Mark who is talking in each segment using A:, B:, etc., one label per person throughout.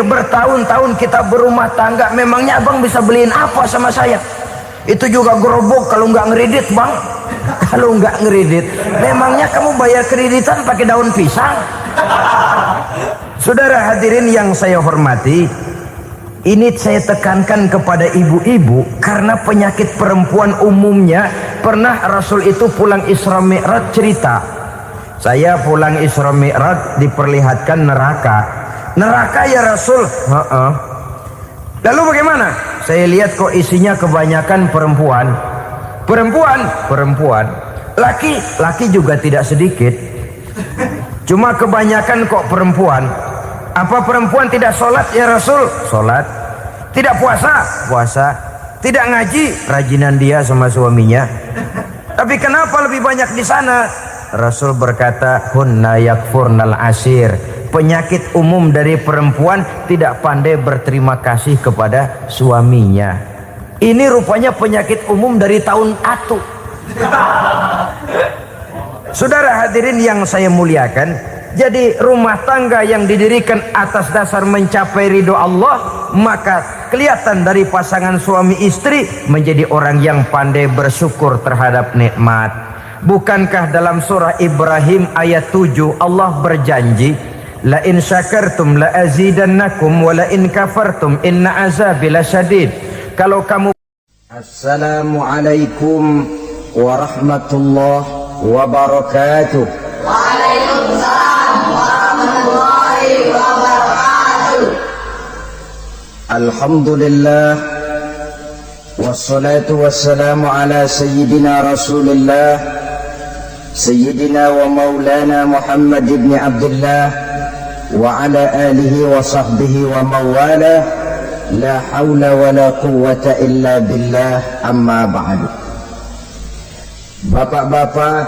A: mikir bertahun-tahun kita berumah tangga, memangnya abang bisa beliin apa sama saya? Itu juga gerobak kalau nggak ngeridit bang. Kalau nggak ngeridit, memangnya kamu bayar kreditan pakai daun pisang? Saudara hadirin yang saya hormati, ini saya tekankan kepada ibu-ibu karena penyakit perempuan umumnya. Pernah Rasul itu pulang Isra Mi'raj cerita, saya pulang Isra Mi'raj diperlihatkan neraka. Neraka ya Rasul? Lalu bagaimana? Saya lihat kok isinya kebanyakan perempuan. Perempuan. Laki juga tidak sedikit. Cuma kebanyakan kok perempuan. Apa perempuan tidak sholat ya Rasul? Sholat. Tidak puasa? Puasa. Tidak ngaji? Rajinan dia sama suaminya. Tapi kenapa lebih banyak di sana? Rasul berkata, hunna yakfurnal asir. Penyakit umum dari perempuan tidak pandai berterima kasih kepada suaminya. Ini rupanya penyakit umum dari tahun atu. Saudara hadirin yang saya muliakan, jadi rumah tangga yang didirikan atas dasar mencapai ridho Allah, maka kelihatan dari pasangan suami istri menjadi orang yang pandai bersyukur terhadap nikmat. Bukankah dalam surah Ibrahim ayat 7 Allah berjanji, la in syakartum la azidannakum wa la in kafartum inna azabi lasyadid. Kalau kamu Assalamualaikum warahmatullahi wabarakatuh.
B: Waalaikumsalam warahmatullahi wabarakatuh.
A: Alhamdulillah wassalatu wassalamu ala sayyidina Rasulillah sayyidina wa maulana Muhammad ibn Abdullah wa ala alihi wa sahbihi wa mawalah. La haula wa la quwwata illa billah, amma ba'du. Bapak-bapak,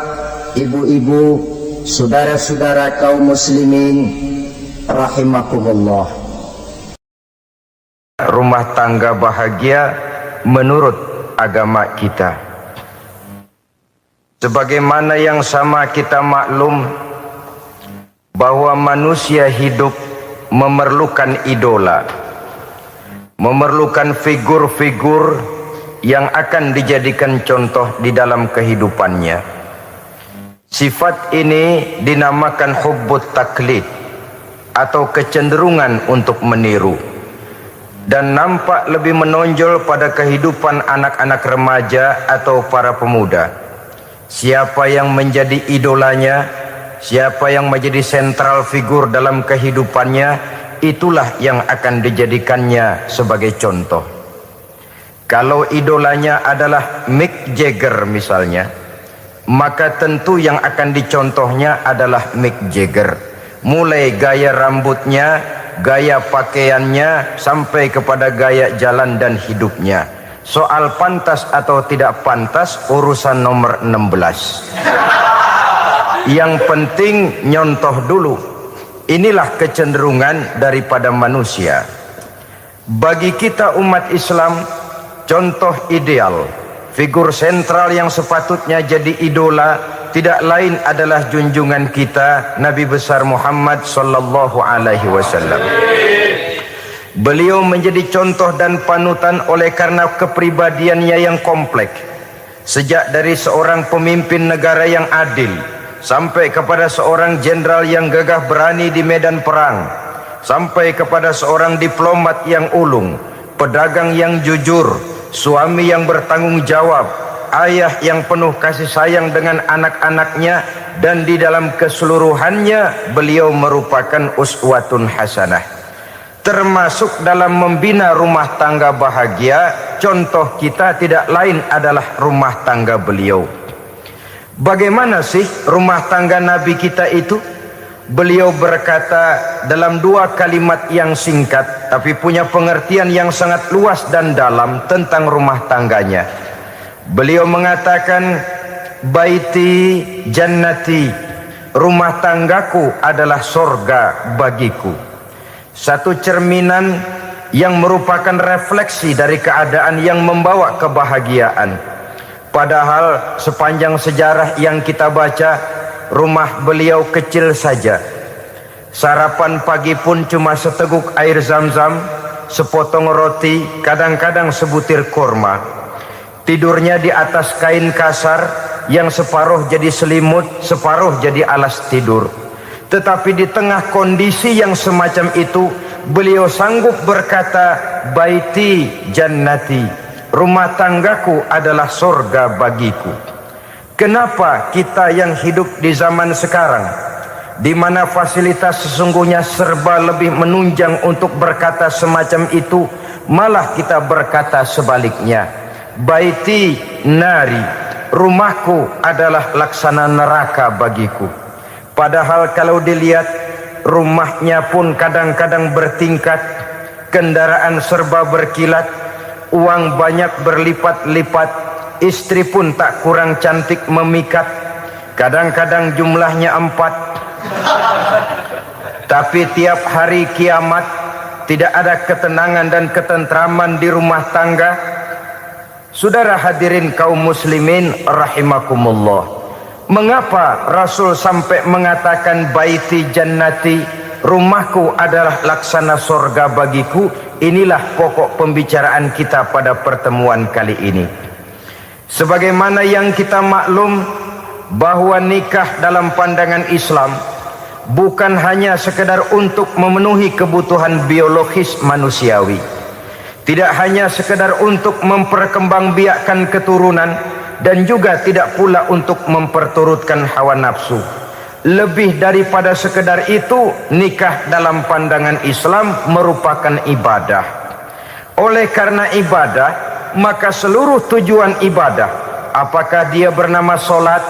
A: ibu-ibu, saudara-saudara kaum muslimin rahimakumullah. Rumah tangga bahagia menurut agama kita. Sebagaimana yang sama kita maklum bahwa manusia hidup memerlukan idola, memerlukan figur-figur yang akan dijadikan contoh di dalam kehidupannya. Sifat ini dinamakan hubbut taklid atau kecenderungan untuk meniru, dan nampak lebih menonjol pada kehidupan anak-anak remaja atau para pemuda. Siapa yang menjadi idolanya, siapa yang menjadi sentral figur dalam kehidupannya, itulah yang akan dijadikannya sebagai contoh. Kalau idolanya adalah Mick Jagger misalnya, maka tentu yang akan dicontohnya adalah Mick Jagger. Mulai gaya rambutnya, gaya pakaiannya, sampai kepada gaya jalan dan hidupnya. Soal pantas atau tidak pantas urusan nomor 16. Yang penting nyontoh dulu. Inilah kecenderungan daripada manusia. Bagi kita umat Islam, contoh ideal, figur sentral yang sepatutnya jadi idola tidak lain adalah junjungan kita Nabi besar Muhammad sallallahu alaihi wasallam. Beliau menjadi contoh dan panutan oleh karena kepribadiannya yang kompleks. Sejak dari seorang pemimpin negara yang adil sampai kepada seorang jenderal yang gagah berani di medan perang, sampai kepada seorang diplomat yang ulung, pedagang yang jujur, suami yang bertanggung jawab, ayah yang penuh kasih sayang dengan anak-anaknya, dan di dalam keseluruhannya beliau merupakan uswatun hasanah. Termasuk dalam membina rumah tangga bahagia, contoh kita tidak lain adalah rumah tangga beliau. Bagaimana sih rumah tangga Nabi kita itu? Beliau berkata dalam dua kalimat yang singkat tapi punya pengertian yang sangat luas dan dalam tentang rumah tangganya. Beliau mengatakan, baiti jannati, rumah tanggaku adalah sorga bagiku. Satu cerminan yang merupakan refleksi dari keadaan yang membawa kebahagiaan. Padahal sepanjang sejarah yang kita baca, rumah beliau kecil saja. Sarapan pagi pun cuma seteguk air zam-zam, sepotong roti, kadang-kadang sebutir kurma. Tidurnya di atas kain kasar yang separuh jadi selimut, separuh jadi alas tidur. Tetapi di tengah kondisi yang semacam itu, beliau sanggup berkata, baiti jannati, rumah tanggaku adalah surga bagiku. Kenapa kita yang hidup di zaman sekarang, di mana fasilitas sesungguhnya serba lebih menunjang untuk berkata semacam itu, malah kita berkata sebaliknya, baiti nari, rumahku adalah laksana neraka bagiku. Padahal kalau dilihat, rumahnya pun kadang-kadang bertingkat, kendaraan serba berkilat, uang banyak berlipat-lipat, istri pun tak kurang cantik memikat, kadang-kadang jumlahnya 4. Tapi tiap hari kiamat tidak ada ketenangan dan ketentraman di rumah tangga. Saudara hadirin kaum muslimin rahimakumullah, mengapa Rasul sampai mengatakan baiti jannati, rumahku adalah laksana surga bagiku? Inilah pokok pembicaraan kita pada pertemuan kali ini. Sebagaimana yang kita maklum bahwa nikah dalam pandangan Islam bukan hanya sekedar untuk memenuhi kebutuhan biologis manusiawi, tidak hanya sekedar untuk memperkembangbiakkan keturunan, dan juga tidak pula untuk memperturutkan hawa nafsu. Lebih daripada sekedar itu, nikah dalam pandangan Islam merupakan ibadah. Oleh karena ibadah, maka seluruh tujuan ibadah, apakah dia bernama solat,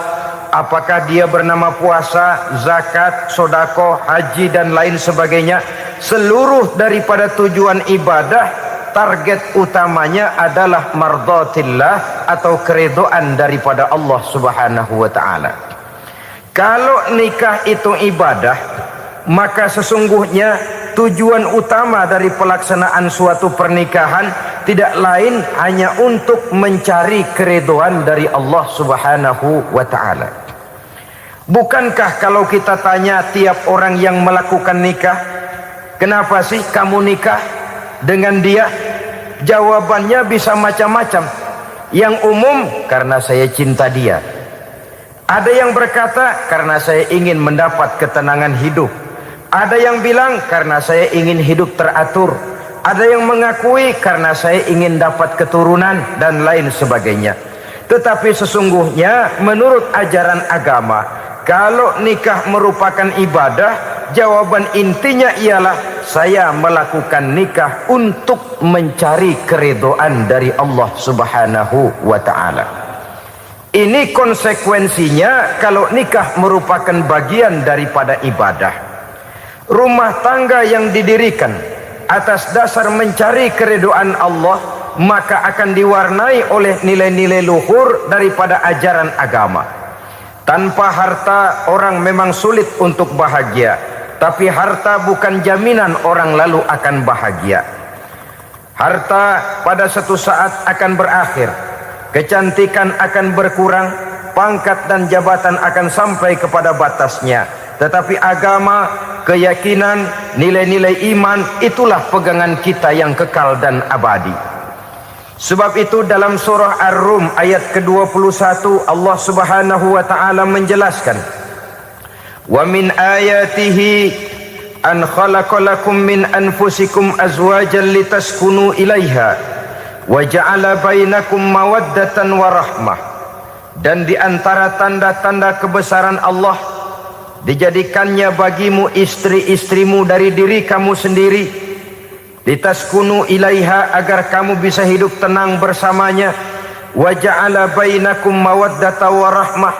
A: apakah dia bernama puasa, zakat, sodako, haji dan lain sebagainya, seluruh daripada tujuan ibadah, target utamanya adalah mardhatillah atau keridhaan daripada Allah Subhanahu wa taala. Kalau nikah itu ibadah, maka sesungguhnya tujuan utama dari pelaksanaan suatu pernikahan tidak lain hanya untuk mencari keridhaan dari Allah Subhanahu wa taala. Bukankah kalau kita tanya tiap orang yang melakukan nikah, kenapa sih kamu nikah dengan dia? Jawabannya bisa macam-macam. Yang umum, karena saya cinta dia. Ada yang berkata, karena saya ingin mendapat ketenangan hidup. Ada yang bilang, karena saya ingin hidup teratur. Ada yang mengakui, karena saya ingin dapat keturunan dan lain sebagainya. Tetapi sesungguhnya menurut ajaran agama, kalau nikah merupakan ibadah, jawaban intinya ialah saya melakukan nikah untuk mencari keridhaan dari Allah Subhanahu wa taala. Ini konsekuensinya kalau nikah merupakan bagian daripada ibadah. Rumah tangga yang didirikan atas dasar mencari keridhaan Allah, maka akan diwarnai oleh nilai-nilai luhur daripada ajaran agama. Tanpa harta orang memang sulit untuk bahagia, tapi harta bukan jaminan orang lalu akan bahagia. Harta pada suatu saat akan berakhir, kecantikan akan berkurang, pangkat dan jabatan akan sampai kepada batasnya. Tetapi agama, keyakinan, nilai-nilai iman, itulah pegangan kita yang kekal dan abadi. Sebab itu dalam surah Ar-Rum ayat ke-21 Allah Subhanahu wa taala menjelaskan, wa min ayatihi an khalaqalakum min anfusikum azwajan litaskunu ilaiha wa ja'ala bainakum mawaddatan wa rahmah. Dan di antara tanda-tanda kebesaran Allah, dijadikannya bagimu istri-istrimu dari diri kamu sendiri, litaskunu ilaiha, agar kamu bisa hidup tenang bersamanya, wa ja'ala bainakum mawaddatan wa rahmah,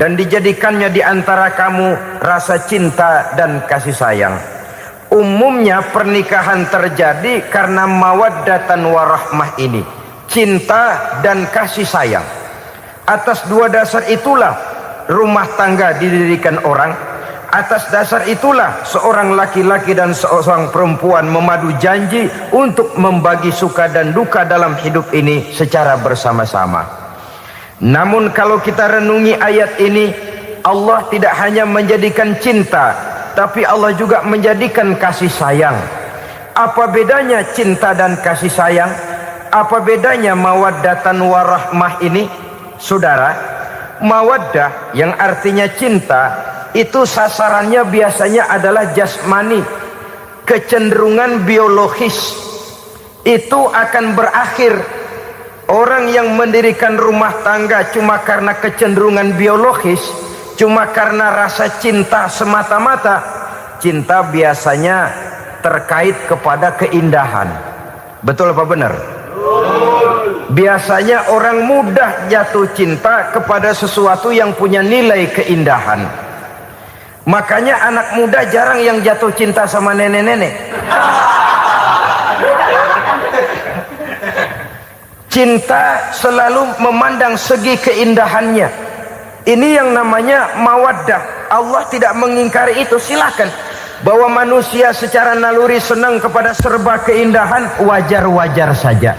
A: dan dijadikannya di antara kamu rasa cinta dan kasih sayang. Umumnya pernikahan terjadi karena mawaddatan warahmah ini, cinta dan kasih sayang. Atas dua dasar itulah rumah tangga didirikan orang. Atas dasar itulah seorang laki-laki dan seorang perempuan memadu janji untuk membagi suka dan duka dalam hidup ini secara bersama-sama. Namun kalau kita renungi ayat ini, Allah tidak hanya menjadikan cinta tapi Allah juga menjadikan kasih sayang. Apa bedanya cinta dan kasih sayang? Apa bedanya mawaddatan warahmah ini? Saudara, mawaddah yang artinya cinta itu sasarannya biasanya adalah jasmani, kecenderungan biologis. Itu akan berakhir. Orang yang mendirikan rumah tangga cuma karena kecenderungan biologis, cuma karena rasa cinta semata-mata, cinta biasanya terkait kepada keindahan. Betul apa benar? Biasanya orang mudah jatuh cinta kepada sesuatu yang punya nilai keindahan. Makanya anak muda jarang yang jatuh cinta sama nenek-nenek. Cinta selalu memandang segi keindahannya. Ini yang namanya mawaddah. Allah tidak mengingkari itu, silakan. Bahwa manusia secara naluri senang kepada serba keindahan, wajar-wajar saja.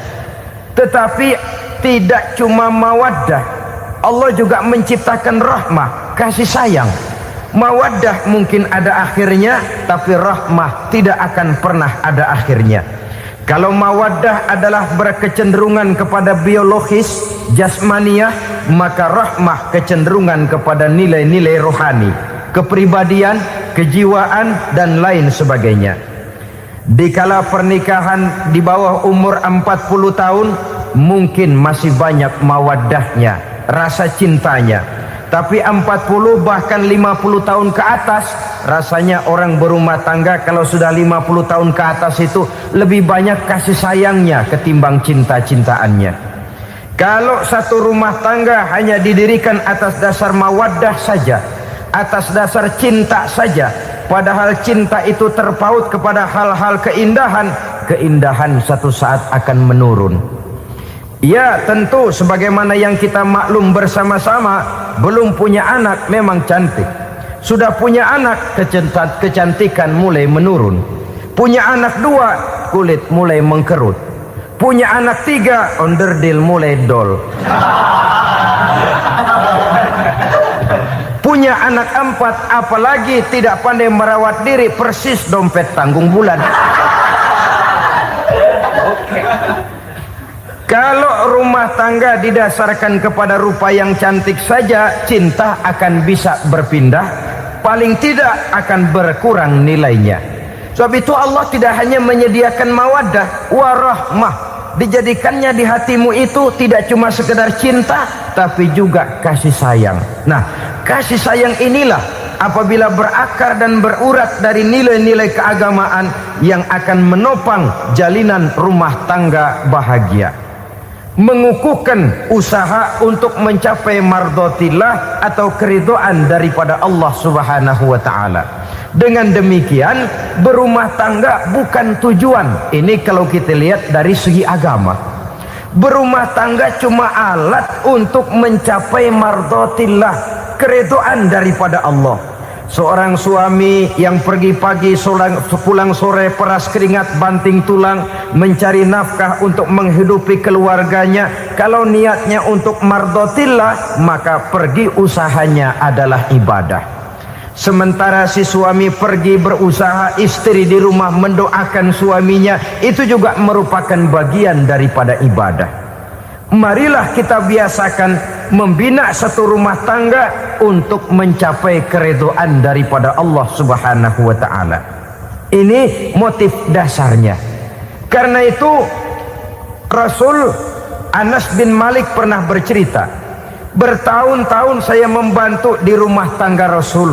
A: Tetapi tidak cuma mawaddah, Allah juga menciptakan rahmah, kasih sayang. Mawaddah mungkin ada akhirnya, tapi rahmah tidak akan pernah ada akhirnya. Kalau mawaddah adalah berkecenderungan kepada biologis, jasmaniah, maka rahmah kecenderungan kepada nilai-nilai rohani, kepribadian, kejiwaan, dan lain sebagainya. Dikala pernikahan di bawah umur 40 tahun, mungkin masih banyak mawaddahnya, rasa cintanya. Tapi 40 bahkan 50 tahun ke atas, rasanya orang berumah tangga kalau sudah 50 tahun ke atas itu lebih banyak kasih sayangnya ketimbang cinta-cintaannya. Kalau satu rumah tangga hanya didirikan atas dasar mawaddah saja, atas dasar cinta saja, padahal cinta itu terpaut kepada hal-hal keindahan, keindahan satu saat akan menurun. Ya tentu sebagaimana yang kita maklum bersama-sama, belum punya anak memang cantik. Sudah punya anak, kecantikan mulai menurun. Punya anak 2, kulit mulai mengkerut. Punya anak 3, onderdil mulai dol. Punya anak 4, apalagi tidak pandai merawat diri, persis dompet tanggung bulan. Kalau rumah tangga didasarkan kepada rupa yang cantik saja, cinta akan bisa berpindah, paling tidak akan berkurang nilainya. Sebab itu Allah tidak hanya menyediakan mawaddah, warahmah, dijadikannya di hatimu itu tidak cuma sekedar cinta, tapi juga kasih sayang. Nah, kasih sayang inilah apabila berakar dan berurat dari nilai-nilai keagamaan yang akan menopang jalinan rumah tangga bahagia. Mengukuhkan usaha untuk mencapai mardotillah atau keridhaan daripada Allah Subhanahu wa ta'ala. Dengan demikian berumah tangga bukan tujuan. Ini kalau kita lihat dari segi agama. Berumah tangga cuma alat untuk mencapai mardotillah, keridhaan daripada Allah. Seorang suami yang pergi pagi pulang sore peras keringat banting tulang mencari nafkah untuk menghidupi keluarganya, kalau niatnya untuk mardotillah maka pergi usahanya adalah ibadah. Sementara si suami pergi berusaha, istri di rumah mendoakan suaminya, itu juga merupakan bagian daripada ibadah. Marilah kita biasakan membina satu rumah tangga untuk mencapai keridhaan daripada Allah Subhanahu wa ta'ala. Ini motif dasarnya. Karena itu Rasul Anas bin Malik pernah bercerita, bertahun-tahun saya membantu di rumah tangga Rasul.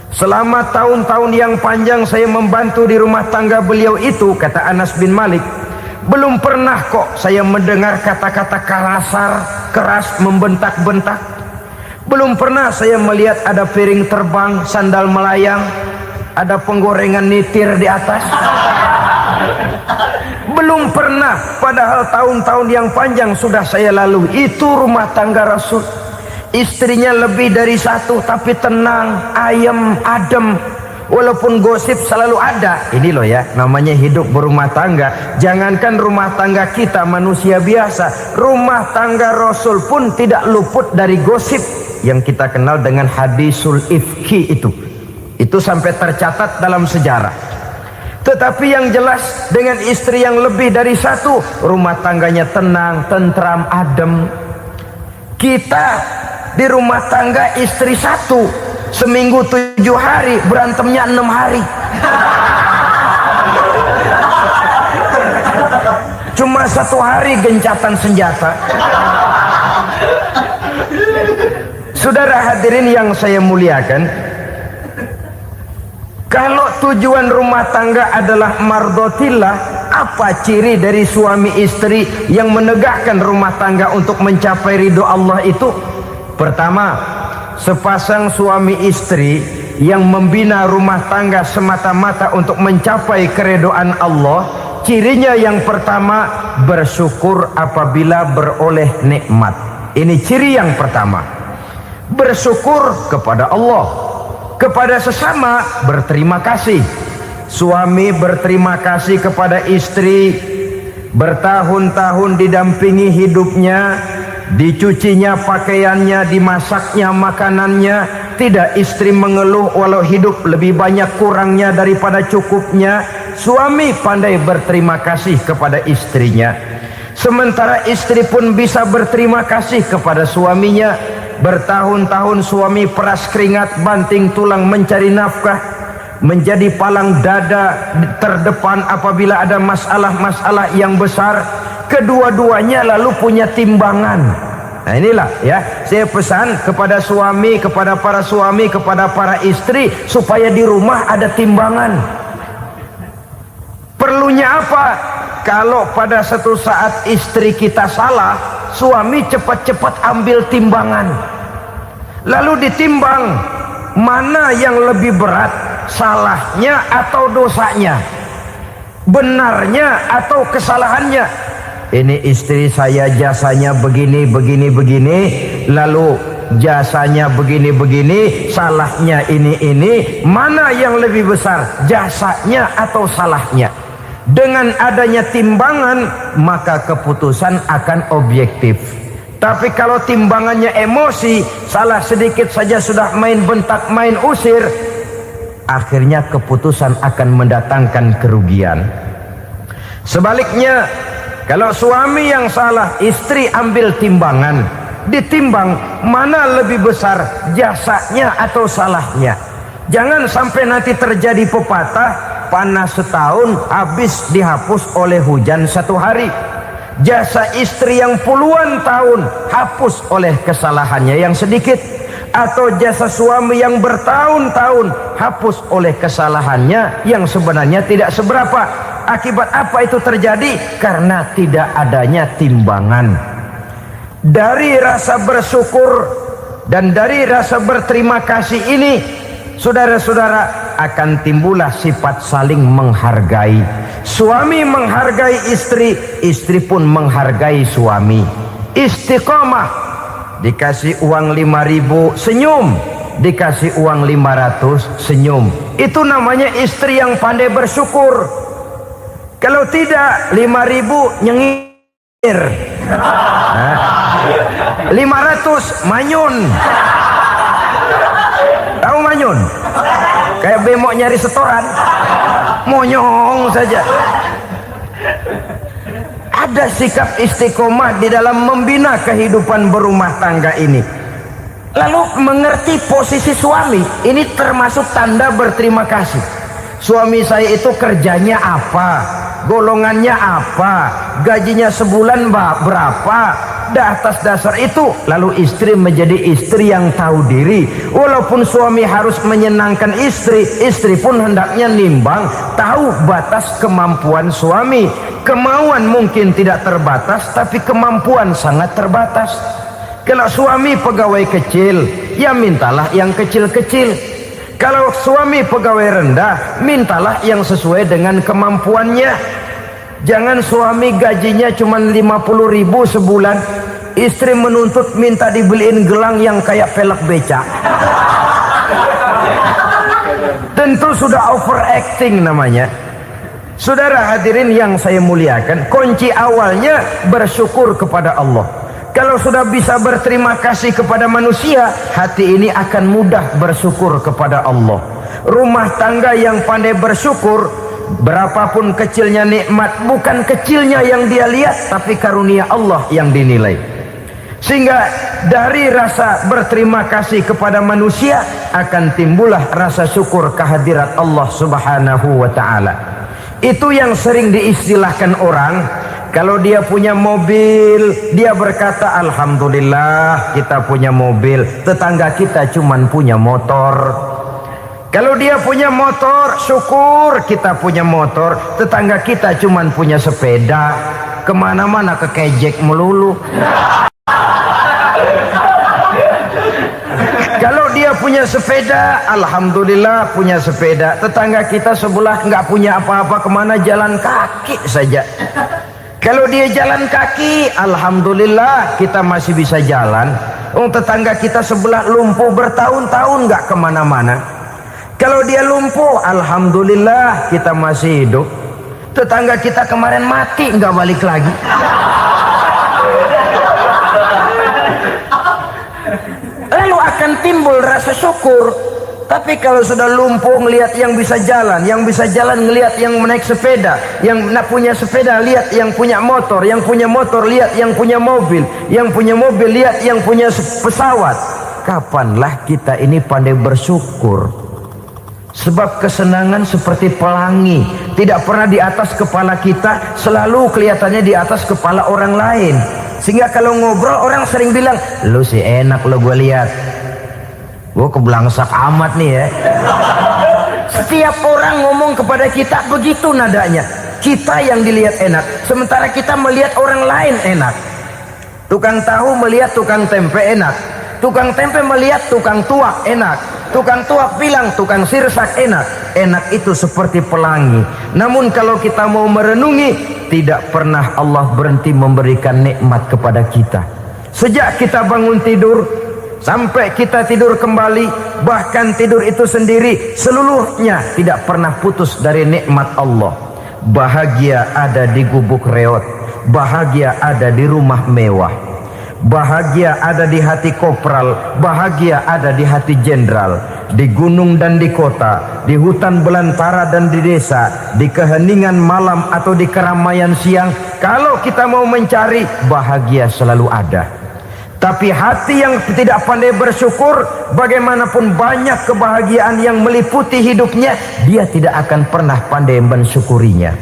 A: Selama tahun-tahun yang panjang saya membantu di rumah tangga beliau itu, kata Anas bin Malik, belum pernah kok saya mendengar kata-kata kasar, keras, membentak-bentak. Belum pernah saya melihat ada piring terbang, sandal melayang, ada penggorengan nitir di atas. Belum pernah, padahal tahun-tahun yang panjang sudah saya lalui. Itu rumah tangga Rasul. Istrinya lebih dari 1, tapi tenang, ayem, adem. Walaupun gosip selalu ada. Ini loh ya, namanya hidup berumah tangga. Jangankan rumah tangga kita manusia biasa, rumah tangga Rasul pun tidak luput dari gosip yang kita kenal dengan hadisul ifki itu. Itu sampai tercatat dalam sejarah. Tetapi yang jelas dengan istri yang lebih dari satu, rumah tangganya tenang, tentram, adem. Kita di rumah tangga istri satu, seminggu 7 hari, berantemnya 6 hari. Cuma 1 hari gencatan senjata. Saudara hadirin yang saya muliakan, kalau tujuan rumah tangga adalah mardotillah, apa ciri dari suami istri yang menegakkan rumah tangga untuk mencapai ridho Allah itu? Pertama, sepasang suami istri yang membina rumah tangga semata-mata untuk mencapai keridhaan Allah, cirinya yang pertama, bersyukur apabila beroleh nikmat. Ini ciri yang pertama. Bersyukur kepada Allah, kepada sesama berterima kasih. Suami berterima kasih kepada istri, bertahun-tahun didampingi hidupnya, dicucinya pakaiannya, dimasaknya makanannya. Tidak istri mengeluh walau hidup lebih banyak kurangnya daripada cukupnya. Suami pandai berterima kasih kepada istrinya. Sementara istri pun bisa berterima kasih kepada suaminya. Bertahun-tahun suami peras keringat, banting tulang mencari nafkah, menjadi palang dada terdepan apabila ada masalah-masalah yang besar. Kedua-duanya lalu punya timbangan. Nah inilah ya, saya pesan kepada suami, kepada para suami, kepada para istri, supaya di rumah ada timbangan. Perlunya apa? Kalau pada satu saat istri kita salah, suami cepat-cepat ambil timbangan, lalu ditimbang mana yang lebih berat, salahnya atau dosanya, benarnya atau kesalahannya. Ini istri saya jasanya begini, lalu jasanya begini, salahnya ini, mana yang lebih besar, jasanya atau salahnya? Dengan adanya timbangan, maka keputusan akan objektif. Tapi kalau timbangannya emosi, salah sedikit saja sudah main bentak, main usir, akhirnya keputusan akan mendatangkan kerugian. Sebaliknya, kalau suami yang salah, istri ambil timbangan, ditimbang mana lebih besar, jasanya atau salahnya. Jangan sampai nanti terjadi pepatah, panas setahun habis dihapus oleh hujan 1 hari. Jasa istri yang puluhan tahun hapus oleh kesalahannya yang sedikit, atau jasa suami yang bertahun-tahun hapus oleh kesalahannya yang sebenarnya tidak seberapa. Akibat apa itu terjadi? Karena tidak adanya timbangan. Dari rasa bersyukur dan dari rasa berterima kasih ini, saudara-saudara, akan timbullah sifat saling menghargai. Suami menghargai istri, istri pun menghargai suami. Istiqomah, dikasih uang 5.000 senyum, dikasih uang 500 senyum. Itu namanya istri yang pandai bersyukur. Kalau tidak, 5.000 nyengir, 500 manyun. Tahu manyun? Kayak bemok nyari setoran, monyong saja. Ada sikap istiqomah di dalam membina kehidupan berumah tangga ini. Lalu mengerti posisi suami, ini termasuk tanda berterima kasih. Suami saya itu kerjanya apa, golongannya apa, gajinya sebulan berapa. Atas dasar itu lalu istri menjadi istri yang tahu diri. Walaupun suami harus menyenangkan istri, istri pun hendaknya nimbang, tahu batas kemampuan suami. Kemauan mungkin tidak terbatas, tapi kemampuan sangat terbatas. Kalau suami pegawai kecil, ya mintalah yang kecil-kecil. Kalau suami pegawai rendah, mintalah yang sesuai dengan kemampuannya. Jangan suami gajinya cuma 50.000 sebulan, istri menuntut minta dibeliin gelang yang kayak pelek beca. Tentu sudah overacting namanya. Saudara hadirin yang saya muliakan, kunci awalnya bersyukur kepada Allah. Kalau sudah bisa berterima kasih kepada manusia, hati ini akan mudah bersyukur kepada Allah. Rumah tangga yang pandai bersyukur, berapapun kecilnya nikmat, bukan kecilnya yang dia lihat, tapi karunia Allah yang dinilai. Sehingga dari rasa berterima kasih kepada manusia akan timbullah rasa syukur kehadirat Allah Subhanahu wa ta'ala. Itu yang sering diistilahkan orang, kalau dia punya mobil, dia berkata alhamdulillah kita punya mobil, tetangga kita cuman punya motor. Kalau dia punya motor, syukur kita punya motor, tetangga kita cuman punya sepeda, kemana-mana kekejek melulu. Kalau dia punya sepeda, alhamdulillah punya sepeda, tetangga kita sebelah nggak punya apa-apa, kemana jalan kaki saja. Kalau dia jalan kaki, alhamdulillah kita masih bisa jalan. Tetangga kita sebelah lumpuh bertahun-tahun nggak kemana-mana. Kalau dia lumpuh, alhamdulillah kita masih hidup. Tetangga kita kemarin mati nggak balik lagi. Lalu akan timbul rasa syukur. Tapi kalau sudah lumpuh ngelihat yang bisa jalan ngelihat yang naik sepeda, yang punya sepeda lihat yang punya motor lihat yang punya mobil lihat yang punya pesawat. Kapanlah kita ini pandai bersyukur? Sebab kesenangan seperti pelangi, tidak pernah di atas kepala kita, selalu kelihatannya di atas kepala orang lain. Sehingga kalau ngobrol orang sering bilang, lu sih enak lo gue lihat, gue keblangsak amat nih ya. Setiap orang ngomong kepada kita begitu nadanya. Kita yang dilihat enak, sementara kita melihat orang lain enak. Tukang tahu melihat tukang tempe enak, tukang tempe melihat tukang tuak enak, tukang tuak bilang tukang sirsak enak. Enak itu seperti pelangi. Namun kalau kita mau merenungi, tidak pernah Allah berhenti memberikan nikmat kepada kita. Sejak kita bangun tidur sampai kita tidur kembali, bahkan tidur itu sendiri, seluruhnya tidak pernah putus dari nikmat Allah. Bahagia ada di gubuk reot, bahagia ada di rumah mewah, bahagia ada di hati kopral, bahagia ada di hati jenderal, di gunung dan di kota, di hutan belantara dan di desa, di keheningan malam atau di keramaian siang. Kalau kita mau mencari, bahagia selalu ada. Tapi hati yang tidak pandai bersyukur, bagaimanapun banyak kebahagiaan yang meliputi hidupnya, dia tidak akan pernah pandai mensyukurinya.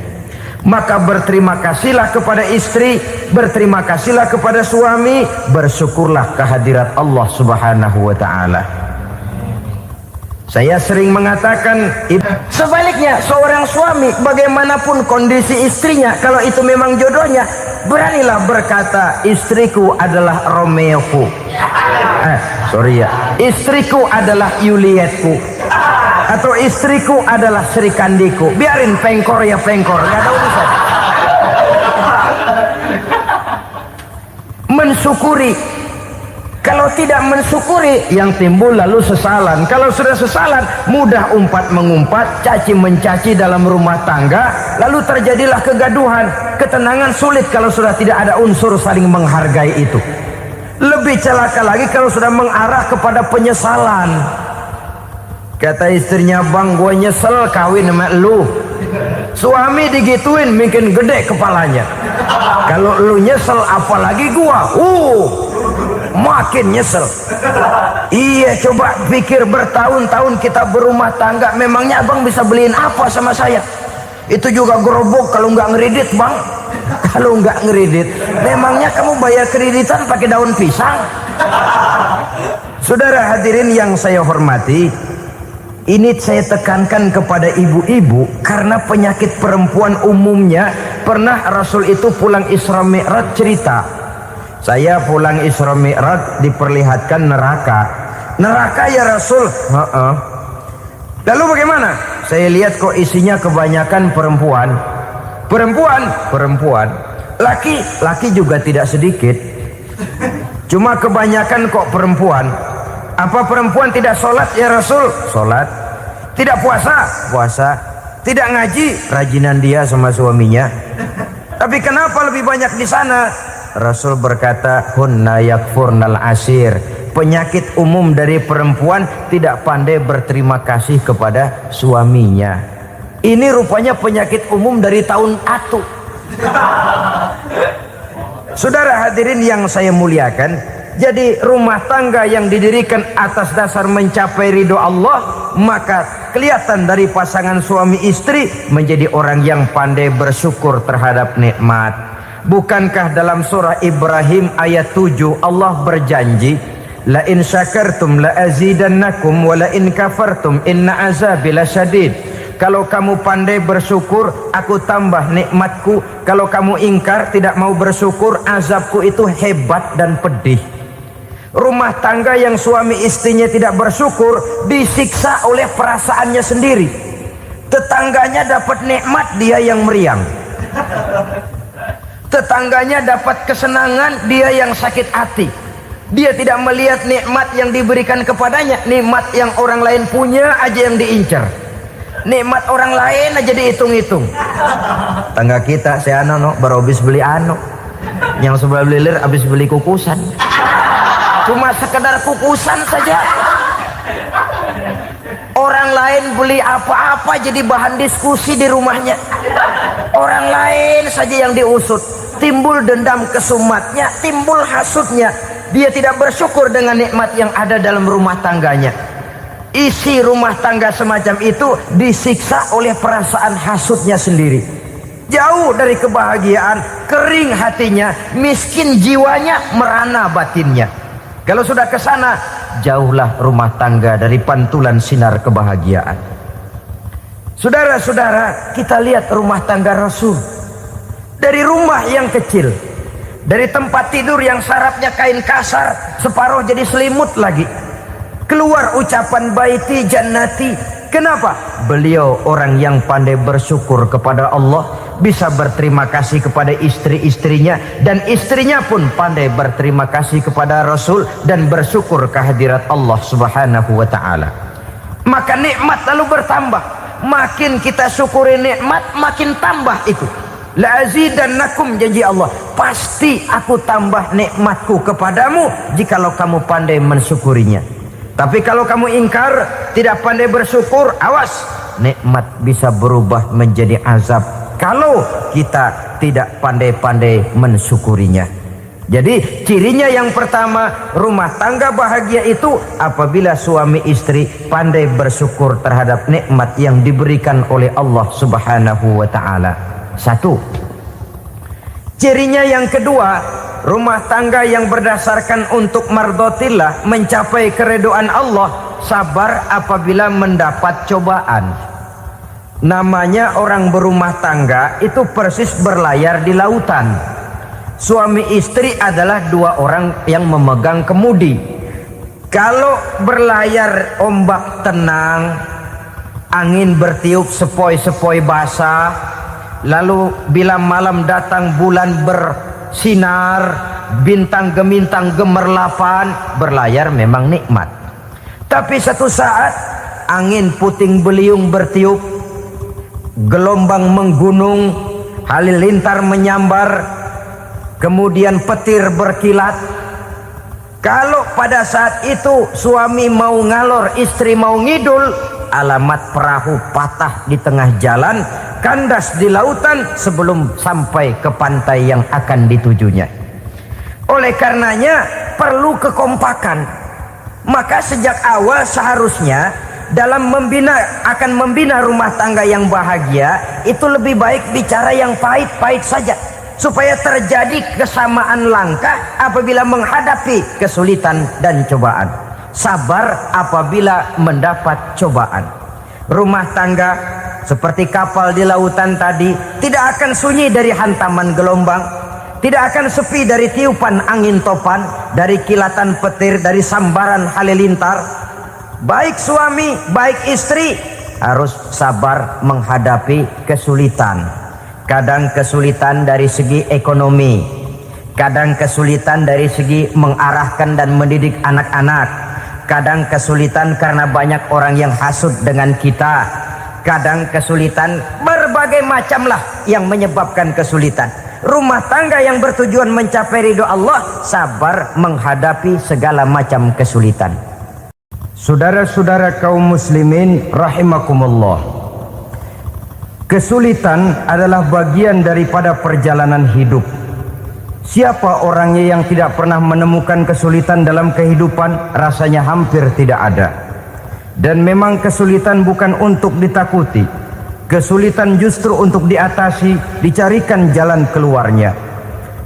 A: Maka berterima kasihlah kepada istri, berterima kasihlah kepada suami, bersyukurlah kehadirat Allah Subhanahu wa ta'ala. Saya sering mengatakan, sebaliknya seorang suami bagaimanapun kondisi istrinya, kalau itu memang jodohnya, beranilah berkata, istriku adalah Romeoku, istriku adalah Julietku, atau istriku adalah Sri Kandiku. Biarin pengkor ya pengkor, nggak ada urusan. Mensyukuri. Kalau tidak mensyukuri, yang timbul lalu sesalan. Kalau sudah sesalan, mudah umpat mengumpat, caci mencaci dalam rumah tangga, lalu terjadilah kegaduhan. Ketenangan sulit kalau sudah tidak ada unsur saling menghargai itu. Lebih celaka lagi kalau sudah mengarah kepada penyesalan. Kata istrinya, bang gue nyesel kawin sama lu. Suami digituin mungkin gede kepalanya. Kalau lu nyesel apalagi gua, makin nyesel. Iya, coba pikir bertahun-tahun kita berumah tangga, memangnya abang bisa beliin apa sama saya? Itu juga gerobok kalau nggak ngeredit bang. Kalau nggak ngeredit, memangnya kamu bayar kreditan pakai daun pisang? Saudara hadirin yang saya hormati, ini saya tekankan kepada ibu-ibu karena penyakit perempuan umumnya. Pernah Rasul itu pulang Isra Mi'raj cerita, saya pulang Isra Mi'raj diperlihatkan neraka. Neraka ya Rasul? Lalu bagaimana? Saya lihat kok isinya kebanyakan perempuan. Perempuan. Laki juga tidak sedikit. Cuma kebanyakan kok perempuan. Apa perempuan tidak sholat ya Rasul? Sholat. Tidak puasa? Puasa. Tidak ngaji? Rajinan dia sama suaminya. Tapi kenapa lebih banyak di sana? Rasul berkata, hunna yakfurnal asir, Penyakit umum dari perempuan tidak pandai berterima kasih kepada suaminya. Ini rupanya penyakit umum dari tahun atu. Saudara hadirin yang saya muliakan, jadi rumah tangga yang didirikan atas dasar mencapai ridho Allah, maka kelihatan dari pasangan suami istri menjadi orang yang pandai bersyukur terhadap nikmat. Bukankah dalam surah Ibrahim ayat 7 Allah berjanji, la in syakartum la azidannakum wa la in kafartum inna azabi lasyadid. Kalau kamu pandai bersyukur, aku tambah nikmatku. Kalau kamu ingkar, tidak mau bersyukur, azabku itu hebat dan pedih. Rumah tangga yang suami istrinya tidak bersyukur disiksa oleh perasaannya sendiri. Tetangganya dapat nikmat, dia yang meriang. Tetangganya dapat kesenangan, dia yang sakit hati. Dia tidak melihat nikmat yang diberikan kepadanya. Nikmat yang orang lain punya aja yang diincar. Nikmat orang lain aja dihitung-hitung. Tangga kita, si Ano baru habis beli yang sebelah belilir habis beli kukusan. Cuma sekedar kukusan saja. Orang lain beli apa-apa jadi bahan diskusi di rumahnya. Orang lain saja yang diusut. Timbul dendam kesumatnya, timbul hasutnya. Dia tidak bersyukur dengan nikmat yang ada dalam rumah tangganya. Isi rumah tangga semacam itu disiksa oleh perasaan hasutnya sendiri. Jauh dari kebahagiaan, kering hatinya, miskin jiwanya, merana batinnya. Kalau sudah ke sana, jauhlah rumah tangga dari pantulan sinar kebahagiaan. Saudara-saudara, kita lihat rumah tangga Rasul. Dari rumah yang kecil, dari tempat tidur yang sarapnya kain kasar, separuh jadi selimut lagi, keluar ucapan baiti jannati. Kenapa? Beliau orang yang pandai bersyukur kepada Allah, bisa berterima kasih kepada istri-istrinya, dan istrinya pun pandai berterima kasih kepada Rasul dan bersyukur kehadirat Allah Subhanahu wa ta'ala. Maka nikmat lalu bertambah. Makin kita syukuri nikmat, makin tambah itu. La azidannakum, janji Allah, pasti aku tambah nikmatku kepadamu jikalau kamu pandai mensyukurinya. Tapi kalau kamu ingkar, tidak pandai bersyukur, awas, nikmat bisa berubah menjadi azab kalau kita tidak pandai-pandai mensyukurinya. Jadi cirinya yang pertama, rumah tangga bahagia itu apabila suami istri pandai bersyukur terhadap nikmat yang diberikan oleh Allah Subhanahu wa ta'ala. Satu. Cirinya yang kedua, rumah tangga yang berdasarkan untuk mardotillah, mencapai keredoan Allah, sabar apabila mendapat cobaan. Namanya orang berumah tangga itu persis berlayar di lautan. Suami istri adalah dua orang yang memegang kemudi. Kalau berlayar ombak tenang, angin bertiup sepoi-sepoi basah, lalu bila malam datang bulan bersinar, bintang gemintang gemerlapan, berlayar memang nikmat. Tapi satu saat angin puting beliung bertiup, gelombang menggunung, halilintar menyambar, kemudian petir berkilat. Kalau pada saat itu suami mau ngalor, istri mau ngidul, alamat perahu patah di tengah jalan, kandas di lautan sebelum sampai ke pantai yang akan ditujunya. Oleh karenanya perlu kekompakan. Maka sejak awal seharusnya dalam akan membina rumah tangga yang bahagia, itu lebih baik bicara yang pahit-pahit saja, supaya terjadi kesamaan langkah apabila menghadapi kesulitan dan cobaan. Sabar apabila mendapat cobaan. Rumah tangga seperti kapal di lautan tadi tidak akan sunyi dari hantaman gelombang, tidak akan sepi dari tiupan angin topan, dari kilatan petir, dari sambaran halilintar. Baik suami, baik istri harus sabar menghadapi kesulitan. Kadang kesulitan dari segi ekonomi, kadang kesulitan dari segi mengarahkan dan mendidik anak-anak, kadang kesulitan karena banyak orang yang hasut dengan kita, kadang kesulitan berbagai macam lah yang menyebabkan kesulitan. Rumah tangga yang bertujuan mencapai ridho Allah sabar menghadapi segala macam kesulitan. Saudara-saudara kaum muslimin rahimakumullah, kesulitan adalah bagian daripada perjalanan hidup. Siapa orangnya yang tidak pernah menemukan kesulitan dalam kehidupan? Rasanya hampir tidak ada. Dan memang kesulitan bukan untuk ditakuti. Kesulitan justru untuk diatasi, dicarikan jalan keluarnya.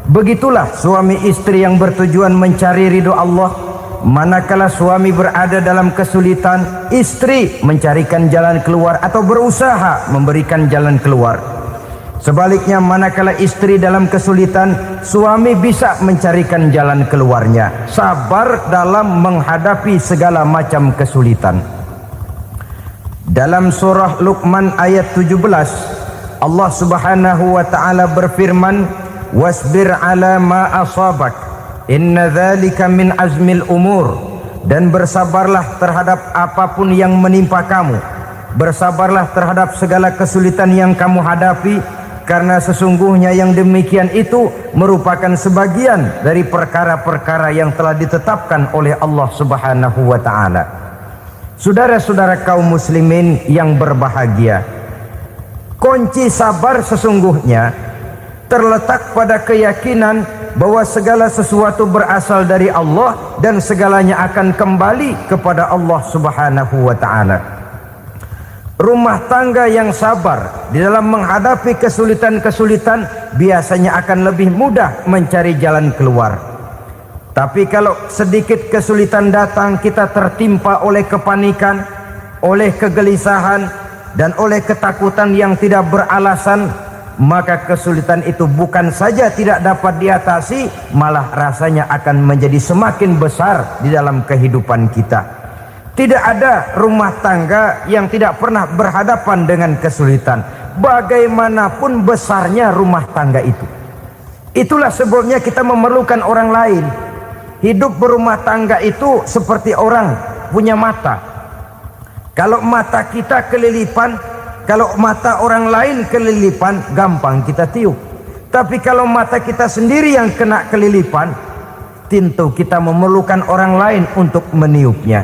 A: Begitulah suami istri yang bertujuan mencari ridho Allah. Manakala suami berada dalam kesulitan, istri mencarikan jalan keluar atau berusaha memberikan jalan keluar. Sebaliknya, manakala istri dalam kesulitan, suami bisa mencarikan jalan keluarnya. Sabar dalam menghadapi segala macam kesulitan. Dalam surah Luqman ayat 17, Allah Subhanahu wa taala berfirman, "Wasbir 'ala ma asabak, inna dzalika min azmil umur." Dan bersabarlah terhadap apapun yang menimpa kamu. Bersabarlah terhadap segala kesulitan yang kamu hadapi, karena sesungguhnya yang demikian itu merupakan sebagian dari perkara-perkara yang telah ditetapkan oleh Allah Subhanahu wa taala. Saudara-saudara kaum muslimin yang berbahagia, kunci sabar sesungguhnya terletak pada keyakinan bahwa segala sesuatu berasal dari Allah dan segalanya akan kembali kepada Allah Subhanahu wa taala. Rumah tangga yang sabar di dalam menghadapi kesulitan-kesulitan biasanya akan lebih mudah mencari jalan keluar. Tapi kalau sedikit kesulitan datang, kita tertimpa oleh kepanikan, oleh kegelisahan, dan oleh ketakutan yang tidak beralasan, maka kesulitan itu bukan saja tidak dapat diatasi, malah rasanya akan menjadi semakin besar di dalam kehidupan kita. Tidak ada rumah tangga yang tidak pernah berhadapan dengan kesulitan, bagaimanapun besarnya rumah tangga itu. Itulah sebabnya kita memerlukan orang lain. Hidup berumah tangga itu seperti orang punya mata. Kalau mata kita kelilipan, kalau mata orang lain kelilipan, gampang kita tiup. Tapi kalau mata kita sendiri yang kena kelilipan, tentu kita memerlukan orang lain untuk meniupnya.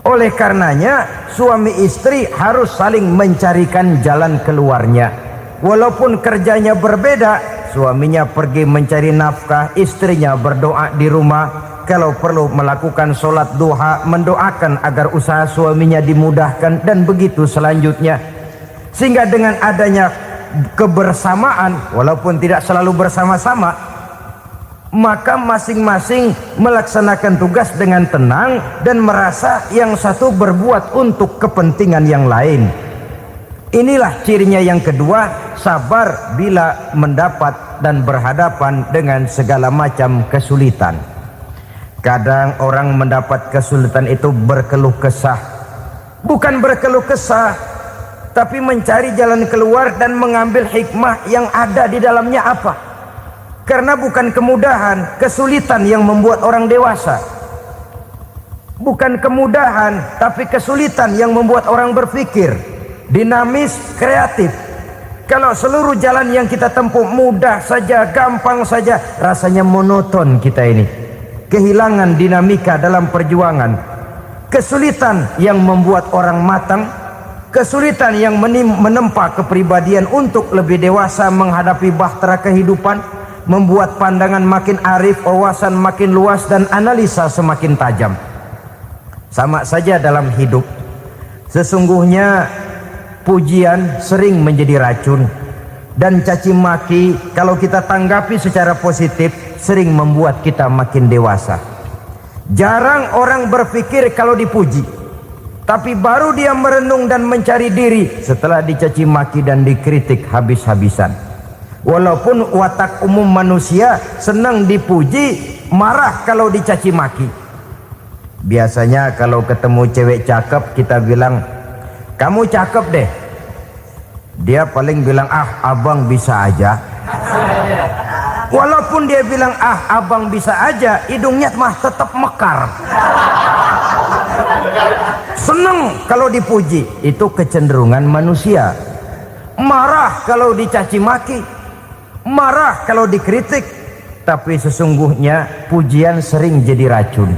A: Oleh karenanya, suami istri harus saling mencarikan jalan keluarnya. Walaupun kerjanya berbeda, suaminya pergi mencari nafkah, istrinya berdoa di rumah. Kalau perlu melakukan sholat duha, mendoakan agar usaha suaminya dimudahkan, dan begitu selanjutnya. Sehingga dengan adanya kebersamaan, walaupun tidak selalu bersama-sama, maka masing-masing melaksanakan tugas dengan tenang dan merasa yang satu berbuat untuk kepentingan yang lain. Inilah cirinya yang kedua, sabar bila mendapat dan berhadapan dengan segala macam kesulitan. Kadang orang mendapat kesulitan itu berkeluh kesah. Bukan berkeluh kesah, tapi mencari jalan keluar dan mengambil hikmah yang ada di dalamnya apa. Karena bukan kemudahan, kesulitan yang membuat orang dewasa. Bukan kemudahan, tapi kesulitan yang membuat orang berpikir dinamis, kreatif. Kalau seluruh jalan yang kita tempuh mudah saja, gampang saja, rasanya monoton kita ini. Kehilangan dinamika dalam perjuangan. Kesulitan yang membuat orang matang, kesulitan yang menempa kepribadian untuk lebih dewasa menghadapi bahtera kehidupan, membuat pandangan makin arif, wawasan makin luas, dan analisa semakin tajam. Sama saja dalam hidup. Sesungguhnya pujian sering menjadi racun, dan caci maki kalau kita tanggapi secara positif sering membuat kita makin dewasa. Jarang orang berpikir kalau dipuji, tapi baru dia merenung dan mencari diri setelah dicaci maki dan dikritik habis-habisan. Walaupun watak umum manusia senang dipuji, marah kalau dicaci maki. Biasanya kalau ketemu cewek cakep kita bilang, "Kamu cakep deh." Dia paling bilang, "Ah, abang bisa aja." Walaupun dia bilang, "Ah, abang bisa aja," hidungnya mah tetap mekar. Senang kalau dipuji, itu kecenderungan manusia. Marah kalau dicaci maki. marah kalau dikritik, tapi sesungguhnya pujian sering jadi racun,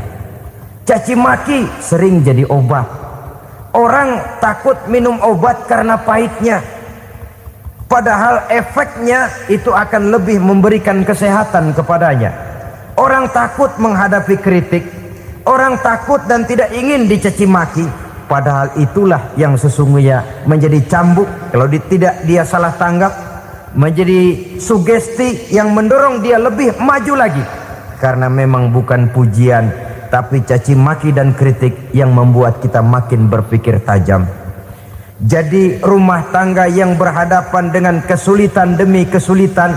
A: caci maki sering jadi obat. Orang takut minum obat karena pahitnya, padahal efeknya itu akan lebih memberikan kesehatan kepadanya. Orang takut menghadapi kritik, orang takut dan tidak ingin dicaci maki, padahal itulah yang sesungguhnya menjadi cambuk kalau tidak dia salah tanggap, menjadi sugesti yang mendorong dia lebih maju lagi. Karena memang bukan pujian, tapi caci maki dan kritik yang membuat kita makin berpikir tajam. Jadi rumah tangga yang berhadapan dengan kesulitan demi kesulitan,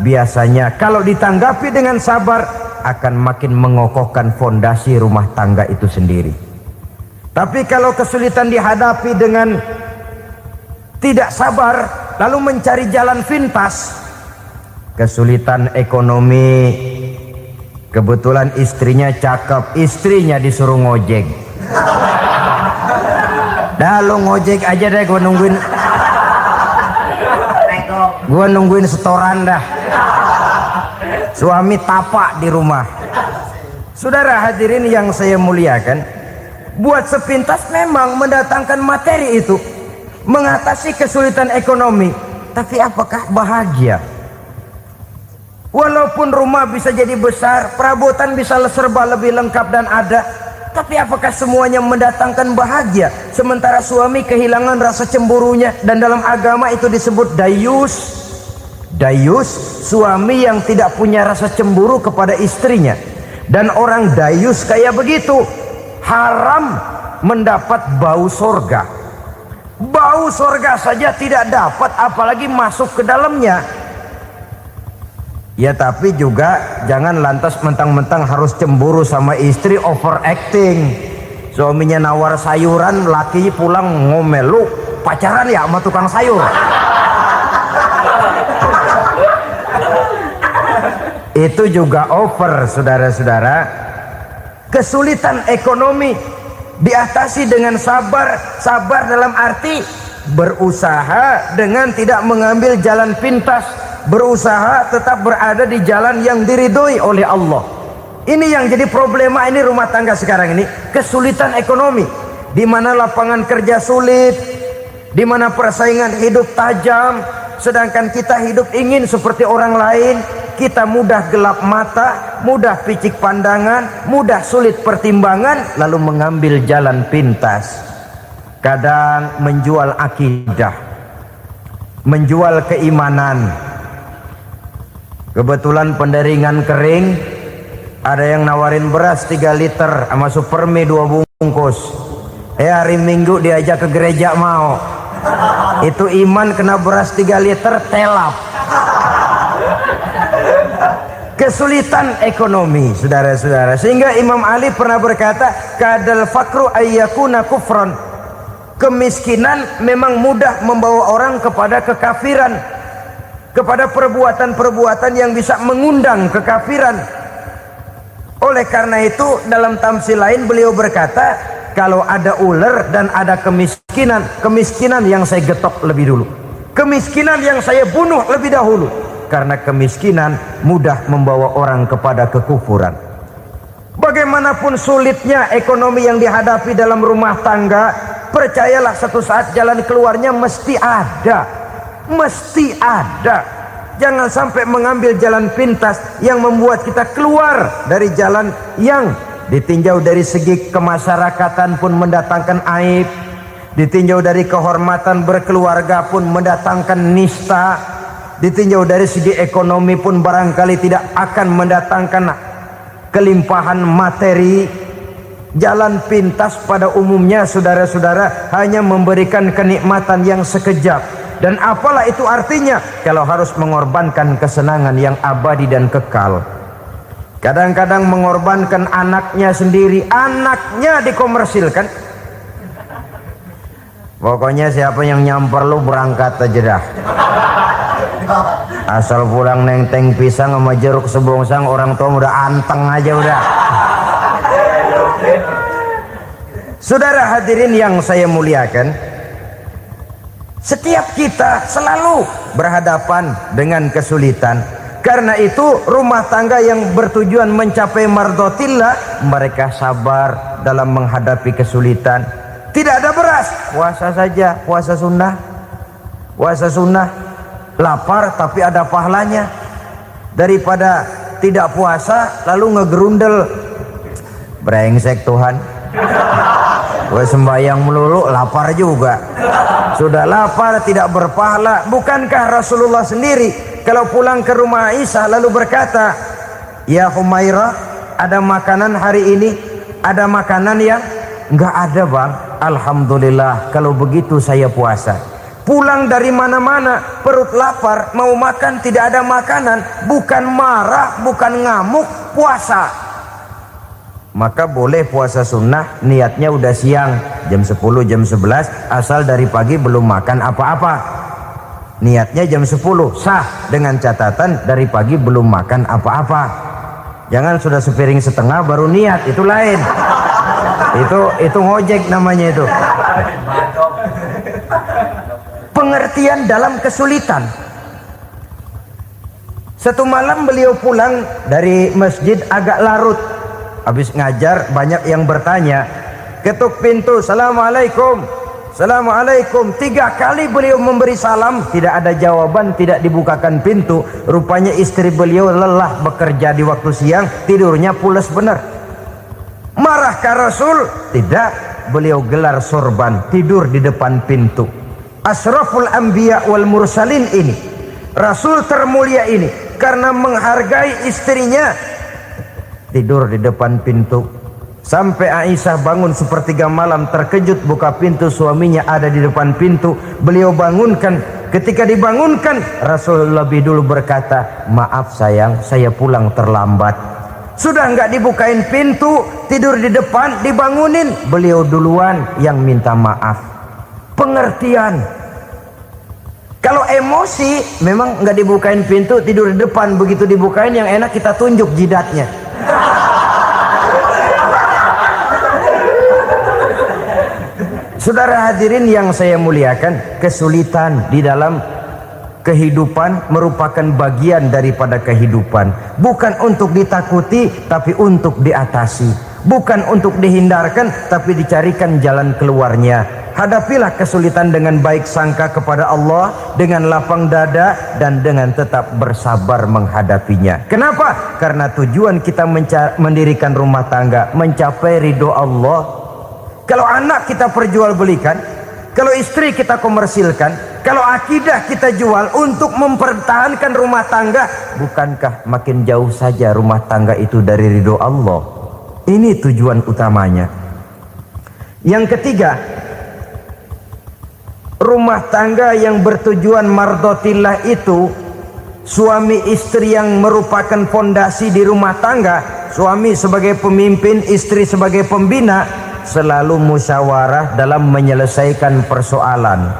A: biasanya kalau ditanggapi dengan sabar akan makin mengokohkan fondasi rumah tangga itu sendiri. Tapi kalau kesulitan dihadapi dengan tidak sabar, lalu mencari jalan pintas, kesulitan ekonomi, kebetulan istrinya cakep, istrinya disuruh ngojek. Dah lo ngojek aja deh, gua nungguin setoran dah. Suami tapak di rumah. Saudara hadirin yang saya muliakan, buat sepintas memang mendatangkan materi itu, mengatasi kesulitan ekonomi, tapi apakah bahagia? Walaupun rumah bisa jadi besar, perabotan bisa serba lebih lengkap dan ada, tapi apakah semuanya mendatangkan bahagia? Sementara suami kehilangan rasa cemburunya, dan dalam agama itu disebut dayus. Dayus, suami yang tidak punya rasa cemburu kepada istrinya. Dan orang dayus kayak begitu haram mendapat bau sorga. Bau sorga saja tidak dapat, apalagi masuk ke dalamnya. Ya tapi juga jangan lantas mentang-mentang harus cemburu sama istri, overacting. Suaminya nawar sayuran, laki pulang ngomel, lu pacaran ya sama tukang sayur. Itu juga over, saudara-saudara. Kesulitan ekonomi diatasi dengan sabar. Sabar dalam arti berusaha dengan tidak mengambil jalan pintas, berusaha tetap berada di jalan yang diridhoi oleh Allah. Ini yang jadi problema ini rumah tangga sekarang ini, kesulitan ekonomi, di mana lapangan kerja sulit, di mana persaingan hidup tajam, sedangkan kita hidup ingin seperti orang lain. Kita mudah gelap mata, mudah picik pandangan, mudah sulit pertimbangan, lalu mengambil jalan pintas. Kadang menjual akidah, menjual keimanan. Kebetulan pendaringan kering, ada yang nawarin beras 3 liter sama supermi 2 bungkus. Hari Minggu diajak ke gereja mau. Itu iman kena beras 3 liter telap. Kesulitan ekonomi, saudara-saudara, sehingga Imam Ali pernah berkata, kadal fakru ayyakuna kufron. Kemiskinan memang mudah membawa orang kepada kekafiran, kepada perbuatan-perbuatan yang bisa mengundang kekafiran. Oleh karena itu dalam tamsil lain beliau berkata, kalau ada ular dan ada kemiskinan, kemiskinan yang saya getok lebih dulu, kemiskinan yang saya bunuh lebih dahulu. Karena kemiskinan mudah membawa orang kepada kekufuran. Bagaimanapun sulitnya ekonomi yang dihadapi dalam rumah tangga, percayalah satu saat jalan keluarnya mesti ada. Mesti ada. Jangan sampai mengambil jalan pintas yang membuat kita keluar dari jalan yang ditinjau dari segi kemasyarakatan pun mendatangkan aib, ditinjau dari kehormatan berkeluarga pun mendatangkan nista, ditinjau dari segi ekonomi pun barangkali tidak akan mendatangkan kelimpahan materi. Jalan pintas pada umumnya, saudara-saudara, hanya memberikan kenikmatan yang sekejap. Dan apalah itu artinya kalau harus mengorbankan kesenangan yang abadi dan kekal. Kadang-kadang mengorbankan anaknya sendiri, anaknya dikomersilkan. Pokoknya siapa yang nyamper lu berangkat aja dah. Asal pulang nenteng pisang sama jeruk sebongsang, orang tua udah anteng aja udah. Saudara hadirin yang saya muliakan, Setiap kita selalu berhadapan dengan kesulitan. Karena itu rumah tangga yang bertujuan mencapai mardhatillah, mereka sabar dalam menghadapi kesulitan. Tidak ada beras, puasa saja, puasa sunnah. Puasa sunnah, lapar tapi ada pahalanya. Daripada tidak puasa lalu ngegerundel, brengsek Tuhan. Gue sembahyang melulu, lapar juga. Sudah lapar tidak berpahala. Bukankah Rasulullah sendiri kalau pulang ke rumah Aisyah lalu berkata, ya Humairah, ada makanan hari ini? Ada makanan yang enggak ada bang. Alhamdulillah, kalau begitu saya puasa. Pulang dari mana-mana perut lapar, mau makan tidak ada makanan, bukan marah, bukan ngamuk, puasa. Maka boleh puasa sunnah, niatnya udah siang, jam 10, jam 11, asal dari pagi belum makan apa-apa. Niatnya jam 10, sah, dengan catatan dari pagi belum makan apa-apa. Jangan sudah sepiring setengah baru niat, itu lain. Itu ngojek namanya itu. Pengertian dalam kesulitan. Satu malam beliau pulang dari masjid agak larut. Habis ngajar banyak yang bertanya, ketuk pintu, Assalamualaikum, Assalamualaikum. 3 kali beliau memberi salam, tidak ada jawaban, tidak dibukakan pintu. Rupanya istri beliau lelah bekerja di waktu siang, tidurnya pules benar. Marahkah Rasul? Tidak, beliau gelar sorban, tidur di depan pintu. Asraful anbiya wal mursalin ini, Rasul termulia ini, karena menghargai istrinya, tidur di depan pintu. Sampai Aisyah bangun sepertiga malam, terkejut buka pintu, suaminya ada di depan pintu. Beliau bangunkan. Ketika dibangunkan, Rasul lebih dulu berkata, maaf sayang, saya pulang terlambat. Sudah nggak dibukain pintu, tidur di depan, dibangunin, beliau duluan yang minta maaf. Pengertian. Kalau emosi, memang nggak dibukain pintu, tidur di depan. Begitu dibukain, yang enak kita tunjuk jidatnya. Saudara hadirin yang saya muliakan, kesulitan di dalam kehidupan merupakan bagian daripada kehidupan. Bukan untuk ditakuti, tapi untuk diatasi. Bukan untuk dihindarkan, tapi dicarikan jalan keluarnya. Hadapilah kesulitan dengan baik sangka kepada Allah, dengan lapang dada, dan dengan tetap bersabar menghadapinya. Kenapa? Karena tujuan kita mendirikan rumah tangga, mencapai ridho Allah. Kalau anak kita perjualbelikan, kalau istri kita komersilkan, kalau akidah kita jual untuk mempertahankan rumah tangga, bukankah makin jauh saja rumah tangga itu dari ridho Allah? Ini tujuan utamanya. Yang ketiga, rumah tangga yang bertujuan mardhatillah itu, suami istri yang merupakan fondasi di rumah tangga, suami sebagai pemimpin, istri sebagai pembina, selalu musyawarah dalam menyelesaikan persoalan.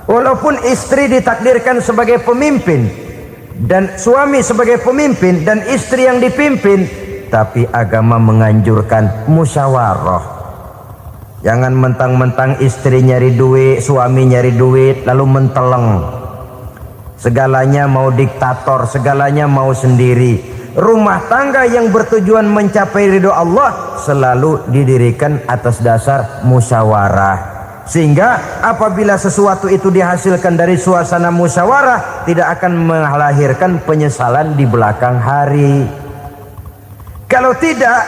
A: Walaupun istri ditakdirkan sebagai pemimpin dan suami sebagai pemimpin dan istri yang dipimpin, tapi agama menganjurkan musyawarah. Jangan mentang-mentang istri nyari duit, suami nyari duit, lalu menteleng. Segalanya mau diktator, segalanya mau sendiri. Rumah tangga yang bertujuan mencapai ridho Allah selalu didirikan atas dasar musyawarah. Sehingga apabila sesuatu itu dihasilkan dari suasana musyawarah, tidak akan melahirkan penyesalan di belakang hari. Kalau tidak,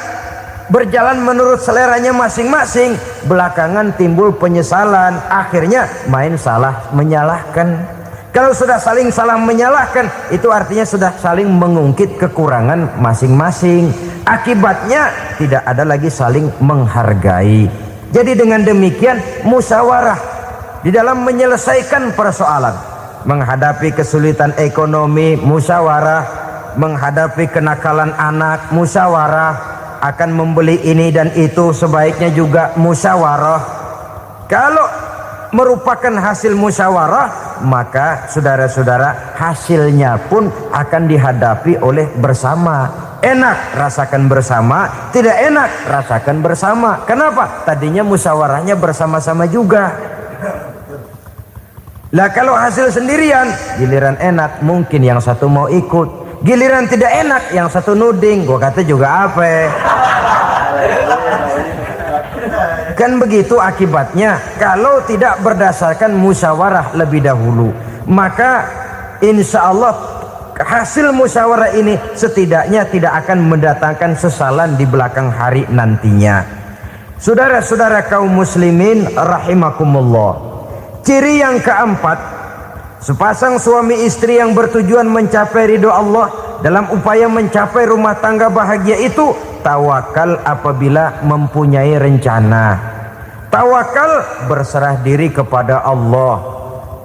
A: berjalan menurut seleranya masing-masing, belakangan timbul penyesalan, akhirnya main salah menyalahkan. Kalau sudah saling salah menyalahkan, itu artinya sudah saling mengungkit kekurangan masing-masing. Akibatnya tidak ada lagi saling menghargai. Jadi dengan demikian musyawarah di dalam menyelesaikan persoalan. Menghadapi kesulitan ekonomi, musyawarah. Menghadapi kenakalan anak, musyawarah. Akan membeli ini dan itu, sebaiknya juga musyawarah. Kalau merupakan hasil musyawarah, maka saudara-saudara, hasilnya pun akan dihadapi oleh bersama. Enak rasakan bersama, tidak enak rasakan bersama. Kenapa? Tadinya musyawarahnya bersama-sama juga. Lah kalau hasil sendirian, giliran enak mungkin yang satu mau ikut, giliran tidak enak yang satu nuding, gua kata juga apa? Kan begitu akibatnya kalau tidak berdasarkan musyawarah lebih dahulu. Maka insya Allah hasil musyawarah ini setidaknya tidak akan mendatangkan sesalan di belakang hari nantinya. Saudara-saudara kaum muslimin rahimakumullah. Ciri yang keempat, sepasang suami istri yang bertujuan mencapai ridho Allah dalam upaya mencapai rumah tangga bahagia itu tawakal apabila mempunyai rencana. Tawakal berserah diri kepada Allah,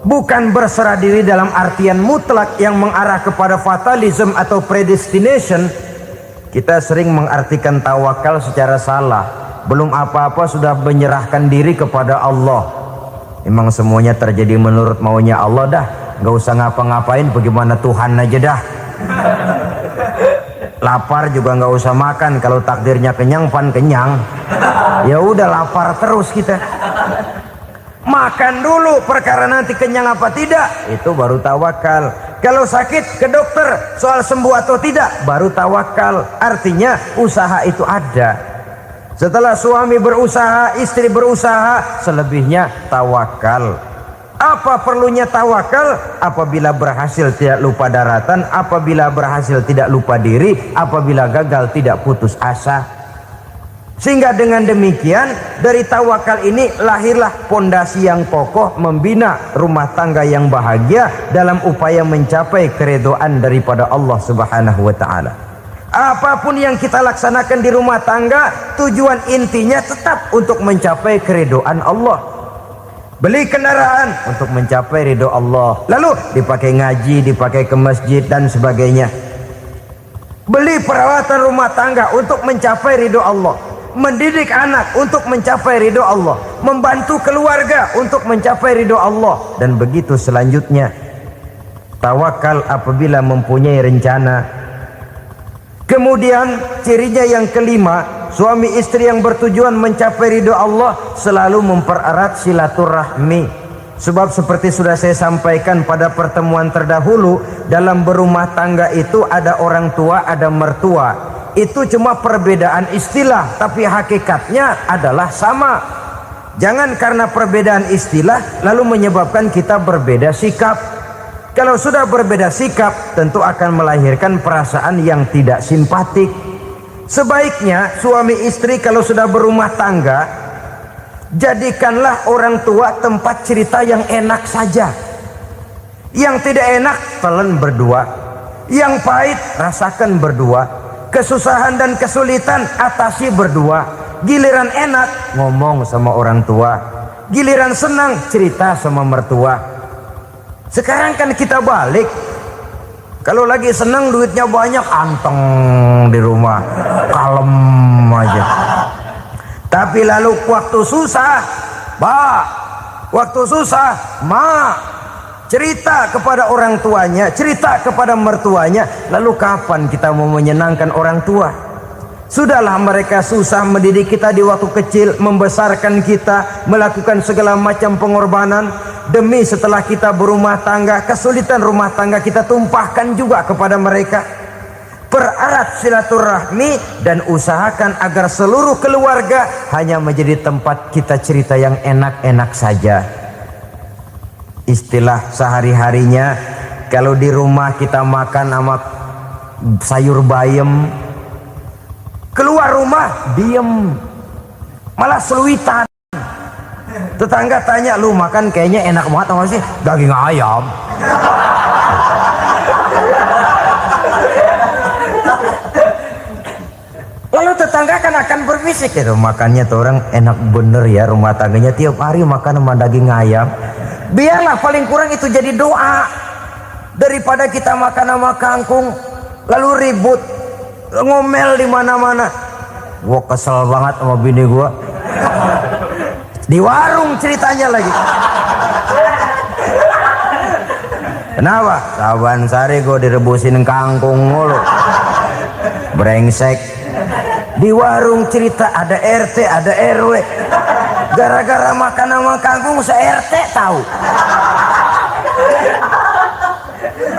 A: bukan berserah diri dalam artian mutlak yang mengarah kepada fatalism atau predestination. Kita sering mengartikan tawakal secara salah. Belum apa-apa sudah menyerahkan diri kepada Allah. Emang semuanya terjadi menurut maunya Allah dah, nggak usah ngapa-ngapain, bagaimana Tuhan aja dah. Lapar juga nggak usah makan, kalau takdirnya kenyang pan kenyang. Ya udah lapar terus kita. Makan dulu, perkara nanti kenyang apa tidak itu baru tawakal. Kalau sakit ke dokter, soal sembuh atau tidak baru tawakal. Artinya usaha itu ada. Setelah suami berusaha, istri berusaha, selebihnya tawakal. Apa perlunya tawakal? Apabila berhasil tidak lupa daratan, apabila berhasil tidak lupa diri, apabila gagal tidak putus asa. Sehingga dengan demikian dari tawakal ini lahirlah pondasi yang kokoh membina rumah tangga yang bahagia dalam upaya mencapai keridhaan daripada Allah Subhanahu wa taala. Apapun yang kita laksanakan di rumah tangga, tujuan intinya tetap untuk mencapai keridhaan Allah. Beli kendaraan untuk mencapai ridho Allah, lalu dipakai ngaji, dipakai ke masjid dan sebagainya. Beli peralatan rumah tangga untuk mencapai ridho Allah. Mendidik anak untuk mencapai ridho Allah. Membantu keluarga untuk mencapai ridho Allah. Dan begitu selanjutnya. Tawakal apabila mempunyai rencana. Kemudian cirinya yang kelima, suami istri yang bertujuan mencapai ridho Allah selalu mempererat silaturahmi. Sebab seperti sudah saya sampaikan pada pertemuan terdahulu, dalam berumah tangga itu ada orang tua, ada mertua. Itu cuma perbedaan istilah, tapi hakikatnya adalah sama. Jangan karena perbedaan istilah lalu menyebabkan kita berbeda sikap. Kalau sudah berbeda sikap, tentu akan melahirkan perasaan yang tidak simpatik. Sebaiknya suami istri kalau sudah berumah tangga, jadikanlah orang tua tempat cerita yang enak saja. Yang tidak enak telan berdua, yang pahit rasakan berdua, kesusahan dan kesulitan atasi berdua. Giliran enak ngomong sama orang tua, giliran senang cerita sama mertua. Sekarang kan kita balik, kalau lagi senang duitnya banyak, anteng di rumah, kalem aja. Tapi lalu waktu susah, waktu susah, cerita kepada orang tuanya, cerita kepada mertuanya. Lalu kapan kita mau menyenangkan orang tua? Sudahlah mereka susah mendidik kita di waktu kecil, membesarkan kita, melakukan segala macam pengorbanan. Demi setelah kita berumah tangga, kesulitan rumah tangga kita tumpahkan juga kepada mereka. Pererat silaturahmi dan usahakan agar seluruh keluarga hanya menjadi tempat kita cerita yang enak-enak saja. Istilah sehari-harinya, kalau di rumah kita makan sama sayur bayam, keluar rumah diem, malah seluitan. Tetangga tanya, lu makan kayaknya enak banget apa sih? Daging ayam. Lalu tetangga kan akan berbisik, itu makannya tuh orang enak bener ya, rumah tangganya tiap hari makan sama daging ayam. Biarlah paling kurang itu jadi doa, daripada kita makan sama kangkung lalu ribut ngomel di mana-mana. Gua kesel banget sama bini gua. Di warung ceritanya lagi. Kenapa? Saban sari gue direbusin kangkung mulu. Brengsek. Di warung cerita ada RT, ada RW. Gara-gara makan sama kangkung se-RT tahu.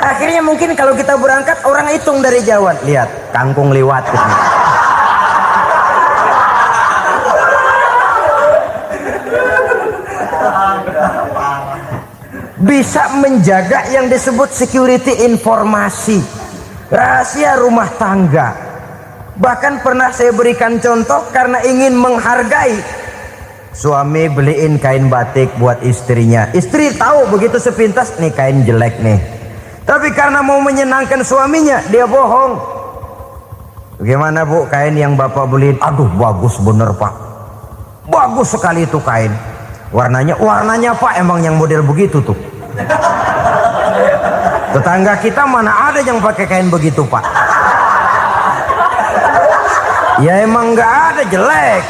C: Akhirnya mungkin kalau kita berangkat orang hitung dari jauh, lihat kangkung liwat gitu. Bisa menjaga yang disebut security informasi, rahasia rumah tangga. Bahkan pernah saya berikan contoh karena ingin menghargai. Suami beliin kain batik buat istrinya. Istri tahu begitu sepintas, nih kain jelek nih. Tapi karena mau menyenangkan suaminya, dia bohong. Bagaimana bu, kain yang bapak beliin? Aduh bagus bener pak. Bagus sekali itu kain. Warnanya pak emang yang model begitu tuh. Tetangga kita mana ada yang pakai kain begitu pak. Ya emang nggak ada, jelek.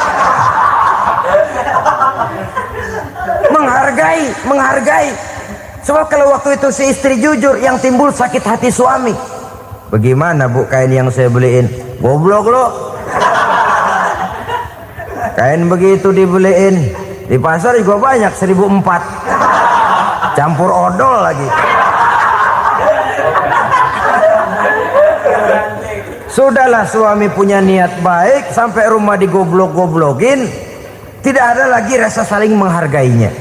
C: Menghargai. Sebab kalau waktu itu si istri jujur, yang timbul sakit hati suami. Bagaimana bu kain yang saya beliin? Goblok lo. Kain begitu dibeliin di pasar juga banyak 1.400, campur odol lagi. Sudahlah suami punya niat baik, sampai rumah digoblok-goblokin, tidak ada lagi rasa saling menghargainya.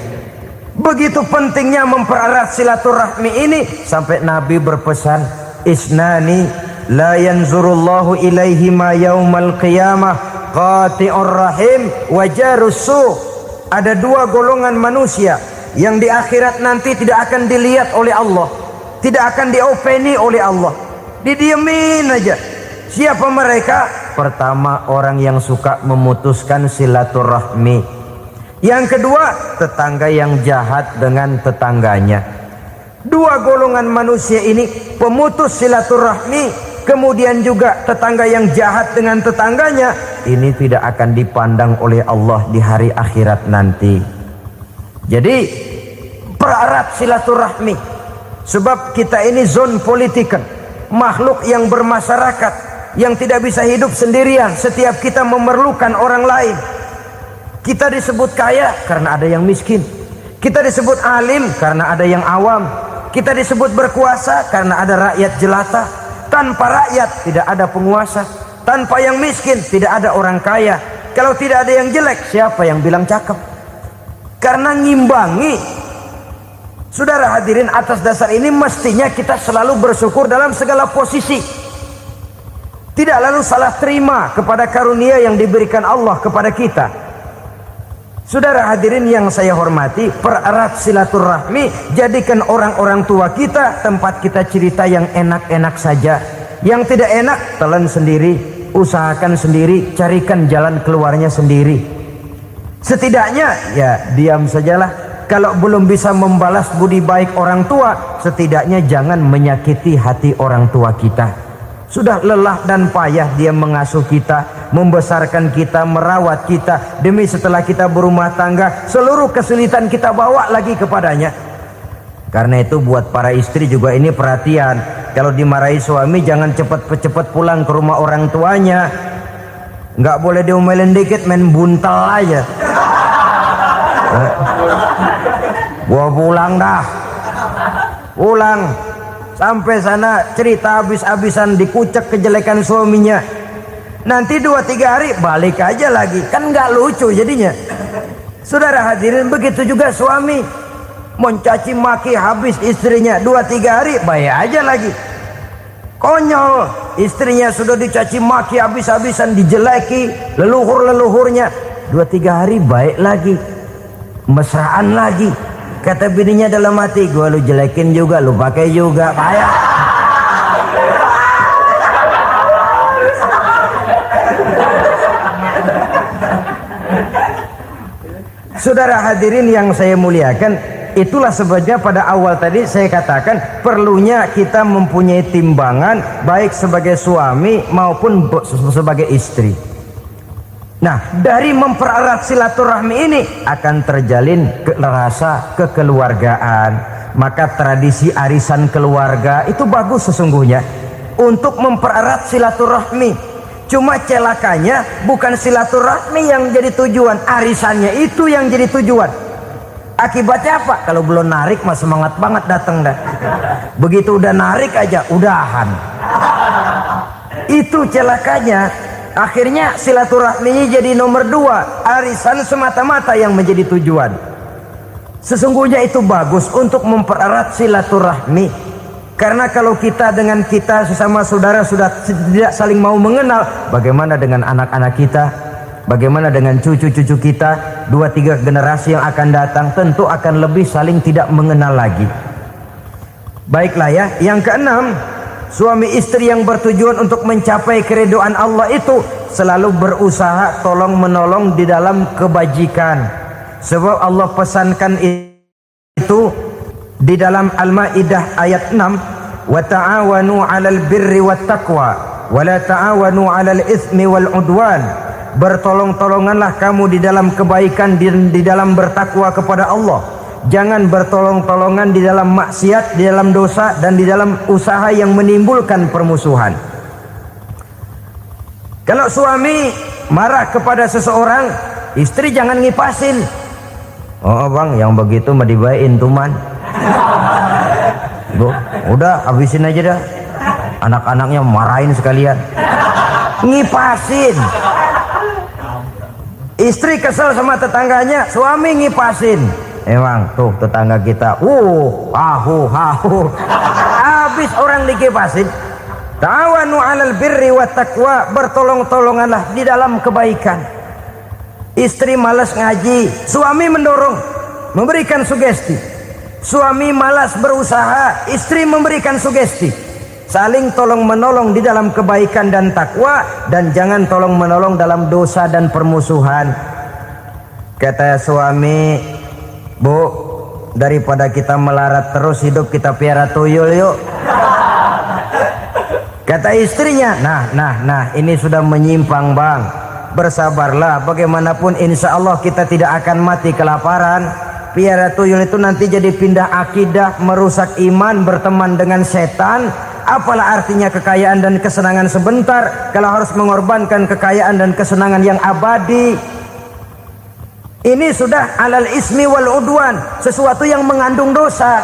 C: Begitu pentingnya mempererat silaturahmi ini sampai Nabi berpesan, isnani la yanzurullahu ilaihima yaumal qiyamah qati'ur rahim wa jarus su'. Ada dua golongan manusia yang di akhirat nanti tidak akan dilihat oleh Allah, tidak akan diopeni oleh Allah, didiemin aja. Siapa mereka? Pertama, orang yang suka memutuskan silaturahmi. Yang kedua, tetangga yang jahat dengan tetangganya. Dua golongan manusia ini, pemutus silaturahmi, kemudian juga tetangga yang jahat dengan tetangganya, ini tidak akan dipandang oleh Allah di hari akhirat nanti. Jadi pererat silaturahmi, sebab kita ini zon politikan, makhluk yang bermasyarakat, yang tidak bisa hidup sendirian. Setiap kita memerlukan orang lain. Kita disebut kaya karena ada yang miskin. Kita disebut alim karena ada yang awam. Kita disebut berkuasa karena ada rakyat jelata. Tanpa rakyat tidak ada penguasa. Tanpa yang miskin tidak ada orang kaya. Kalau tidak ada yang jelek, siapa yang bilang cakep? Karena ngimbangi. Saudara hadirin, atas dasar ini mestinya kita selalu bersyukur dalam segala posisi. Tidak lalu salah terima kepada karunia yang diberikan Allah kepada kita. Saudara hadirin yang saya hormati, pererat silaturahmi, jadikan orang-orang tua kita tempat kita cerita yang enak-enak saja. Yang tidak enak, telan sendiri, usahakan sendiri, carikan jalan keluarnya sendiri. Setidaknya ya diam sajalah. Kalau belum bisa membalas budi baik orang tua, setidaknya jangan menyakiti hati orang tua kita. Sudah lelah dan payah dia mengasuh kita, membesarkan kita, merawat kita, demi setelah kita berumah tangga, seluruh kesulitan kita bawa lagi kepadanya. Karena itu buat para istri juga ini perhatian. Kalau dimarahi suami, jangan cepat-cepat pulang ke rumah orang tuanya. Nggak boleh diomelin dikit, main buntal aja. Gua pulang dah. Pulang. Sampai sana cerita habis-habisan, dikucek kejelekan suaminya. Nanti 2-3 hari balik aja lagi. Kan nggak lucu jadinya. Saudara hadirin, begitu juga suami. Mencaci maki habis istrinya, 2-3 hari bayar aja lagi. Konyol, istrinya sudah dicaci maki habis-habisan, dijeleki leluhur-leluhurnya, 2-3 hari baik lagi, mesraan lagi. Kata bininya dalam hati, gua lu jelekin juga, lu pakai juga, payah. Saudara hadirin yang saya muliakan, itulah sebabnya pada awal tadi saya katakan perlunya kita mempunyai timbangan baik sebagai suami maupun sebagai istri. Nah, dari mempererat silaturahmi ini akan terjalin rasa kekeluargaan. Maka tradisi arisan keluarga itu bagus sesungguhnya untuk mempererat silaturahmi. Cuma celakanya bukan silaturahmi yang jadi tujuan, arisannya itu yang jadi tujuan. Akibatnya apa? Kalau belum narik mah semangat banget datang dah. Begitu udah narik aja udahan. Itu celakanya. Akhirnya silaturahminya jadi nomor 2, arisan semata-mata yang menjadi tujuan. Sesungguhnya itu bagus untuk mempererat silaturahmi. Karena kalau kita dengan kita sesama saudara sudah tidak saling mau mengenal, bagaimana dengan anak-anak kita? Bagaimana dengan cucu-cucu kita? 2-3 generasi yang akan datang tentu akan lebih saling tidak mengenal lagi. Baiklah ya, yang keenam, suami istri yang bertujuan untuk mencapai keridhaan Allah itu selalu berusaha tolong menolong di dalam kebajikan. Sebab Allah pesankan itu di dalam Al-Maidah ayat 6, wa ta'awanu 'alal birri wat taqwa wa la ta'awanu 'alal itsmi wal 'udwan. Bertolong-tolonganlah kamu di dalam kebaikan, di dalam bertakwa kepada Allah. Jangan bertolong-tolongan di dalam maksiat, di dalam dosa, dan di dalam usaha yang menimbulkan permusuhan. Kalau suami marah kepada seseorang, istri jangan ngipasin. Oh bang, yang begitu mah dibayain tuman. Udah habisin aja dah. Anak-anaknya marahin sekalian. Ngipasin. Istri kesel sama tetangganya, suami ngipasin. Emang tuh tetangga kita, hahu. Habis orang dikipasin. Ta'awanu 'alal birri wat taqwa, bertolong-tolonganlah di dalam kebaikan. Istri malas ngaji, suami mendorong, memberikan sugesti. Suami malas berusaha, istri memberikan sugesti. Saling tolong menolong di dalam kebaikan dan takwa, dan jangan tolong menolong dalam dosa dan permusuhan. Kata suami, Bu, daripada kita melarat terus hidup, kita piara tuyul yuk. Kata istrinya, nah ini sudah menyimpang bang. Bersabarlah, bagaimanapun insya Allah kita tidak akan mati kelaparan. Piara tuyul itu nanti jadi pindah akidah, merusak iman, berteman dengan setan. Apalah artinya kekayaan dan kesenangan sebentar kalau harus mengorbankan kekayaan dan kesenangan yang abadi. Ini sudah alal ismi wal udwan, sesuatu yang mengandung dosa.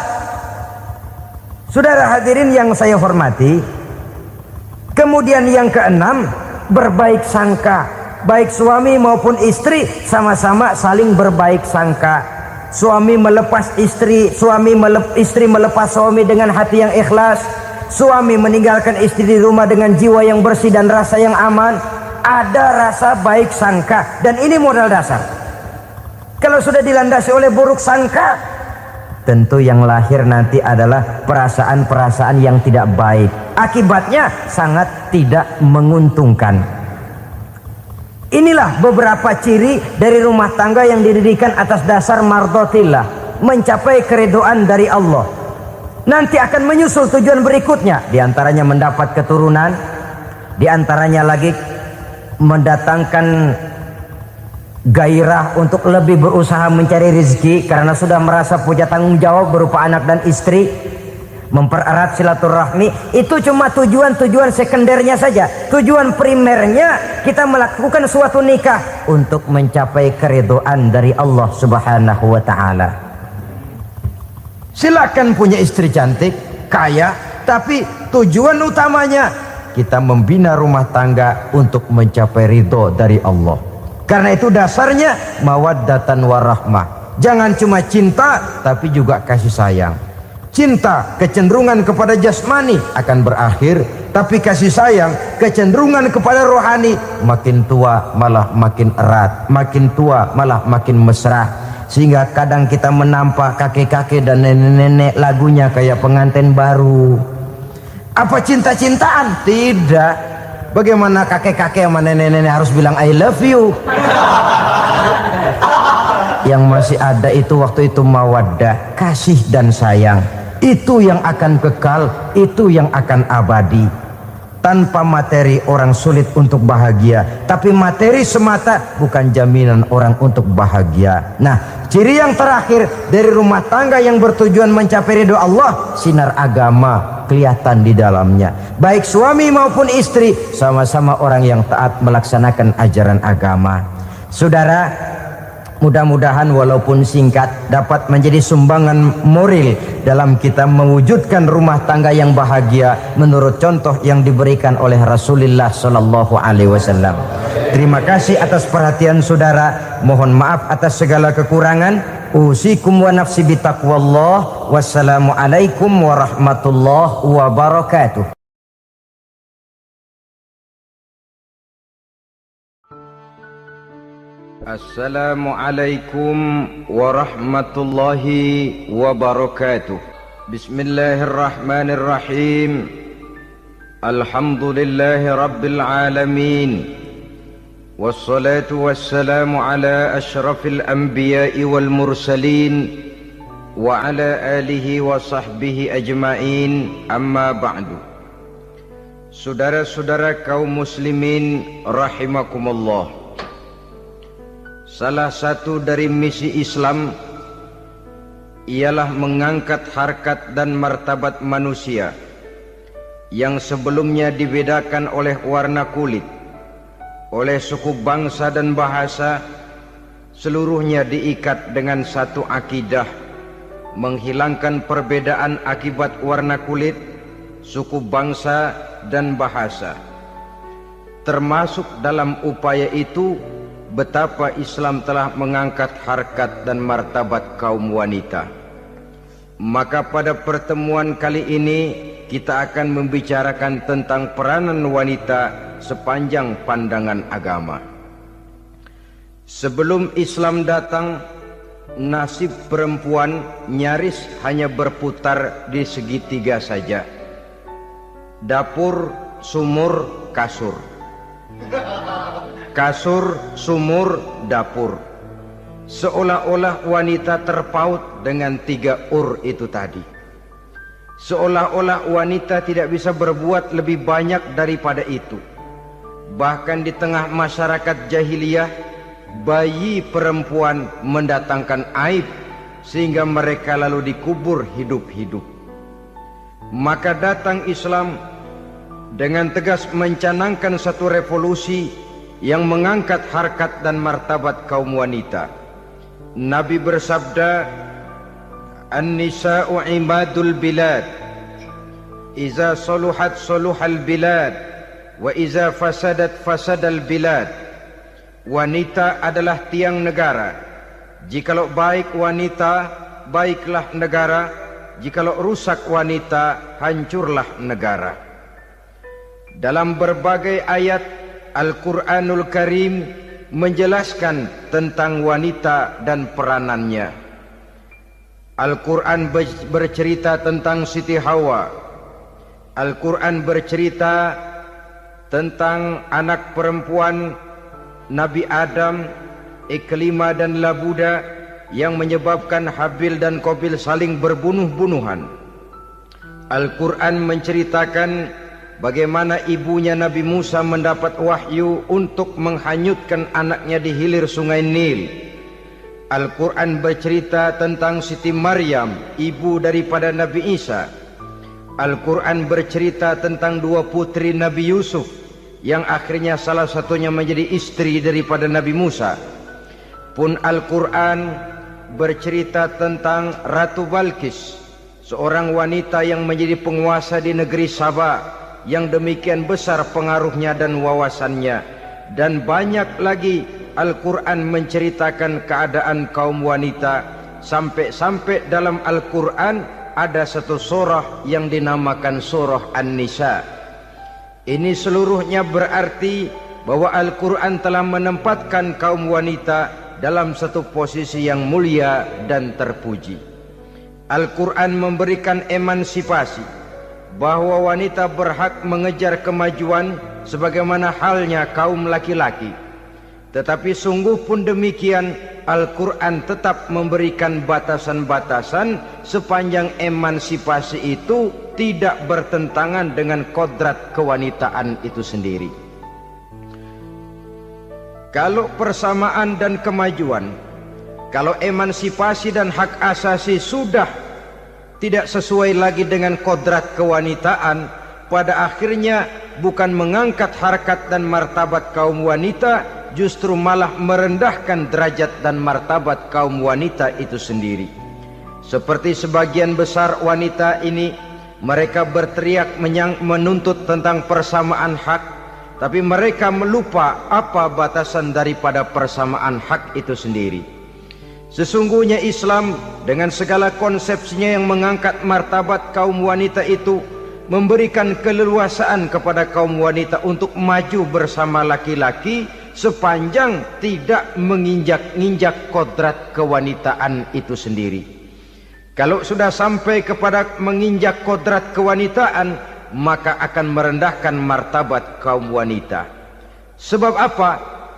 C: Saudara hadirin yang saya hormati, kemudian yang keenam, berbaik sangka. Baik suami maupun istri sama-sama saling berbaik sangka. Suami melepas istri, istri melepas suami dengan hati yang ikhlas. Suami meninggalkan istri di rumah dengan jiwa yang bersih dan rasa yang aman. Ada rasa baik sangka, dan ini modal dasar. Kalau sudah dilandasi oleh buruk sangka, tentu yang lahir nanti adalah perasaan-perasaan yang tidak baik. Akibatnya sangat tidak menguntungkan. Inilah beberapa ciri dari rumah tangga yang didirikan atas dasar mardhatillah, mencapai keridhaan dari Allah. Nanti akan menyusul tujuan berikutnya, diantaranya mendapat keturunan, diantaranya lagi mendatangkan gairah untuk lebih berusaha mencari rezeki karena sudah merasa punya tanggung jawab berupa anak dan istri. Mempererat silaturahmi itu cuma tujuan-tujuan sekundernya saja. Tujuan primernya kita melakukan suatu nikah untuk mencapai keridhaan dari Allah Subhanahu wa taala. Silakan punya istri cantik, kaya, tapi tujuan utamanya kita membina rumah tangga untuk mencapai ridho dari Allah. Karena itu dasarnya mawaddatan warahmah. Jangan cuma cinta, tapi juga kasih sayang. Cinta, kecenderungan kepada jasmani akan berakhir, tapi kasih sayang, kecenderungan kepada rohani, makin tua malah makin erat, makin tua malah makin mesra. Sehingga kadang kita menampak kakek-kakek dan nenek-nenek lagunya kayak pengantin baru. Apa cinta-cintaan? Tidak. Bagaimana kakek-kakek sama nenek-nenek harus bilang I love you? Yang masih ada itu waktu itu mawaddah, kasih dan sayang. Itu yang akan kekal, itu yang akan abadi. Tanpa materi orang sulit untuk bahagia, tapi materi semata bukan jaminan orang untuk bahagia. Nah, ciri yang terakhir dari rumah tangga yang bertujuan mencapai ridho Allah, sinar agama kelihatan di dalamnya. Baik suami maupun istri sama-sama orang yang taat melaksanakan ajaran agama. Saudara, Mudah-mudahan walaupun singkat dapat menjadi sumbangan moral dalam kita mewujudkan rumah tangga yang bahagia menurut contoh yang diberikan oleh Rasulullah sallallahu alaihi wasallam. Terima kasih atas perhatian saudara. Mohon maaf atas segala kekurangan. Usikum wa nafsi bitaqwallah. Wassalamualaikum warahmatullahi wabarakatuh.
A: Assalamualaikum warahmatullahi wabarakatuh. Bismillahirrahmanirrahim. Alhamdulillahi rabbil alamin. Wassalatu wassalamu ala ashrafil anbiya'i wal mursalin wa ala alihi wa sahbihi ajma'in, amma ba'du. Saudara-saudara kaum muslimin rahimakumullah, salah satu dari misi Islam ialah mengangkat harkat dan martabat manusia yang sebelumnya dibedakan oleh warna kulit, oleh suku bangsa dan bahasa. Seluruhnya diikat dengan satu akidah, menghilangkan perbedaan akibat warna kulit, suku bangsa dan bahasa. Termasuk dalam upaya itu betapa Islam telah mengangkat harkat dan martabat kaum wanita. Maka pada pertemuan kali ini kita akan membicarakan tentang peranan wanita sepanjang pandangan agama. Sebelum Islam datang, nasib perempuan nyaris hanya berputar di segitiga saja. Dapur, sumur, kasur. Kasur, sumur, dapur. Seolah-olah wanita terpaut dengan 3 itu tadi. Seolah-olah wanita tidak bisa berbuat lebih banyak daripada itu. Bahkan di tengah masyarakat jahiliyah, bayi perempuan mendatangkan aib sehingga mereka lalu dikubur hidup-hidup. Maka datang Islam dengan tegas mencanangkan satu revolusi yang mengangkat harkat dan martabat kaum wanita. Nabi bersabda, "An-nisa'u imadul bilad, iza saluhat saluhal bilad, wa iza fasadat fasadal bilad." Wanita adalah tiang negara. Jikalau baik wanita, baiklah negara. Jikalau rusak wanita, hancurlah negara. Dalam berbagai ayat Al-Quranul Karim menjelaskan tentang wanita dan peranannya. Al-Quran bercerita tentang Siti Hawa. Al-Quran bercerita tentang anak perempuan Nabi Adam, Iklimah dan Labuda, yang menyebabkan Habil dan Qabil saling berbunuh-bunuhan. Al-Quran menceritakan bagaimana ibunya Nabi Musa mendapat wahyu untuk menghanyutkan anaknya di hilir sungai Nil. Al-Quran bercerita tentang Siti Maryam, ibu daripada Nabi Isa. Al-Quran bercerita tentang 2 putri Nabi Yusuf, yang akhirnya salah satunya menjadi istri daripada Nabi Musa. Pun Al-Quran bercerita tentang Ratu Balkis, seorang wanita yang menjadi penguasa di negeri Sabah, yang demikian besar pengaruhnya dan wawasannya. Dan banyak lagi Al-Quran menceritakan keadaan kaum wanita, sampai-sampai dalam Al-Quran ada satu surah yang dinamakan surah An-Nisa. Ini seluruhnya berarti bahwa Al-Quran telah menempatkan kaum wanita dalam satu posisi yang mulia dan terpuji. Al-Quran memberikan emansipasi, bahwa wanita berhak mengejar kemajuan sebagaimana halnya kaum laki-laki. Tetapi sungguh pun demikian, Al-Quran tetap memberikan batasan-batasan sepanjang emansipasi itu tidak bertentangan dengan kodrat kewanitaan itu sendiri. Kalau persamaan dan kemajuan, kalau emansipasi dan hak asasi sudah tidak sesuai lagi dengan kodrat kewanitaan, pada akhirnya bukan mengangkat harkat dan martabat kaum wanita, justru malah merendahkan derajat dan martabat kaum wanita itu sendiri. Seperti sebagian besar wanita ini, mereka berteriak menuntut tentang persamaan hak, tapi mereka melupa apa batasan daripada persamaan hak itu sendiri. Sesungguhnya Islam dengan segala konsepsinya yang mengangkat martabat kaum wanita itu memberikan keleluasaan kepada kaum wanita untuk maju bersama laki-laki sepanjang tidak menginjak-injak kodrat kewanitaan itu sendiri. Kalau sudah sampai kepada menginjak kodrat kewanitaan, maka akan merendahkan martabat kaum wanita. Sebab apa?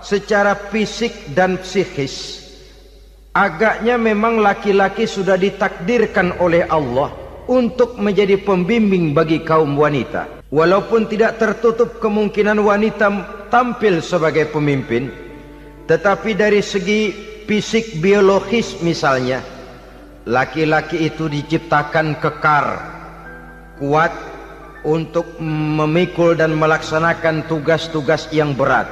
A: Secara fisik dan psikis agaknya memang laki-laki sudah ditakdirkan oleh Allah untuk menjadi pembimbing bagi kaum wanita. Walaupun tidak tertutup kemungkinan wanita tampil sebagai pemimpin, tetapi dari segi fisik biologis misalnya, laki-laki itu diciptakan kekar, kuat untuk memikul dan melaksanakan tugas-tugas yang berat.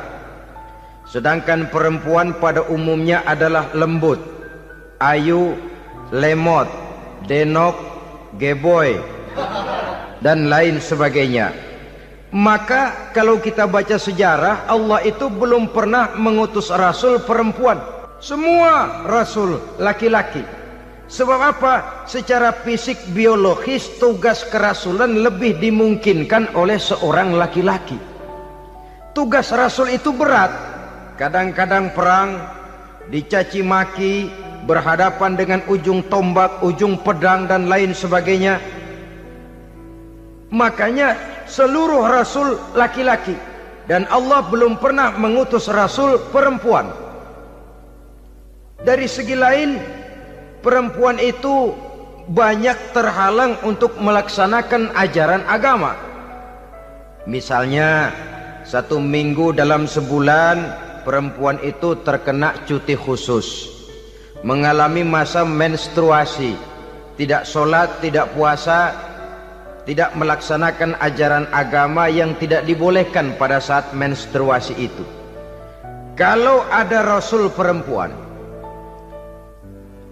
A: Sedangkan perempuan pada umumnya adalah lembut, ayu, lemot, denok, geboy, dan lain sebagainya. Maka kalau kita baca sejarah, Allah itu belum pernah mengutus rasul perempuan. Semua rasul laki-laki. Sebab apa? Secara fisik biologis tugas kerasulan lebih dimungkinkan oleh seorang laki-laki. Tugas rasul itu berat. Kadang-kadang perang, dicaci maki, berhadapan dengan ujung tombak, ujung pedang dan lain sebagainya. Makanya seluruh rasul laki-laki, dan Allah belum pernah mengutus rasul perempuan. Dari segi lain, perempuan itu banyak terhalang untuk melaksanakan ajaran agama. Misalnya 1 minggu dalam sebulan perempuan itu terkena cuti khusus, mengalami masa menstruasi, tidak sholat, tidak puasa, tidak melaksanakan ajaran agama yang tidak dibolehkan pada saat menstruasi itu. Kalau ada rasul perempuan,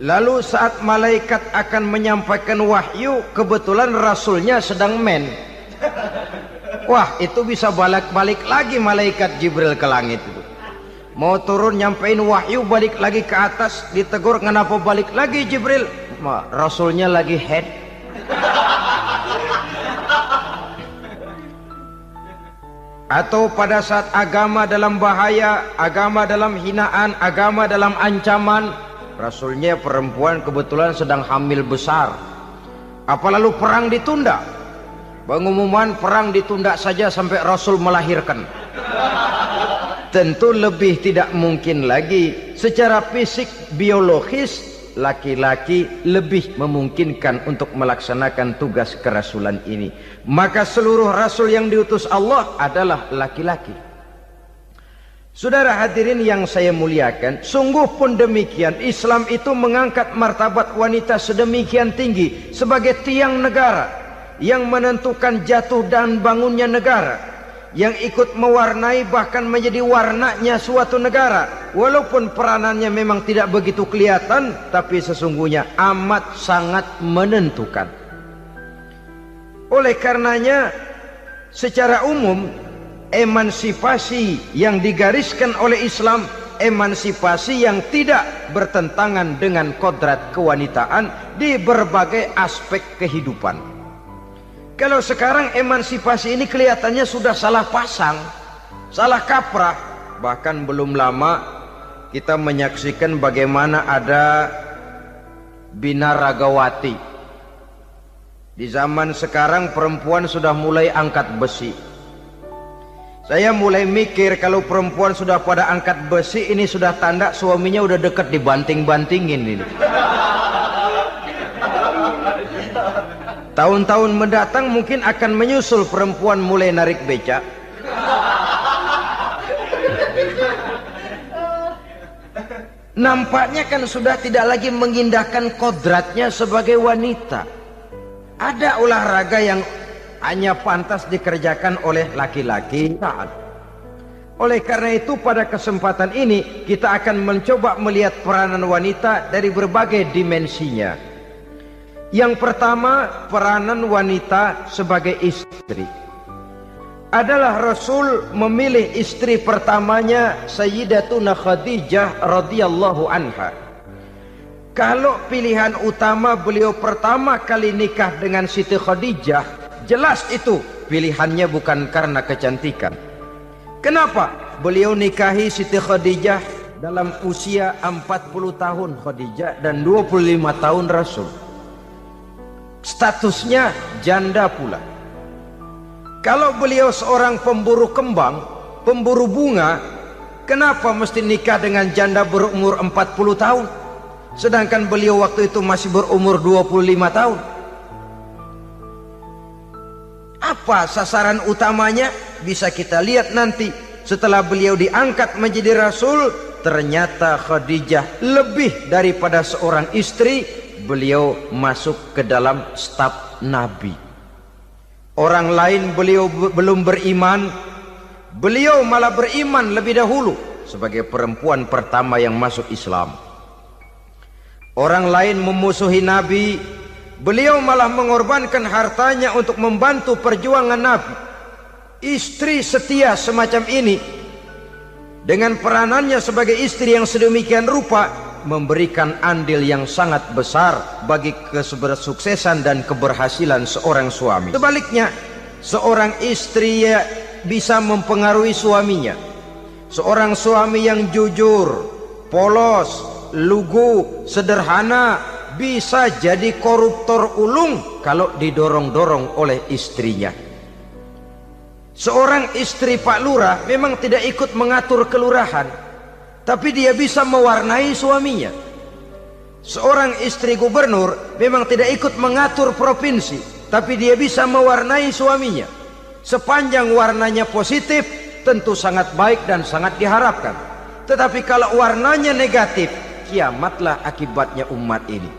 A: lalu saat malaikat akan menyampaikan wahyu, kebetulan rasulnya sedang wah, itu bisa balik-balik lagi malaikat Jibril ke langit itu. Mau turun nyampein wahyu, balik lagi ke atas, ditegur, kenapa balik lagi Jibril? Rasulnya lagi head. Atau pada saat agama dalam bahaya, agama dalam hinaan, agama dalam ancaman, rasulnya perempuan kebetulan sedang hamil besar. Apa lalu perang ditunda? Pengumuman perang ditunda saja sampai rasul melahirkan. Tentu lebih tidak mungkin lagi. Secara fisik biologis, laki-laki lebih memungkinkan untuk melaksanakan tugas kerasulan ini. Maka seluruh rasul yang diutus Allah adalah laki-laki. Saudara hadirin yang saya muliakan, sungguh pun demikian, Islam itu mengangkat martabat wanita sedemikian tinggi sebagai tiang negara yang menentukan jatuh dan bangunnya negara, yang ikut mewarnai bahkan menjadi warnanya suatu negara. Walaupun peranannya memang tidak begitu kelihatan, tapi sesungguhnya amat sangat menentukan. Oleh karenanya, secara umum emansipasi yang digariskan oleh Islam, emansipasi yang tidak bertentangan dengan kodrat kewanitaan di berbagai aspek kehidupan. Kalau sekarang emansipasi ini kelihatannya sudah salah pasang, salah kaprah. Bahkan belum lama kita menyaksikan bagaimana ada binaragawati. Di zaman sekarang perempuan sudah mulai angkat besi. Saya mulai mikir kalau perempuan sudah pada angkat besi, ini sudah tanda suaminya udah dekat dibanting-bantingin ini. Tahun-tahun mendatang mungkin akan menyusul perempuan mulai narik becak. Nampaknya kan sudah tidak lagi mengindahkan kodratnya sebagai wanita. Ada olahraga yang hanya pantas dikerjakan oleh laki-laki.
C: Oleh karena itu pada kesempatan ini kita akan mencoba melihat peranan wanita dari berbagai dimensinya. Yang pertama, peranan wanita sebagai istri. Adalah Rasul memilih istri pertamanya Sayyidatuna Khadijah radhiyallahu anha. Kalau pilihan utama beliau pertama kali nikah dengan Siti Khadijah, jelas itu pilihannya bukan karena kecantikan. Kenapa? Beliau nikahi Siti Khadijah dalam usia 40 tahun Khadijah dan 25 tahun Rasul. Statusnya janda pula. Kalau beliau seorang pemburu kembang, pemburu bunga, kenapa mesti nikah dengan janda berumur 40 tahun? Sedangkan beliau waktu itu masih berumur 25 tahun. Apa sasaran utamanya? Bisa kita lihat nanti. Setelah beliau diangkat menjadi Rasul, ternyata Khadijah lebih daripada seorang istri. Beliau masuk ke dalam staf Nabi. Orang lain beliau belum beriman, beliau malah beriman lebih dahulu sebagai perempuan pertama yang masuk Islam. Orang lain memusuhi Nabi, beliau malah mengorbankan hartanya untuk membantu perjuangan Nabi. Istri setia semacam ini dengan peranannya sebagai istri yang sedemikian rupa memberikan andil yang sangat besar bagi kesuksesan dan keberhasilan seorang suami. Sebaliknya, seorang istri bisa mempengaruhi suaminya. Seorang suami yang jujur, polos, lugu, sederhana bisa jadi koruptor ulung kalau didorong-dorong oleh istrinya. Seorang istri Pak Lurah memang tidak ikut mengatur kelurahan, tapi dia bisa mewarnai suaminya. Seorang istri gubernur memang tidak ikut mengatur provinsi, tapi dia bisa mewarnai suaminya. Sepanjang warnanya positif, tentu sangat baik dan sangat diharapkan. Tetapi kalau warnanya negatif, kiamatlah akibatnya umat ini.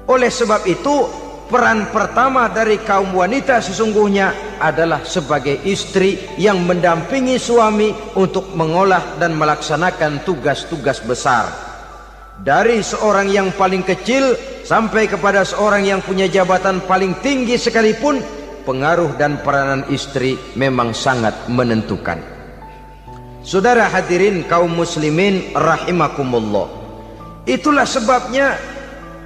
C: Oleh sebab itu, peran pertama dari kaum wanita sesungguhnya adalah sebagai istri yang mendampingi suami untuk mengolah dan melaksanakan tugas-tugas besar. Dari seorang yang paling kecil sampai kepada seorang yang punya jabatan paling tinggi sekalipun, pengaruh dan peranan istri memang sangat menentukan. Saudara hadirin kaum muslimin rahimakumullah. Itulah sebabnya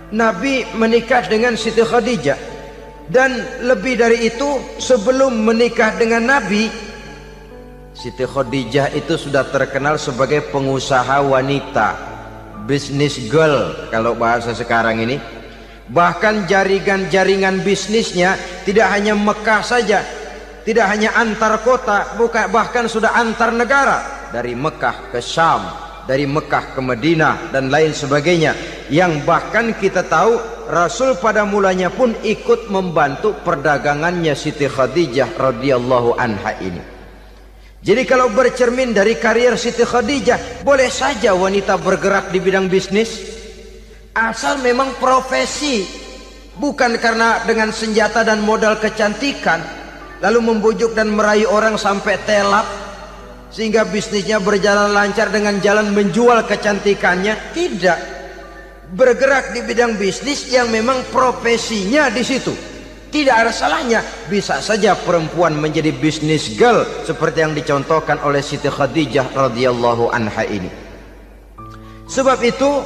C: Nabi menikah dengan Siti Khadijah, dan lebih dari itu sebelum menikah dengan Nabi, Siti Khadijah itu sudah terkenal sebagai pengusaha wanita, business girl kalau bahasa sekarang ini. Bahkan jaringan-jaringan bisnisnya tidak hanya Mekah saja, tidak hanya antar kota, bahkan sudah antar negara, dari Mekah ke Syam, dari Mekah ke Madinah dan lain sebagainya, yang bahkan kita tahu Rasul pada mulanya pun ikut membantu perdagangannya Siti Khadijah radhiyallahu anha ini. Jadi kalau bercermin dari karier Siti Khadijah, boleh saja wanita bergerak di bidang bisnis, asal memang profesi, bukan karena dengan senjata dan modal kecantikan lalu membujuk dan merayu orang sampai telap sehingga bisnisnya berjalan lancar dengan jalan menjual kecantikannya. Tidak, bergerak di bidang bisnis yang memang profesinya di situ. Tidak ada salahnya. Bisa saja perempuan menjadi business girl seperti yang dicontohkan oleh Siti Khadijah radhiyallahu anha ini. Sebab itu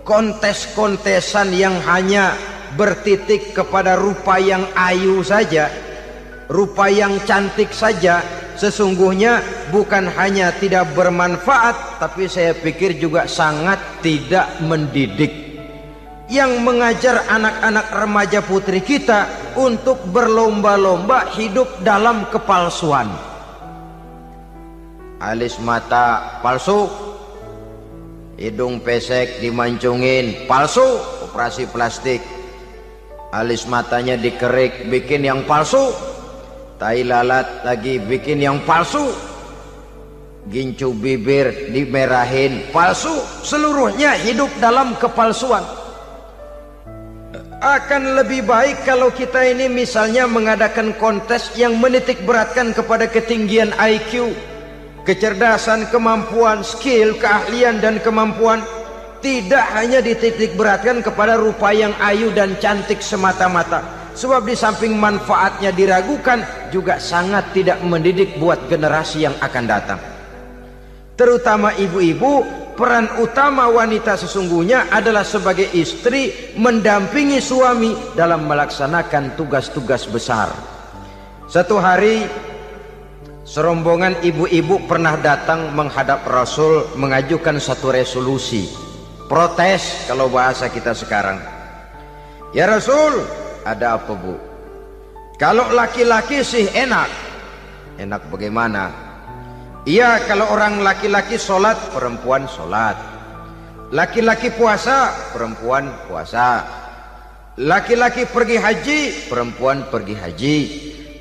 C: kontes-kontesan yang hanya bertitik kepada rupa yang ayu saja, rupa yang cantik saja, sesungguhnya bukan hanya tidak bermanfaat, tapi saya pikir juga sangat tidak mendidik. Yang mengajar anak-anak remaja putri kita untuk berlomba-lomba hidup dalam kepalsuan. Alis mata palsu, hidung pesek dimancungin palsu, operasi plastik. Alis matanya dikerik bikin yang palsu, tai lalat lagi bikin yang palsu, gincu bibir dimerahin palsu. Seluruhnya hidup dalam kepalsuan. Akan lebih baik kalau kita ini misalnya mengadakan kontes yang menitik beratkan kepada ketinggian IQ, kecerdasan, kemampuan, skill, keahlian dan kemampuan tidak hanya dititik beratkan kepada rupa yang ayu dan cantik semata-mata, sebab di samping manfaatnya diragukan, juga sangat tidak mendidik buat generasi yang akan datang. Terutama ibu-ibu, peran utama wanita sesungguhnya adalah sebagai istri mendampingi suami dalam melaksanakan tugas-tugas besar. Satu hari serombongan ibu-ibu pernah datang menghadap Rasul mengajukan satu resolusi, protes kalau bahasa kita sekarang. Ya Rasul, ada apa Bu? Kalau laki-laki sih enak. Enak bagaimana? Iya, kalau orang laki-laki sholat, perempuan sholat. Laki-laki puasa, perempuan puasa. Laki-laki pergi haji, perempuan pergi haji.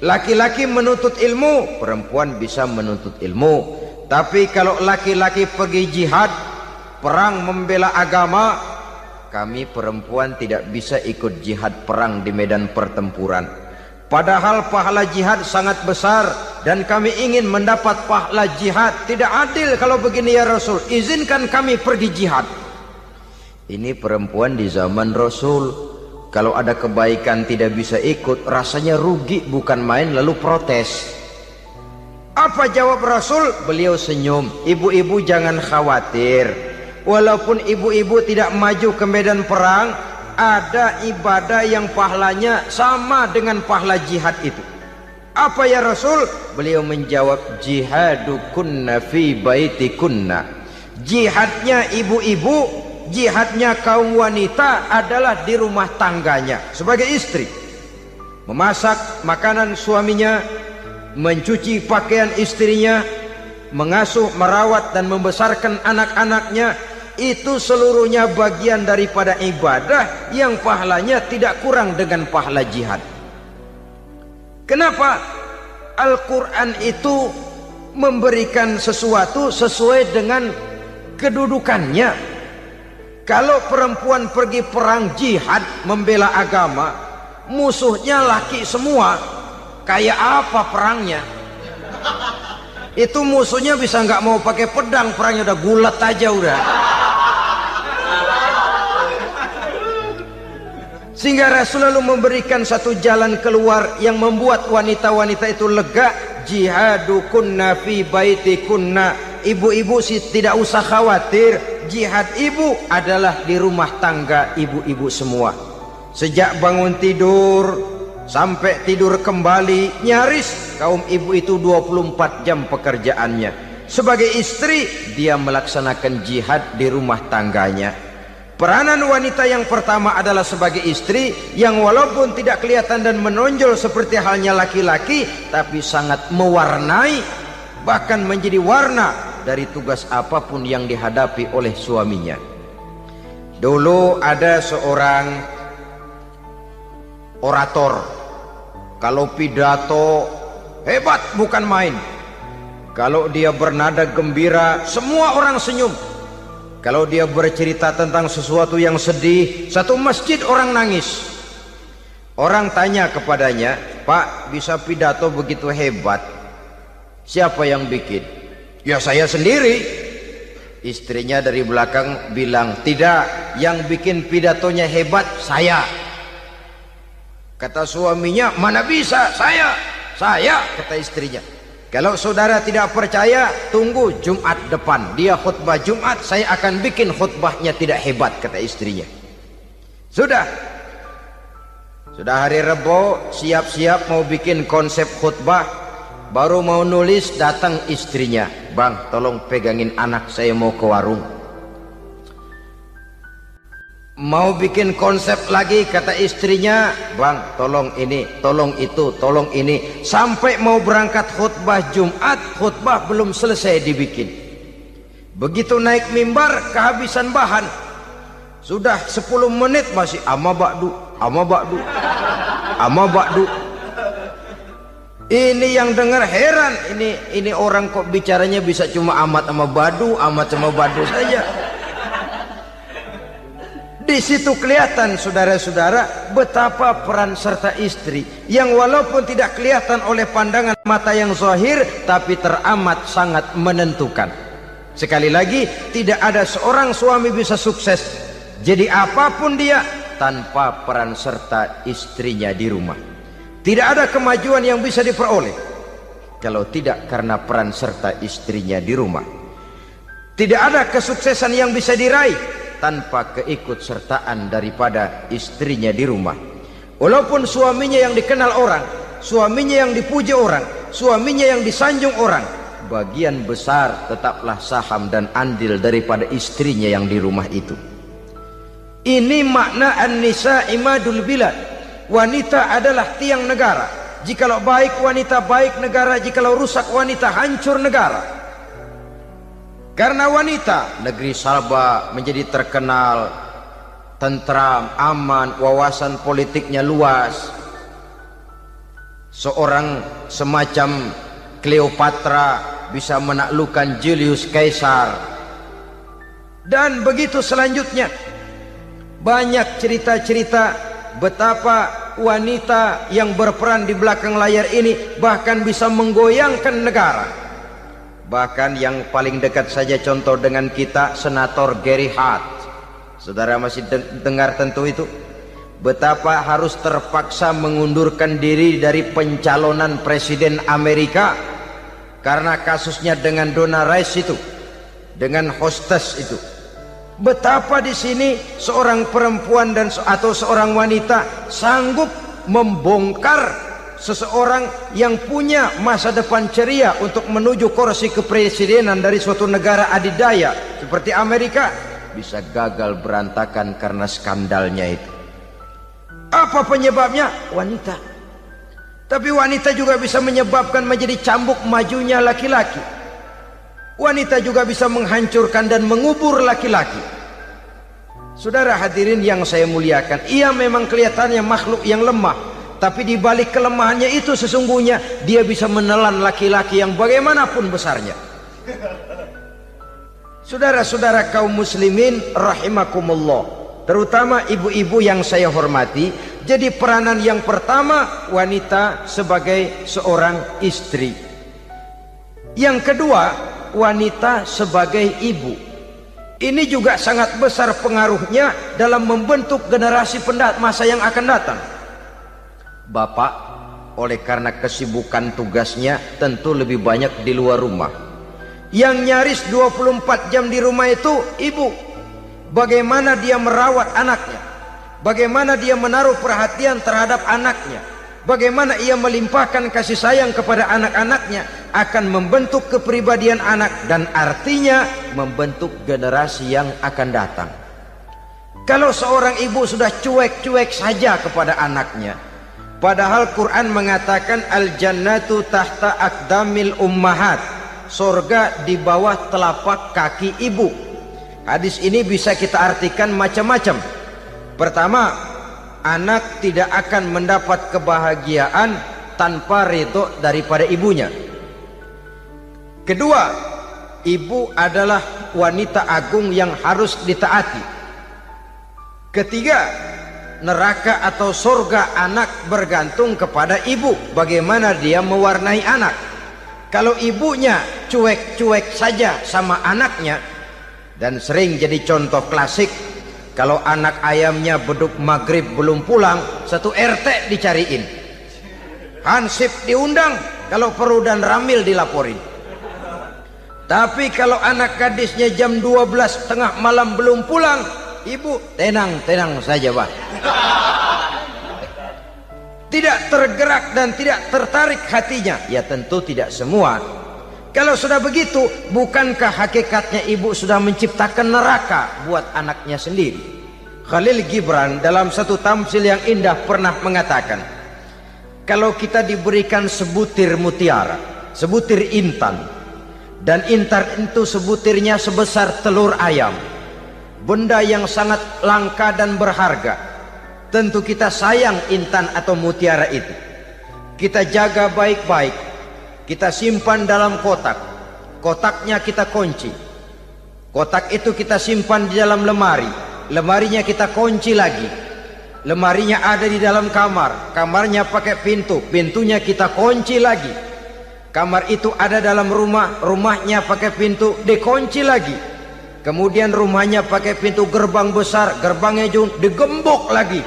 C: Laki-laki menuntut ilmu, perempuan bisa menuntut ilmu. Tapi kalau laki-laki pergi jihad, perang membela agama, kami perempuan tidak bisa ikut jihad perang di medan pertempuran. Padahal pahala jihad sangat besar dan kami ingin mendapat pahala jihad. Tidak adil kalau begini ya Rasul, izinkan kami pergi jihad. Ini perempuan di zaman Rasul, kalau ada kebaikan tidak bisa ikut, rasanya rugi bukan main, lalu protes. Apa jawab Rasul? Beliau senyum. Ibu-ibu jangan khawatir, walaupun ibu-ibu tidak maju ke medan perang, ada ibadah yang pahalanya sama dengan pahala jihad itu. Apa ya Rasul? Beliau menjawab, jihadukunna fi baitikunna. Jihadnya ibu-ibu, jihadnya kaum wanita adalah di rumah tangganya sebagai istri. Memasak makanan suaminya, mencuci pakaian istrinya, mengasuh, merawat dan membesarkan anak-anaknya, itu seluruhnya bagian daripada ibadah yang pahalanya tidak kurang dengan pahala jihad. Kenapa? Al-Quran itu memberikan sesuatu sesuai dengan kedudukannya. Kalau perempuan pergi perang jihad membela agama, musuhnya laki semua, kayak apa perangnya? Itu musuhnya bisa nggak mau pakai pedang, perangnya udah gulat aja udah. Sehingga Rasul lalu memberikan satu jalan keluar yang membuat wanita-wanita itu lega. Jihadukunna fi baitikunna. Ibu-ibu sih tidak usah khawatir, jihad ibu adalah di rumah tangga ibu-ibu semua. Sejak bangun tidur sampai tidur kembali, nyaris kaum ibu itu 24 jam pekerjaannya. Sebagai istri, dia melaksanakan jihad di rumah tangganya. Peranan wanita yang pertama adalah sebagai istri, yang walaupun tidak kelihatan dan menonjol seperti halnya laki-laki, tapi sangat mewarnai, bahkan menjadi warna dari tugas apapun yang dihadapi oleh suaminya. Dulu ada seorang orator, kalau pidato hebat bukan main. Kalau dia bernada gembira, semua orang senyum. Kalau dia bercerita tentang sesuatu yang sedih, satu masjid orang nangis. Orang tanya kepadanya, Pak, bisa pidato begitu hebat, siapa yang bikin? Ya saya sendiri. Istrinya dari belakang bilang, tidak, yang bikin pidatonya hebat saya. Kata suaminya, mana bisa, saya, kata istrinya. Kalau saudara tidak percaya, tunggu Jumat depan, dia khutbah Jumat, saya akan bikin khutbahnya tidak hebat, kata istrinya. Sudah hari Rebo, siap-siap mau bikin konsep khutbah, baru mau nulis, datang istrinya, Bang, tolong pegangin anak, saya mau ke warung. Mau bikin konsep lagi, kata istrinya, Bang, tolong ini, tolong itu, tolong ini. Sampai mau berangkat khutbah Jumat, khutbah belum selesai dibikin. Begitu naik mimbar, kehabisan bahan. Sudah 10 menit masih ama ba'du. Ini yang dengar heran, ini orang kok bicaranya bisa cuma amat sama badu saja. Di situ kelihatan saudara-saudara betapa peran serta istri yang walaupun tidak kelihatan oleh pandangan mata yang zahir tapi teramat sangat menentukan. Sekali lagi, tidak ada seorang suami bisa sukses jadi apapun dia tanpa peran serta istrinya di rumah. Tidak ada kemajuan yang bisa diperoleh kalau tidak karena peran serta istrinya di rumah. Tidak ada kesuksesan yang bisa diraih tanpa keikutsertaan daripada istrinya di rumah. Walaupun suaminya yang dikenal orang, suaminya yang dipuji orang, suaminya yang disanjung orang, bagian besar tetaplah saham dan andil daripada istrinya yang di rumah itu. Ini makna an-nisa imadul bilad. Wanita adalah tiang negara. Jikalau baik wanita, baik negara. Jikalau rusak wanita, hancur negara. Karena wanita, negeri Sabah menjadi terkenal tentram, aman, wawasan politiknya luas. Seorang semacam Cleopatra bisa menaklukkan Julius Caesar. Dan begitu selanjutnya. Banyak cerita-cerita betapa wanita yang berperan di belakang layar ini bahkan bisa menggoyangkan negara. Bahkan yang paling dekat saja contoh dengan kita, Senator Gary Hart. Saudara masih dengar tentu itu. Betapa harus terpaksa mengundurkan diri dari pencalonan presiden Amerika karena kasusnya dengan Donna Rice itu, dengan hostess itu. Betapa di sini seorang perempuan atau seorang wanita sanggup membongkar seseorang yang punya masa depan ceria untuk menuju kursi kepresidenan dari suatu negara adidaya seperti Amerika bisa gagal berantakan karena skandalnya itu. Apa penyebabnya? Wanita. Tapi wanita juga bisa menyebabkan menjadi cambuk majunya laki-laki. Wanita juga bisa menghancurkan dan mengubur laki-laki. Saudara hadirin yang saya muliakan, ia memang kelihatannya makhluk yang lemah, tapi di balik kelemahannya itu sesungguhnya dia bisa menelan laki-laki yang bagaimanapun besarnya. Saudara-saudara kaum muslimin rahimakumullah, terutama ibu-ibu yang saya hormati, jadi peranan yang pertama wanita sebagai seorang istri. Yang kedua, wanita sebagai ibu. Ini juga sangat besar pengaruhnya dalam membentuk generasi masa yang akan datang. Bapak, oleh karena kesibukan tugasnya tentu lebih banyak di luar rumah. Yang nyaris 24 jam di rumah itu ibu. Bagaimana dia merawat anaknya, bagaimana dia menaruh perhatian terhadap anaknya, bagaimana ia melimpahkan kasih sayang kepada anak-anaknya akan membentuk kepribadian anak dan artinya membentuk generasi yang akan datang. Kalau seorang ibu sudah cuek-cuek saja kepada anaknya, padahal Quran mengatakan al-jannatu tahta aqdamil ummahat, surga di bawah telapak kaki ibu. Hadis ini bisa kita artikan macam-macam. Pertama, anak tidak akan mendapat kebahagiaan tanpa ridho daripada ibunya. Kedua, ibu adalah wanita agung yang harus ditaati. Ketiga, neraka atau surga anak bergantung kepada ibu, bagaimana dia mewarnai anak. Kalau ibunya cuek-cuek saja sama anaknya, dan sering jadi contoh klasik, kalau anak ayamnya beduk maghrib belum pulang, satu RT dicariin, hansip diundang, kalau perlu dan ramil dilaporin. Tapi kalau anak gadisnya jam 12 tengah malam belum pulang, ibu tenang-tenang saja Pak. Tidak tergerak dan tidak tertarik hatinya. Ya tentu tidak semua. Kalau sudah begitu, bukankah hakikatnya ibu sudah menciptakan neraka buat anaknya sendiri? Khalil Gibran dalam satu tamsil yang indah pernah mengatakan, kalau kita diberikan sebutir mutiara, sebutir intan, dan intan itu sebutirnya sebesar telur ayam, benda yang sangat langka dan berharga, tentu kita sayang intan atau mutiara itu. Kita jaga baik-baik, kita simpan dalam kotak, kotaknya kita kunci, kotak itu kita simpan di dalam lemari, lemarinya kita kunci lagi. Lemarinya ada di dalam kamar, kamarnya pakai pintu, pintunya kita kunci lagi. Kamar itu ada dalam rumah, rumahnya pakai pintu, dikunci lagi. Kemudian rumahnya pakai pintu gerbang besar, gerbangnya juga digembok lagi.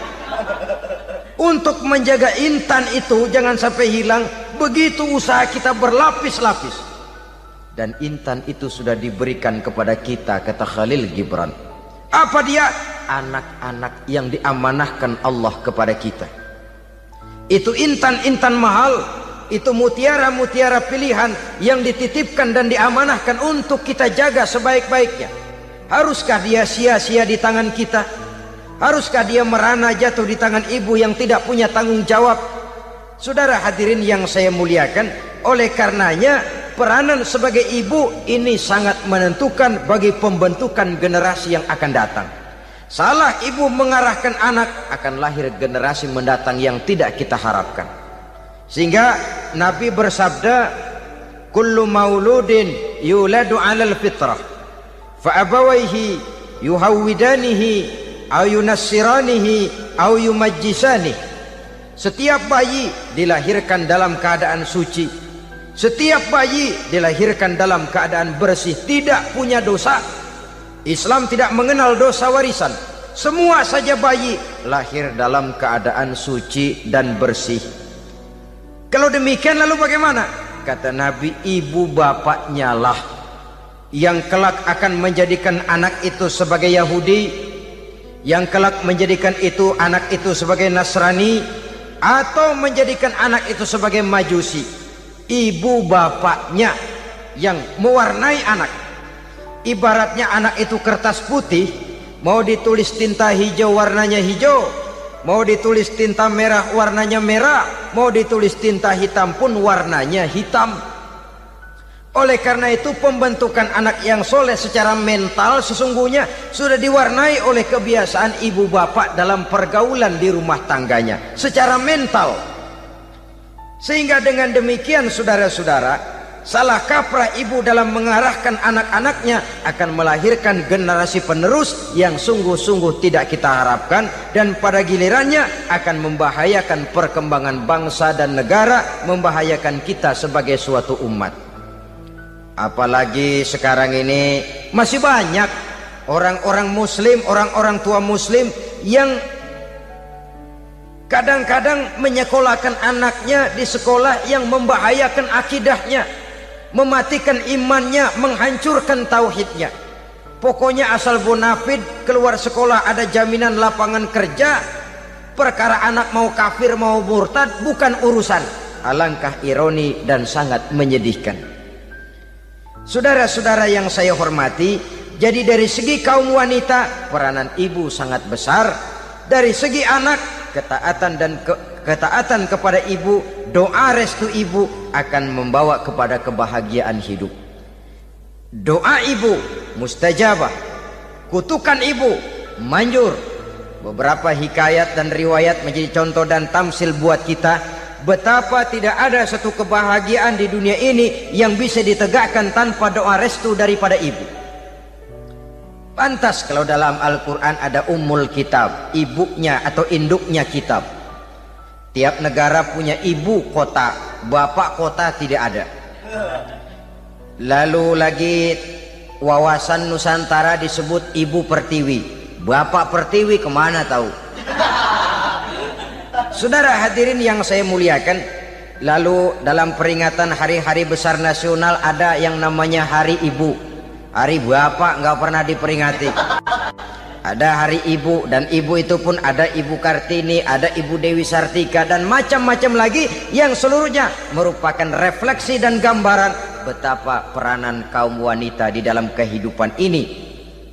C: Untuk menjaga intan itu jangan sampai hilang, begitu usaha kita berlapis-lapis. Dan intan itu sudah diberikan kepada kita, kata Khalil Gibran. Apa dia? Anak-anak yang diamanahkan Allah kepada kita. Itu intan-intan mahal, itu mutiara-mutiara pilihan yang dititipkan dan diamanahkan untuk kita jaga sebaik-baiknya. Haruskah dia sia-sia di tangan kita? Haruskah dia merana jatuh di tangan ibu yang tidak punya tanggung jawab? Saudara hadirin yang saya muliakan, oleh karenanya peranan sebagai ibu ini sangat menentukan bagi pembentukan generasi yang akan datang. Salah ibu mengarahkan anak, akan lahir generasi mendatang yang tidak kita harapkan. Sehingga Nabi bersabda, kullu mauludin yuladu 'alal fitrah fa abawaihi yuhawwidanihi aw yunassiranihi aw yumajjisanihi. Setiap bayi dilahirkan dalam keadaan suci, setiap bayi dilahirkan dalam keadaan bersih, tidak punya dosa. Islam tidak mengenal dosa warisan. Semua saja bayi lahir dalam keadaan suci dan bersih. Kalau demikian lalu bagaimana? Kata Nabi, ibu bapaknya lah yang kelak akan menjadikan anak itu sebagai Yahudi, yang kelak menjadikan itu anak itu sebagai Nasrani, atau menjadikan anak itu sebagai Majusi. Ibu bapaknya yang mewarnai anak. Ibaratnya anak itu kertas putih, mau ditulis tinta hijau warnanya hijau, mau ditulis tinta merah warnanya merah, mau ditulis tinta hitam pun warnanya hitam. Oleh karena itu pembentukan anak yang soleh secara mental sesungguhnya sudah diwarnai oleh kebiasaan ibu bapak dalam pergaulan di rumah tangganya secara mental. Sehingga dengan demikian saudara-saudara, salah kaprah ibu dalam mengarahkan anak-anaknya akan melahirkan generasi penerus yang sungguh-sungguh tidak kita harapkan, dan pada gilirannya akan membahayakan perkembangan bangsa dan negara, membahayakan kita sebagai suatu umat. Apalagi sekarang ini masih banyak orang-orang muslim, orang-orang tua muslim yang kadang-kadang menyekolahkan anaknya di sekolah yang membahayakan akidahnya, mematikan imannya, menghancurkan tauhidnya. Pokoknya asal bonafid keluar sekolah ada jaminan lapangan kerja. Perkara anak mau kafir mau murtad bukan urusan. Alangkah ironi dan sangat menyedihkan. Saudara-saudara yang saya hormati, jadi dari segi kaum wanita peranan ibu sangat besar. Dari segi anak, ketaatan kepada ibu, doa restu ibu akan membawa kepada kebahagiaan hidup. Doa ibu mustajabah, kutukan ibu manjur. Beberapa hikayat dan riwayat menjadi contoh dan tamsil buat kita betapa tidak ada satu kebahagiaan di dunia ini yang bisa ditegakkan tanpa doa restu daripada ibu. Pantas kalau dalam Al-Quran ada ummul kitab, ibunya atau induknya kitab. Tiap negara punya ibu kota, bapak kota tidak ada. Lalu lagi wawasan Nusantara disebut ibu pertiwi, bapak pertiwi kemana tahu. Saudara hadirin yang saya muliakan, lalu dalam peringatan hari-hari besar nasional ada yang namanya Hari Ibu. Hari bapak nggak pernah diperingati. Ada Hari Ibu, dan ibu itu pun ada Ibu Kartini, ada Ibu Dewi Sartika, dan macam-macam lagi yang seluruhnya merupakan refleksi dan gambaran betapa peranan kaum wanita di dalam kehidupan ini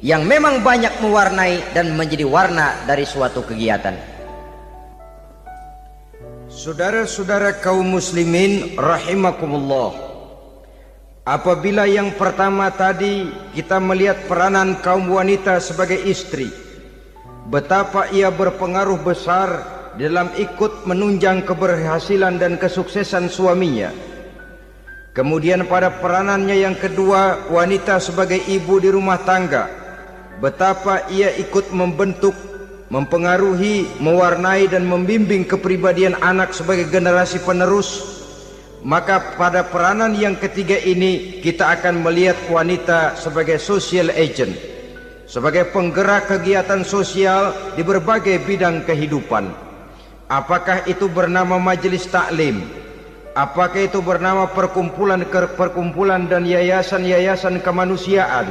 C: yang memang banyak mewarnai dan menjadi warna dari suatu kegiatan. Saudara-saudara kaum muslimin rahimakumullah, apabila yang pertama tadi kita melihat peranan kaum wanita sebagai istri, betapa ia berpengaruh besar dalam ikut menunjang keberhasilan dan kesuksesan suaminya. Kemudian pada peranannya yang kedua, wanita sebagai ibu di rumah tangga,
A: betapa ia ikut membentuk, mempengaruhi, mewarnai dan membimbing kepribadian anak sebagai generasi penerus, maka pada peranan yang ketiga ini kita akan melihat wanita sebagai social agent, sebagai penggerak kegiatan sosial di berbagai bidang kehidupan. Apakah itu bernama majelis taklim, apakah itu bernama perkumpulan dan yayasan-yayasan kemanusiaan,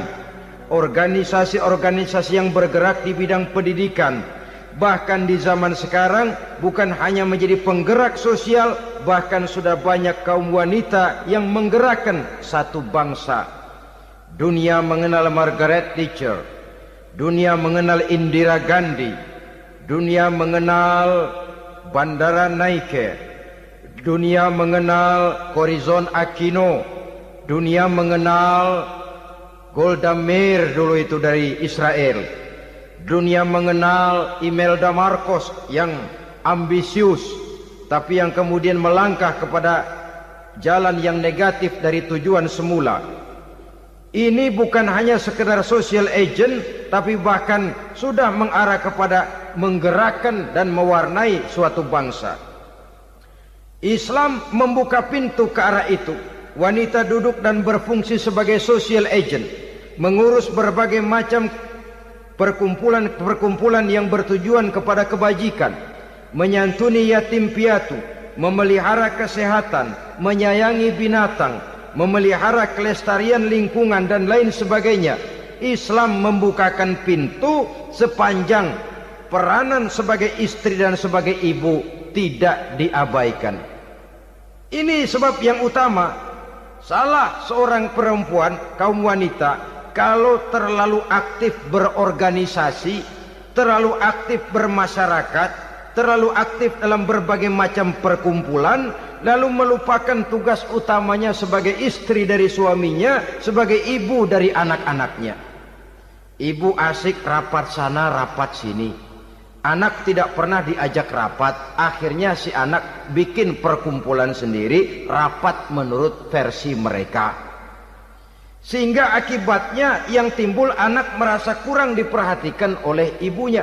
A: organisasi-organisasi yang bergerak di bidang pendidikan, bahkan di zaman sekarang bukan hanya menjadi penggerak sosial, bahkan sudah banyak kaum wanita yang menggerakkan satu bangsa. Dunia mengenal Margaret Thatcher, dunia mengenal Indira Gandhi, dunia mengenal Bandara Naike, dunia mengenal Corazon Aquino, dunia mengenal Golda Meir dulu itu dari Israel, dunia mengenal Imelda Marcos yang ambisius tapi yang kemudian melangkah kepada jalan yang negatif dari tujuan semula. Ini bukan hanya sekedar social agent, tapi bahkan sudah mengarah kepada menggerakkan dan mewarnai suatu bangsa. Islam membuka pintu ke arah itu. Wanita duduk dan berfungsi sebagai social agent, mengurus berbagai macam perkumpulan yang bertujuan kepada kebajikan, menyantuni yatim piatu, memelihara kesehatan, menyayangi binatang, memelihara kelestarian lingkungan dan lain sebagainya. Islam membukakan pintu sepanjang peranan sebagai istri dan sebagai ibu tidak diabaikan. Ini sebab yang utama, salah seorang perempuan, kaum wanita, kalau terlalu aktif berorganisasi, terlalu aktif bermasyarakat, terlalu aktif dalam berbagai macam perkumpulan, lalu melupakan tugas utamanya sebagai istri dari suaminya, sebagai ibu dari anak-anaknya. Ibu asik rapat sana rapat sini, anak tidak pernah diajak rapat, akhirnya si anak bikin perkumpulan sendiri, rapat menurut versi mereka, sehingga akibatnya yang timbul anak merasa kurang diperhatikan oleh ibunya.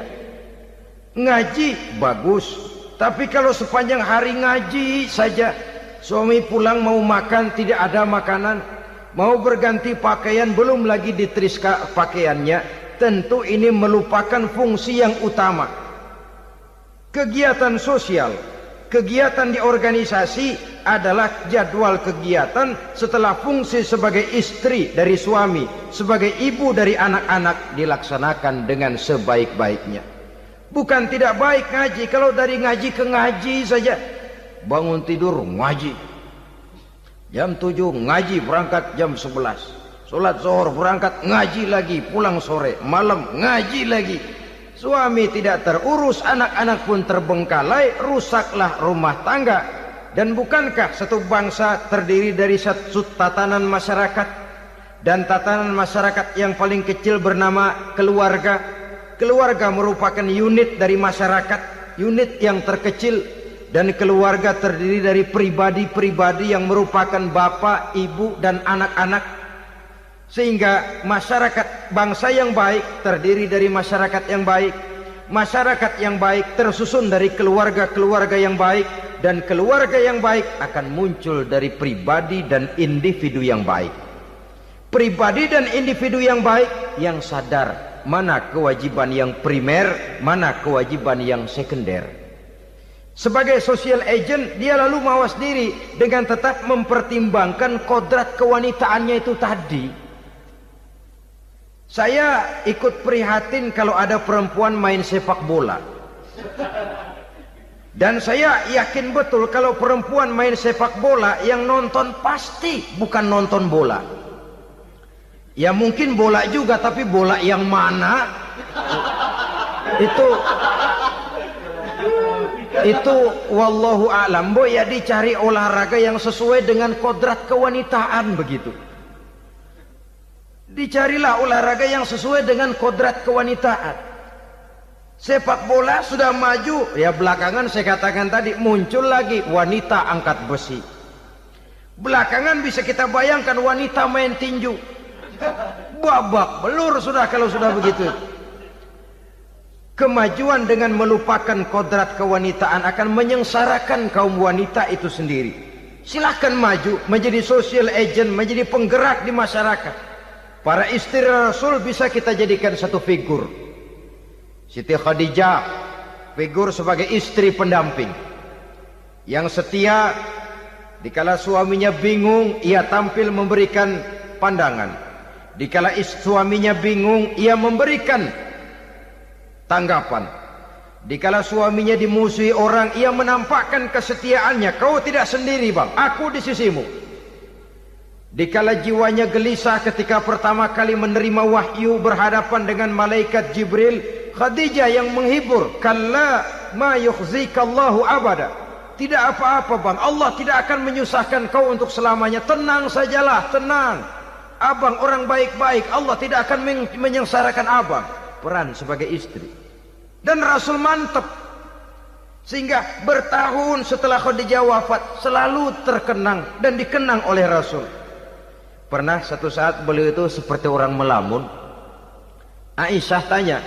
A: Ngaji bagus, tapi kalau sepanjang hari ngaji saja, suami pulang mau makan tidak ada makanan, mau berganti pakaian belum lagi diteriska pakaiannya, tentu ini melupakan fungsi yang utama. Kegiatan sosial, kegiatan di organisasi adalah jadwal kegiatan setelah fungsi sebagai istri dari suami, sebagai ibu dari anak-anak dilaksanakan dengan sebaik-baiknya. Bukan tidak baik ngaji, kalau dari ngaji ke ngaji saja, bangun tidur ngaji, jam 7 ngaji, berangkat jam 11, sholat zuhur berangkat ngaji lagi, pulang sore, malam ngaji lagi. Suami tidak terurus, anak-anak pun terbengkalai, rusaklah rumah tangga. Dan bukankah satu bangsa terdiri dari satu tatanan masyarakat, dan tatanan masyarakat yang paling kecil bernama keluarga? Keluarga merupakan unit dari masyarakat, unit yang terkecil, dan keluarga terdiri dari pribadi-pribadi yang merupakan bapak, ibu, dan anak-anak. Sehingga masyarakat bangsa yang baik terdiri dari masyarakat yang baik, masyarakat yang baik tersusun dari keluarga-keluarga yang baik, dan keluarga yang baik akan muncul dari pribadi dan individu yang baik. Pribadi dan individu yang baik yang sadar mana kewajiban yang primer, mana kewajiban yang sekunder. Sebagai social agent, dia lalu mawas diri dengan tetap mempertimbangkan kodrat kewanitaannya itu tadi. Saya ikut prihatin kalau ada perempuan main sepak bola, dan saya yakin betul kalau perempuan main sepak bola, yang nonton pasti bukan nonton bola. Ya mungkin bola juga, tapi bola yang mana? Itu wallahu a'lam. Boy, ya dicari olahraga yang sesuai dengan kodrat kewanitaan begitu. Dicarilah olahraga yang sesuai dengan kodrat kewanitaan. Sepak bola sudah maju, ya belakangan saya katakan tadi muncul lagi wanita angkat besi. Belakangan bisa kita bayangkan wanita main tinju.
C: babak belur sudah kalau sudah begitu. Kemajuan dengan melupakan kodrat kewanitaan akan menyengsarakan kaum wanita itu sendiri. Silahkan maju menjadi social agent, menjadi penggerak di masyarakat. Para istri Rasul bisa kita jadikan satu figur. Siti Khadijah, figur sebagai istri pendamping yang setia. Dikala suaminya bingung, ia tampil memberikan pandangan. Dikala suaminya bingung, ia memberikan tanggapan. Dikala suaminya dimusuhi orang, ia menampakkan kesetiaannya. Kau tidak sendiri bang, aku di sisimu. Dikala jiwanya gelisah ketika pertama kali menerima wahyu berhadapan dengan malaikat Jibril, Khadijah yang menghibur. Kalla ma yukhzikallahu abada. Tidak apa-apa bang, Allah tidak akan menyusahkan kau untuk selamanya. Tenang sajalah, tenang. Abang orang baik-baik, Allah tidak akan menyengsarakan abang. Peran sebagai istri. Dan Rasul mantap. Sehingga bertahun setelah Khadijah wafat, selalu terkenang dan dikenang oleh Rasul. Pernah satu saat beliau itu seperti orang melamun. Aisyah tanya,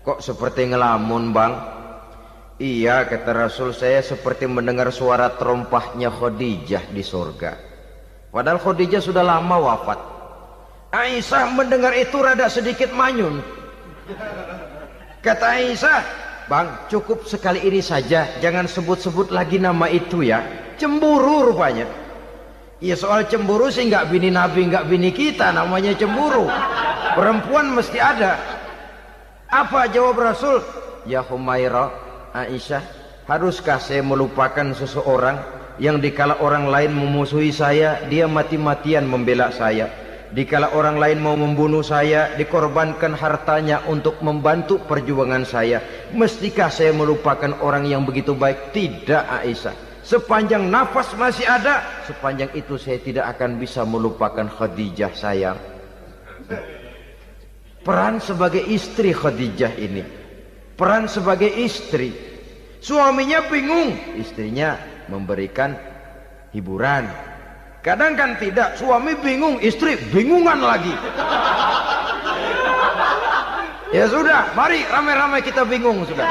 C: kok seperti ngelamun bang? Iya, kata Rasul, saya seperti mendengar suara terompahnya Khadijah di surga. Padahal Khadijah sudah lama wafat. Aisyah mendengar itu rada sedikit manyun. Kata Aisyah, bang, cukup sekali ini saja, jangan sebut-sebut lagi nama itu ya. Cemburu rupanya. Ya soal cemburu sih nggak bini Nabi, nggak bini kita, namanya cemburu. Perempuan mesti ada. Apa jawab Rasul? Ya Humairah, Aisyah, haruskah saya melupakan seseorang yang dikala orang lain memusuhi saya, dia mati-matian membela saya. Dikala orang lain mau membunuh saya, dikorbankan hartanya untuk membantu perjuangan saya. Mestikah saya melupakan orang yang begitu baik? Tidak Aisyah. Sepanjang nafas masih ada, sepanjang itu saya tidak akan bisa melupakan Khadijah sayang. Peran sebagai istri Khadijah ini, peran sebagai istri. Suaminya bingung, istrinya memberikan hiburan. Kadang kan tidak, suami bingung, istri bingungan lagi. Ya sudah, mari ramai-ramai kita bingung sudah.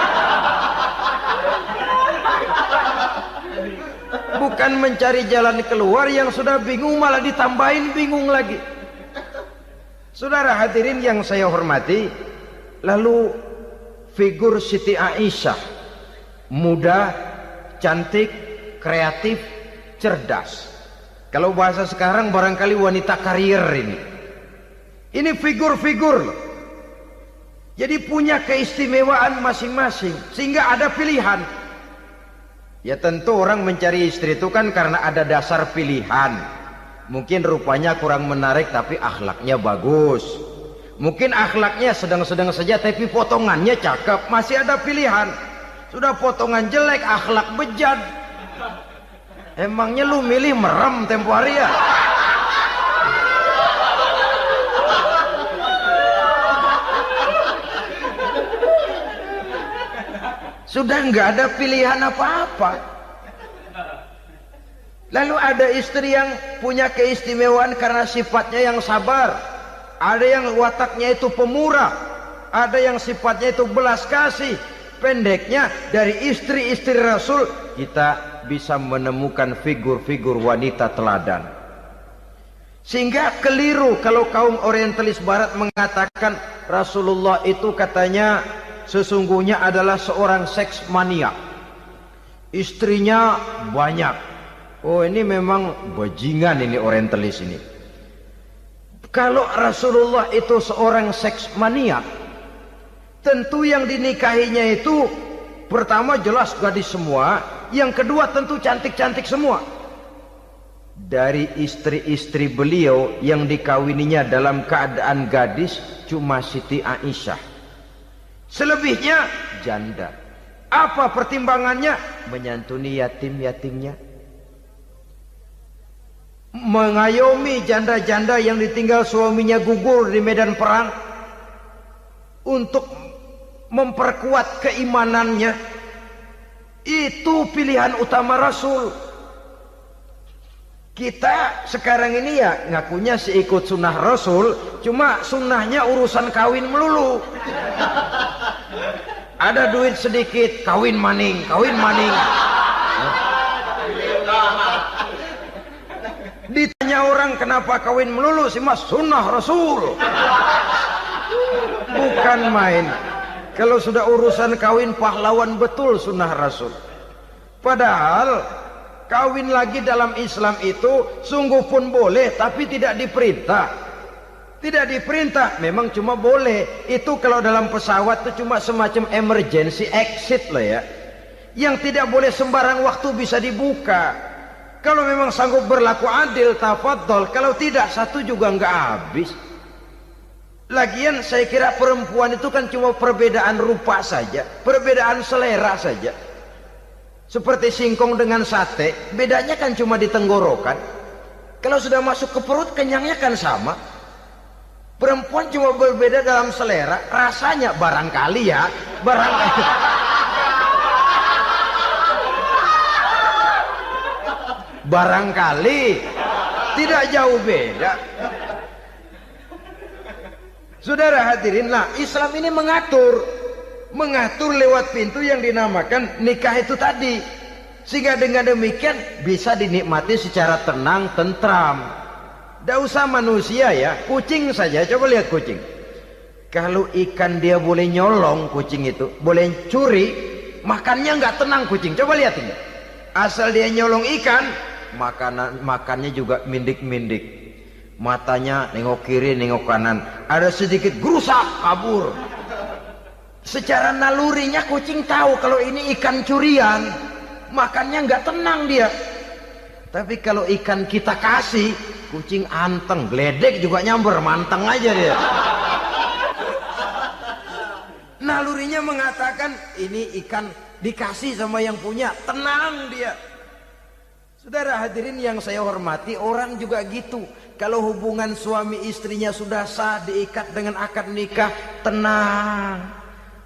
C: Bukan mencari jalan keluar, yang sudah bingung malah ditambahin bingung lagi. Saudara hadirin yang saya hormati, lalu figur Siti Aisyah, muda, cantik, kreatif, cerdas. Kalau bahasa sekarang barangkali wanita karier ini. Ini figur-figur. Jadi punya keistimewaan masing-masing, sehingga ada pilihan. Ya tentu orang mencari istri itu kan karena ada dasar pilihan. Mungkin rupanya kurang menarik tapi akhlaknya bagus. Mungkin akhlaknya sedang-sedang saja tapi potongannya cakep, masih ada pilihan. Sudah potongan jelek, akhlak bejat. Emangnya lu milih merem tempo hari ya? Sudah nggak ada pilihan apa-apa. Lalu ada istri yang punya keistimewaan karena sifatnya yang sabar. Ada yang wataknya itu pemurah. Ada yang sifatnya itu belas kasih. Pendeknya, dari istri-istri Rasul kita bisa menemukan figur-figur wanita teladan. Sehingga keliru kalau kaum orientalis barat mengatakan Rasulullah itu katanya sesungguhnya adalah seorang seks mania. Istrinya banyak. Oh ini memang bajingan ini orientalis ini. Kalau Rasulullah itu seorang seks mania, tentu yang dinikahinya itu pertama jelas gadis semua, yang kedua tentu cantik-cantik semua. Dari istri-istri beliau yang dikawininya dalam keadaan gadis cuma Siti Aisyah. Selebihnya janda. Apa pertimbangannya? Menyantuni yatim-yatimnya, mengayomi janda-janda yang ditinggal suaminya gugur di medan perang, untuk memperkuat keimanannya. Itu pilihan utama Rasul. Kita sekarang ini ya ngakunya si ikut sunnah Rasul, cuma sunnahnya urusan kawin melulu. Ada duit sedikit, kawin maning, kawin maning. Ditanya orang kenapa kawin melulu, sih mas sunnah Rasul. Bukan main. Kalau sudah urusan kawin pahlawan betul sunnah Rasul. Padahal kawin lagi dalam Islam itu sungguh pun boleh, tapi tidak diperintah. Tidak diperintah, memang cuma boleh. Itu kalau dalam pesawat itu cuma semacam emergency exit lah ya. Yang tidak boleh sembarang waktu bisa dibuka. Kalau memang sanggup berlaku adil, tafadhol. Kalau tidak, satu juga nggak habis. Lagian saya kira perempuan itu kan cuma perbedaan rupa saja, perbedaan selera saja. Seperti singkong dengan sate, bedanya kan cuma di tenggorokan. Kalau sudah masuk ke perut, kenyangnya kan sama. Perempuan cuma berbeda dalam selera, rasanya barangkali ya, barangkali. Barangkali tidak jauh beda. Saudara hadirinlah, Islam ini mengatur lewat pintu yang dinamakan nikah itu tadi, sehingga dengan demikian bisa dinikmati secara tenang, tentram. Tidak usah manusia ya, kucing saja. Coba lihat kucing. Kalau ikan dia boleh nyolong, kucing itu boleh curi, makannya nggak tenang kucing. Coba lihat ini. Asal dia nyolong ikan, makannya juga mindik-mindik. Matanya nengok kiri, nengok kanan. Ada sedikit gerusak, kabur. Secara nalurinya kucing tahu kalau ini ikan curian, makannya nggak tenang dia. Tapi kalau ikan kita kasih, kucing anteng, geledek juga nyamber, manteng aja dia. Nalurinya mengatakan ini ikan dikasih sama yang punya, tenang dia. Saudara hadirin yang saya hormati, orang juga gitu. Kalau hubungan suami istrinya sudah sah, diikat dengan akad nikah, tenang,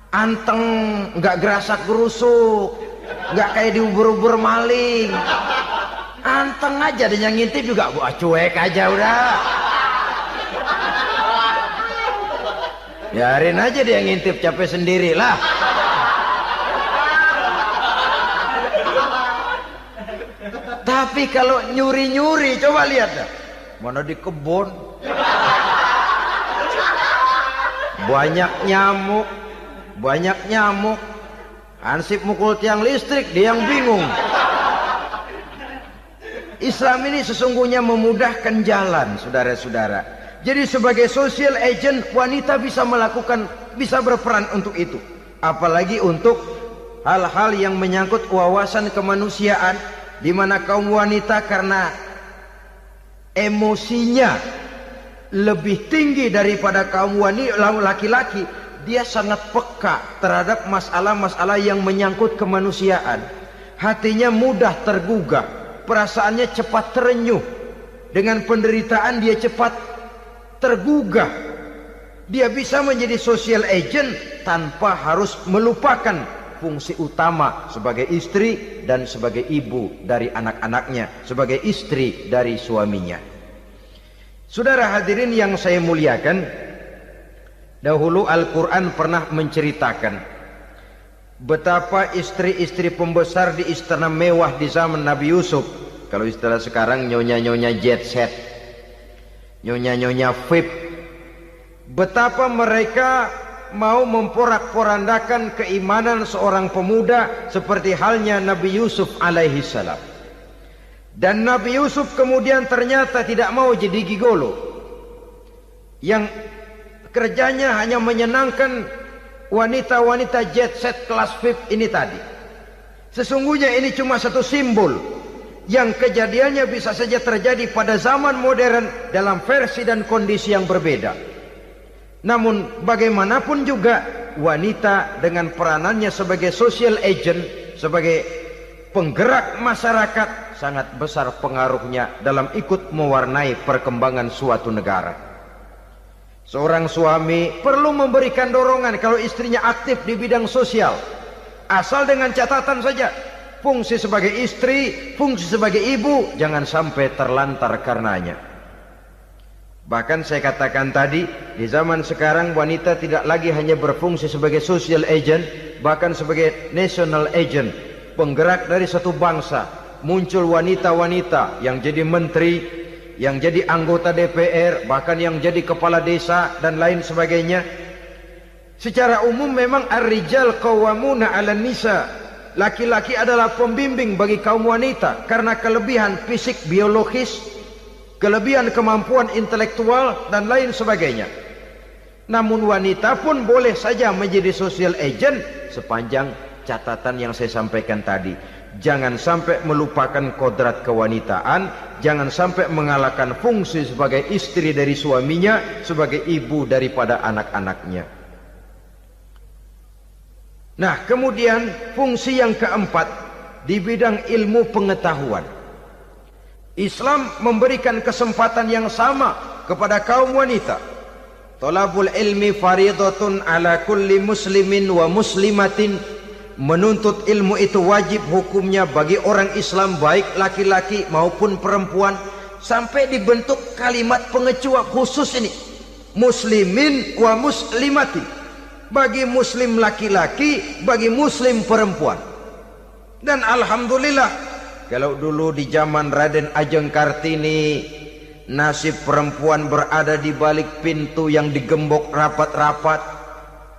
C: anteng, nggak gerasak gerusuk, nggak kayak diubur-ubur maling, anteng aja. Dan yang ngintip juga cuek aja udah. Biarin aja dia ngintip, capek sendirilah. Tapi kalau nyuri-nyuri, coba lihat dah. Mana di kebun banyak nyamuk, hansip mukul tiang listrik, dia yang bingung. Islam ini sesungguhnya memudahkan jalan, saudara-saudara. Jadi sebagai social agent, wanita bisa berperan untuk itu. Apalagi untuk hal-hal yang menyangkut wawasan kemanusiaan, di mana kaum wanita karena emosinya lebih tinggi daripada kaum laki-laki, dia sangat peka terhadap masalah-masalah yang menyangkut kemanusiaan. Hatinya mudah tergugah, perasaannya cepat terenyuh. Dengan penderitaan dia cepat tergugah. Dia bisa menjadi social agent tanpa harus melupakan fungsi utama sebagai istri dan sebagai ibu dari anak-anaknya, sebagai istri dari suaminya. Saudara hadirin yang saya muliakan, dahulu Al-Quran pernah menceritakan betapa istri-istri pembesar di istana mewah di zaman Nabi Yusuf, kalau istilah sekarang nyonya-nyonya jet set, nyonya-nyonya VIP, betapa mereka mau memporak-porandakan keimanan seorang pemuda seperti halnya Nabi Yusuf alaihi salam. Dan Nabi Yusuf kemudian ternyata tidak mau jadi gigolo yang kerjanya hanya menyenangkan wanita-wanita jet set kelas VIP ini tadi. Sesungguhnya ini cuma satu simbol yang kejadiannya bisa saja terjadi pada zaman modern dalam versi dan kondisi yang berbeda. Namun bagaimanapun juga wanita dengan peranannya sebagai social agent, sebagai penggerak masyarakat, sangat besar pengaruhnya dalam ikut mewarnai perkembangan suatu negara. Seorang suami perlu memberikan dorongan kalau istrinya aktif di bidang sosial, asal dengan catatan saja, fungsi sebagai istri, fungsi sebagai ibu jangan sampai terlantar karenanya.
A: Bahkan saya katakan tadi, di zaman sekarang wanita tidak lagi hanya berfungsi sebagai social agent, bahkan sebagai national agent, penggerak dari satu bangsa. Muncul wanita-wanita yang jadi menteri, yang jadi anggota DPR, bahkan yang jadi kepala desa dan lain sebagainya. Secara umum memang ar-rijal qawwamuna 'alan nisa. Laki-laki adalah pembimbing bagi kaum wanita karena kelebihan fisik biologis, kelebihan kemampuan intelektual dan lain sebagainya. Namun wanita pun boleh saja menjadi social agent sepanjang catatan yang saya sampaikan tadi. Jangan sampai melupakan kodrat kewanitaan, jangan sampai mengalahkan fungsi sebagai istri dari suaminya, sebagai ibu daripada anak-anaknya. Nah, kemudian fungsi yang keempat di bidang ilmu pengetahuan. Islam memberikan kesempatan yang sama kepada kaum wanita. Thalabul ilmi faridatun ala kulli muslimin wa muslimatin. Menuntut ilmu itu wajib hukumnya bagi orang Islam, baik laki-laki maupun perempuan. Sampai dibentuk kalimat pengecuali khusus ini, muslimin wa muslimatin, bagi muslim laki-laki, bagi muslim perempuan. Dan alhamdulillah, kalau dulu di zaman Raden Ajeng Kartini, nasib perempuan berada di balik pintu yang digembok rapat-rapat,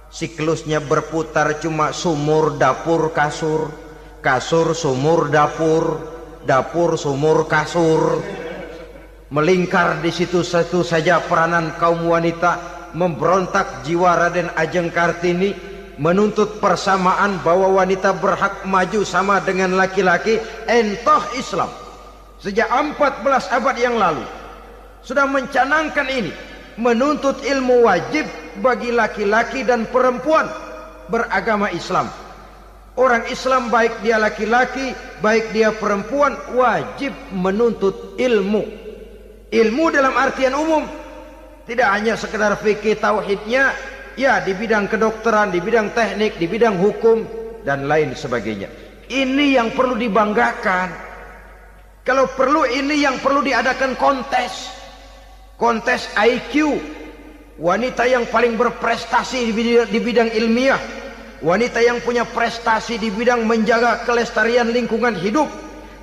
A: siklusnya berputar cuma sumur, dapur, kasur, kasur, sumur, dapur, dapur, sumur, kasur. Melingkar di situ satu saja peranan kaum wanita. Memberontak jiwa Raden Ajeng Kartini, menuntut persamaan bahwa wanita berhak maju sama dengan laki-laki. Entah Islam sejak 14 abad yang lalu sudah mencanangkan ini, menuntut ilmu wajib bagi laki-laki dan perempuan beragama Islam. Orang Islam baik dia laki-laki, baik dia perempuan, wajib menuntut ilmu. Ilmu dalam artian umum, tidak hanya sekedar fikih tauhidnya, ya di bidang kedokteran, di bidang teknik, di bidang hukum dan lain sebagainya. Ini yang perlu dibanggakan. Kalau perlu, ini yang perlu diadakan kontes. Kontes IQ. Wanita yang paling berprestasi di bidang ilmiah, wanita yang punya prestasi di bidang menjaga kelestarian lingkungan hidup,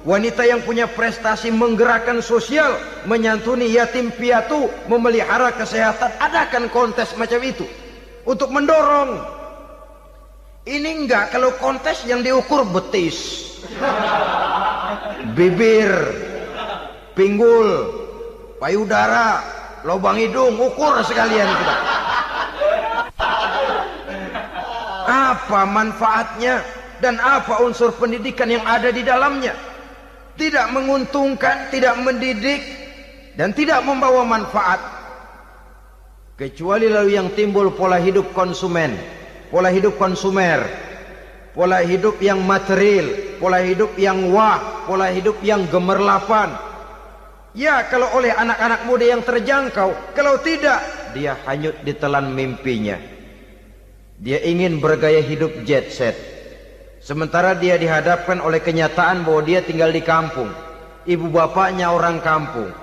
A: wanita yang punya prestasi menggerakkan sosial, menyantuni yatim piatu, memelihara kesehatan. Adakan kontes macam itu untuk mendorong. Ini enggak, kalau kontes yang diukur betis, bibir, pinggul, payudara, lubang hidung, ukur sekalian kita. Apa manfaatnya dan apa unsur pendidikan yang ada di dalamnya? Tidak menguntungkan, tidak mendidik, dan tidak membawa manfaat. Kecuali lalu yang timbul pola hidup konsumen, pola hidup konsumer, pola hidup yang material, pola hidup yang wah, pola hidup yang gemerlapan. Ya, kalau oleh anak-anak muda yang terjangkau. Kalau tidak, dia hanyut ditelan mimpinya. Dia ingin bergaya hidup jet set, sementara dia dihadapkan oleh kenyataan bahwa dia tinggal di kampung, ibu bapaknya orang kampung,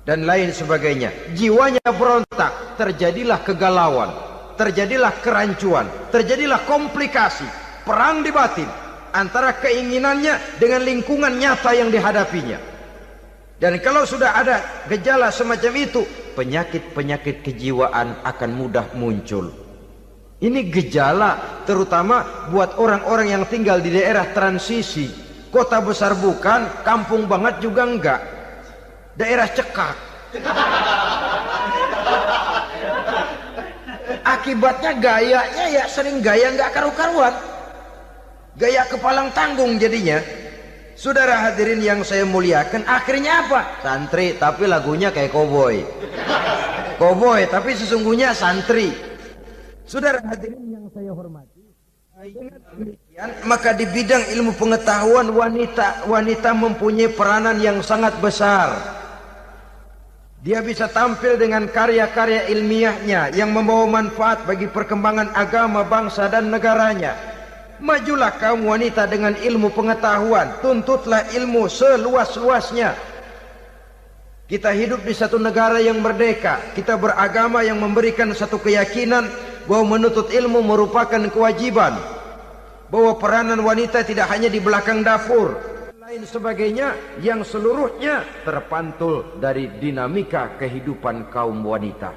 A: dan lain sebagainya. Jiwanya berontak, terjadilah kegalauan, terjadilah kerancuan, terjadilah komplikasi, perang di batin antara keinginannya dengan lingkungan nyata yang dihadapinya. Dan kalau sudah ada gejala semacam itu, penyakit-penyakit kejiwaan akan mudah muncul. Ini gejala terutama buat orang-orang yang tinggal di daerah transisi. Kota besar bukan, kampung banget juga enggak, daerah cekak. Akibatnya gayanya ya sering gaya enggak karu-karuan, gaya kepalang tanggung jadinya. Saudara hadirin yang saya muliakan, akhirnya apa? Santri tapi lagunya kayak koboi. Koboi tapi sesungguhnya santri. Saudara hadirin yang saya hormati, dengan demikian maka di bidang ilmu pengetahuan wanita mempunyai peranan yang sangat besar. Dia bisa tampil dengan karya-karya ilmiahnya yang membawa manfaat bagi perkembangan agama, bangsa dan negaranya. Majulah kaum wanita dengan ilmu pengetahuan, tuntutlah ilmu seluas-luasnya.
C: Kita hidup di satu negara yang merdeka, kita beragama yang memberikan satu keyakinan bahwa menuntut ilmu merupakan kewajiban, bahwa peranan wanita tidak hanya di belakang dapur, lain sebagainya yang seluruhnya terpantul dari dinamika kehidupan kaum wanita.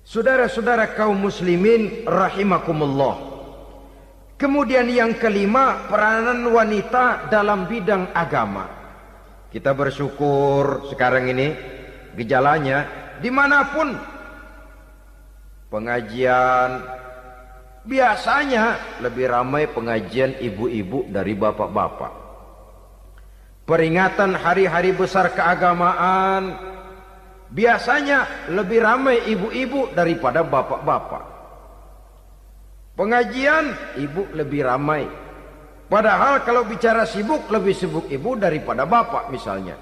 C: Saudara-saudara kaum muslimin rahimakumullah. Kemudian yang kelima, peranan wanita dalam bidang agama. Kita bersyukur sekarang ini gejalanya dimanapun pengajian, biasanya lebih ramai pengajian ibu-ibu dari bapak-bapak. Peringatan hari-hari besar keagamaan, biasanya lebih ramai ibu-ibu daripada bapak-bapak. Pengajian ibu lebih ramai. Padahal kalau bicara sibuk, lebih sibuk ibu daripada bapak misalnya.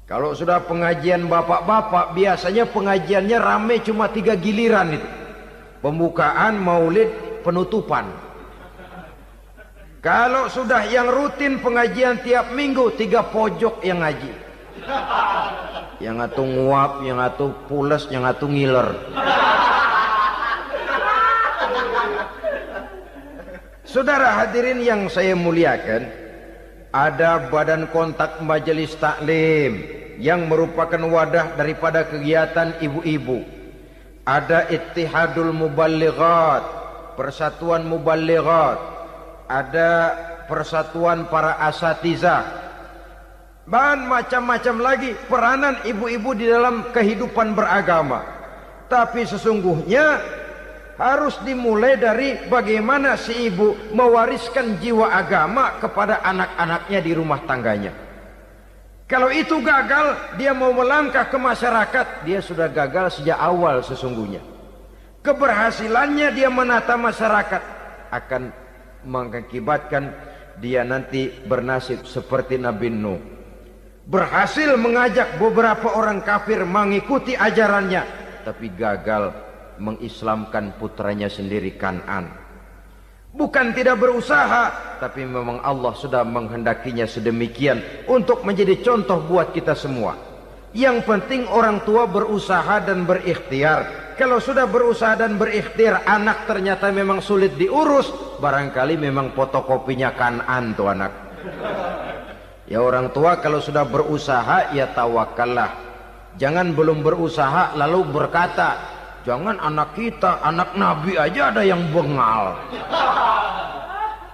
C: Kalau sudah pengajian bapak-bapak, biasanya pengajiannya ramai cuma 3 giliran itu. Pembukaan, maulid, penutupan. Kalau sudah yang rutin pengajian tiap minggu, 3 pojok yang ngaji. Yang atu nguap, yang atu pules, yang atu ngiler. Saudara hadirin yang saya muliakan, ada badan kontak majelis taklim yang merupakan wadah daripada kegiatan ibu-ibu. Ada Ittihadul Muballighat, Persatuan Muballighat, ada Persatuan Para Asatizah, dan macam-macam lagi peranan ibu-ibu di dalam kehidupan beragama. Tapi sesungguhnya harus dimulai dari bagaimana si ibu mewariskan jiwa agama kepada anak-anaknya di rumah tangganya. Kalau itu gagal, dia mau melangkah ke masyarakat, dia sudah gagal sejak awal sesungguhnya. Keberhasilannya dia menata masyarakat akan mengakibatkan dia nanti bernasib seperti Nabi Nuh. Berhasil mengajak beberapa orang kafir mengikuti ajarannya, tapi gagal mengislamkan putranya sendiri Kan'an. Bukan tidak berusaha, tapi memang Allah sudah menghendakinya sedemikian untuk menjadi contoh buat kita semua. Yang penting orang tua berusaha dan berikhtiar. Kalau sudah berusaha dan berikhtiar, anak ternyata memang sulit diurus, barangkali memang fotokopinya Kan'an tuh anak. Ya orang tua kalau sudah berusaha, ya tawakallah. Jangan belum berusaha lalu berkata, jangan anak kita, anak Nabi aja ada yang bengal.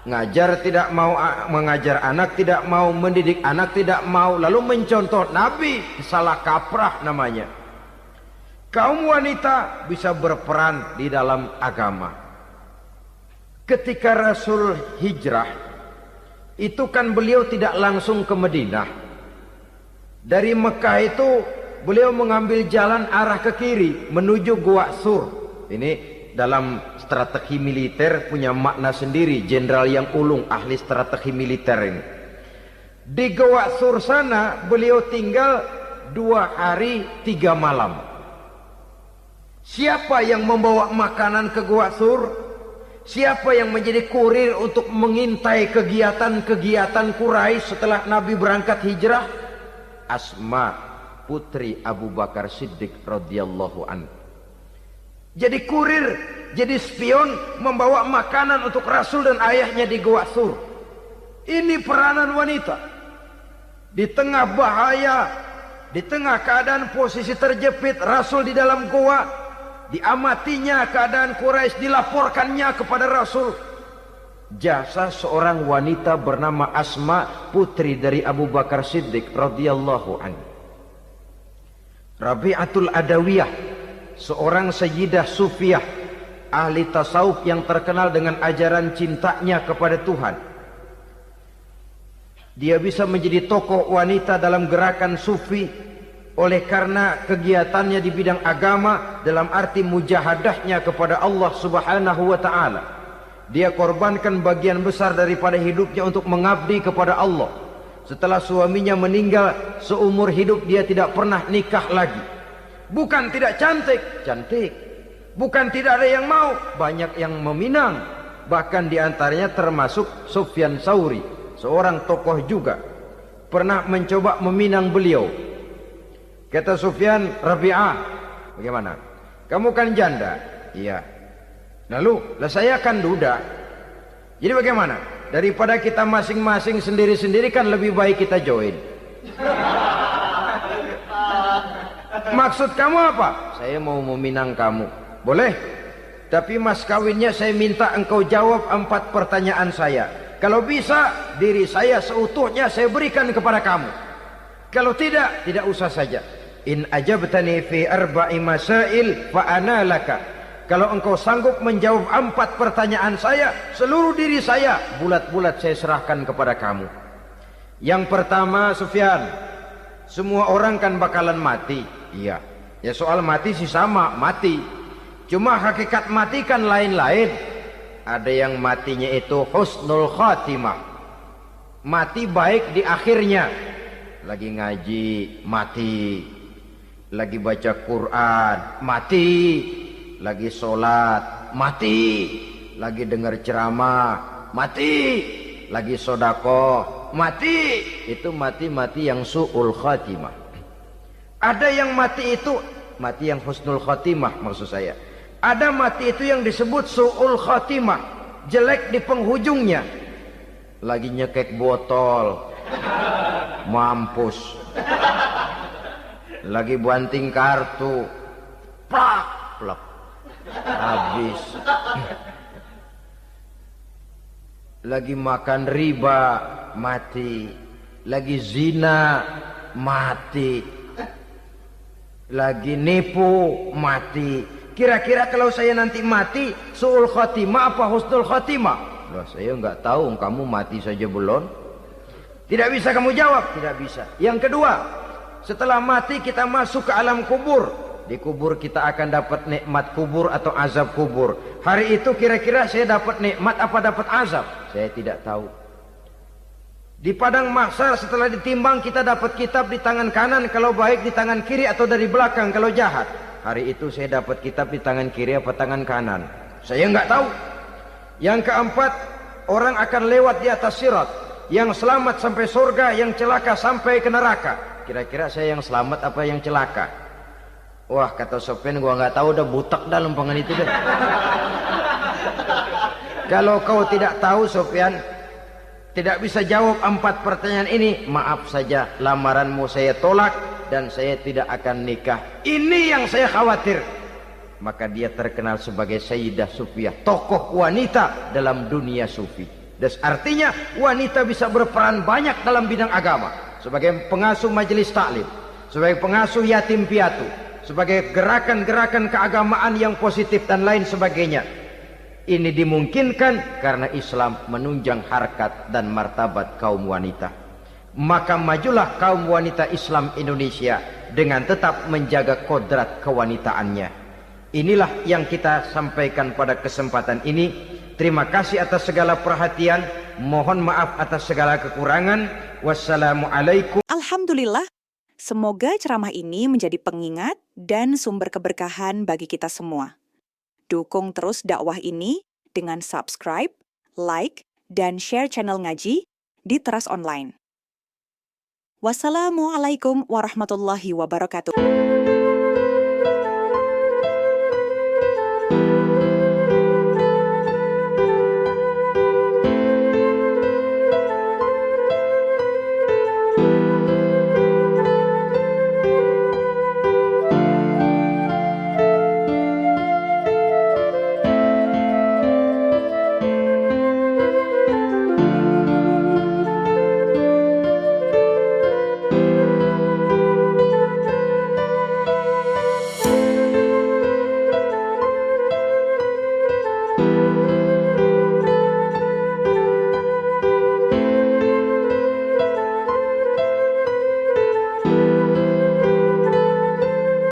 C: Ngajar tidak mau, mengajar anak tidak mau, mendidik anak tidak mau, lalu mencontoh Nabi, salah kaprah namanya. Kaum wanita bisa berperan di dalam agama. Ketika Rasul hijrah, itu kan beliau tidak langsung ke Madinah. Dari Mekah itu beliau mengambil jalan arah ke kiri menuju Gua Sur. Ini dalam strategi militer punya makna sendiri. Jenderal yang ulung, ahli strategi militer ini. Di Gua Sur sana beliau tinggal 2 hari 3 malam. Siapa yang membawa makanan ke Gua Sur? Siapa yang menjadi kurir untuk mengintai kegiatan-kegiatan Quraisy setelah Nabi berangkat hijrah? Asma, putri Abu Bakar Siddiq radhiyallahu anhu. Jadi kurir, jadi spion, membawa makanan untuk Rasul dan ayahnya di Gua Sur. Ini peranan wanita. Di tengah bahaya, di tengah keadaan posisi terjepit, Rasul di dalam gua, diamatinya keadaan Quraisy, dilaporkannya kepada Rasul. Jasa seorang wanita bernama Asma, putri dari Abu Bakar Siddiq radhiyallahu anhu. Rabi'atul Adawiyah, seorang sayyidah sufiyah, ahli tasawuf yang terkenal dengan ajaran cintanya kepada Tuhan. Dia bisa menjadi tokoh wanita dalam gerakan sufi oleh karena kegiatannya di bidang agama dalam arti mujahadahnya kepada Allah Subhanahu wa taala. Dia korbankan bagian besar daripada hidupnya untuk mengabdi kepada Allah. Setelah suaminya meninggal, seumur hidup dia tidak pernah nikah lagi. Bukan tidak cantik, cantik. Bukan tidak ada yang mau, banyak yang meminang. Bahkan diantaranya termasuk Sufyan Tsauri, seorang tokoh juga. Pernah mencoba meminang beliau, Kata Sufyan, Rabi'ah, bagaimana? Kamu kan janda? Iya. Lalu, lah saya kan duda. Jadi bagaimana? Daripada kita masing-masing sendiri-sendiri kan lebih baik kita join. Maksud kamu apa? Saya mau meminang kamu. Boleh? Tapi mas kawinnya saya minta engkau jawab 4 pertanyaan saya. Kalau bisa, diri saya seutuhnya saya berikan kepada kamu. Kalau tidak, tidak usah saja. In ajabtani fi 4 masail fa ana laka. Kalau engkau sanggup menjawab 4 pertanyaan saya, seluruh diri saya bulat-bulat saya serahkan kepada kamu. Yang pertama, Sufyan, semua orang kan bakalan mati. Iya. Ya soal mati sih sama, mati. Cuma hakikat mati kan lain-lain. Ada yang matinya itu husnul khatimah. Mati baik di akhirnya. Lagi ngaji, mati. Lagi baca Quran, mati. Lagi sholat, mati. Lagi dengar ceramah, mati. Lagi sodakoh, mati. Itu mati-mati yang su'ul khatimah. Ada yang mati itu mati yang husnul khatimah, maksud saya. Ada mati itu yang disebut su'ul khatimah, jelek di penghujungnya. Lagi nyekek botol, mampus. Lagi banting kartu, plak plak, habis. Lagi makan riba, mati. Lagi zina, mati. Lagi nipu, mati. Kira-kira kalau saya nanti mati, su'ul khatimah apa husnul khatimah? Loh, saya enggak tahu, kamu mati saja belum. Tidak bisa kamu jawab, tidak bisa. Yang kedua, setelah mati kita masuk ke alam kubur. Di kubur kita akan dapat nikmat kubur atau azab kubur. Hari itu kira-kira saya dapat nikmat apa dapat azab? Saya tidak tahu. Di padang mahsyar setelah ditimbang kita dapat kitab di tangan kanan kalau baik, di tangan kiri atau dari belakang kalau jahat. Hari itu saya dapat kitab di tangan kiri apa tangan kanan? Saya enggak tahu. Yang keempat, orang akan lewat di atas sirat. Yang selamat sampai surga, yang celaka sampai ke neraka. Kira-kira saya yang selamat apa yang celaka? Wah, kata Sofyan, gua nggak tahu, udah butak dah lempengan itu deh. Kalau kau tidak tahu, Sofyan, tidak bisa jawab 4 pertanyaan ini, maaf saja, lamaranmu saya tolak dan saya tidak akan nikah. Ini yang saya khawatir. Maka dia terkenal sebagai Sayyidah Sufiyah, tokoh wanita dalam dunia sufi. Dan artinya wanita bisa berperan banyak dalam bidang agama, sebagai pengasuh majelis taklim, sebagai pengasuh yatim piatu, sebagai gerakan-gerakan keagamaan yang positif dan lain sebagainya. Ini dimungkinkan karena Islam menunjang harkat dan martabat kaum wanita. Maka majulah kaum wanita Islam Indonesia dengan tetap menjaga kodrat kewanitaannya. Inilah yang kita sampaikan pada kesempatan ini. Terima kasih atas segala perhatian. Mohon maaf atas segala kekurangan. Wassalamualaikum.
D: Alhamdulillah, semoga ceramah ini menjadi pengingat dan sumber keberkahan bagi kita semua. Dukung terus dakwah ini dengan subscribe, like, dan share channel ngaji di Teras Online. Wassalamualaikum warahmatullahi wabarakatuh.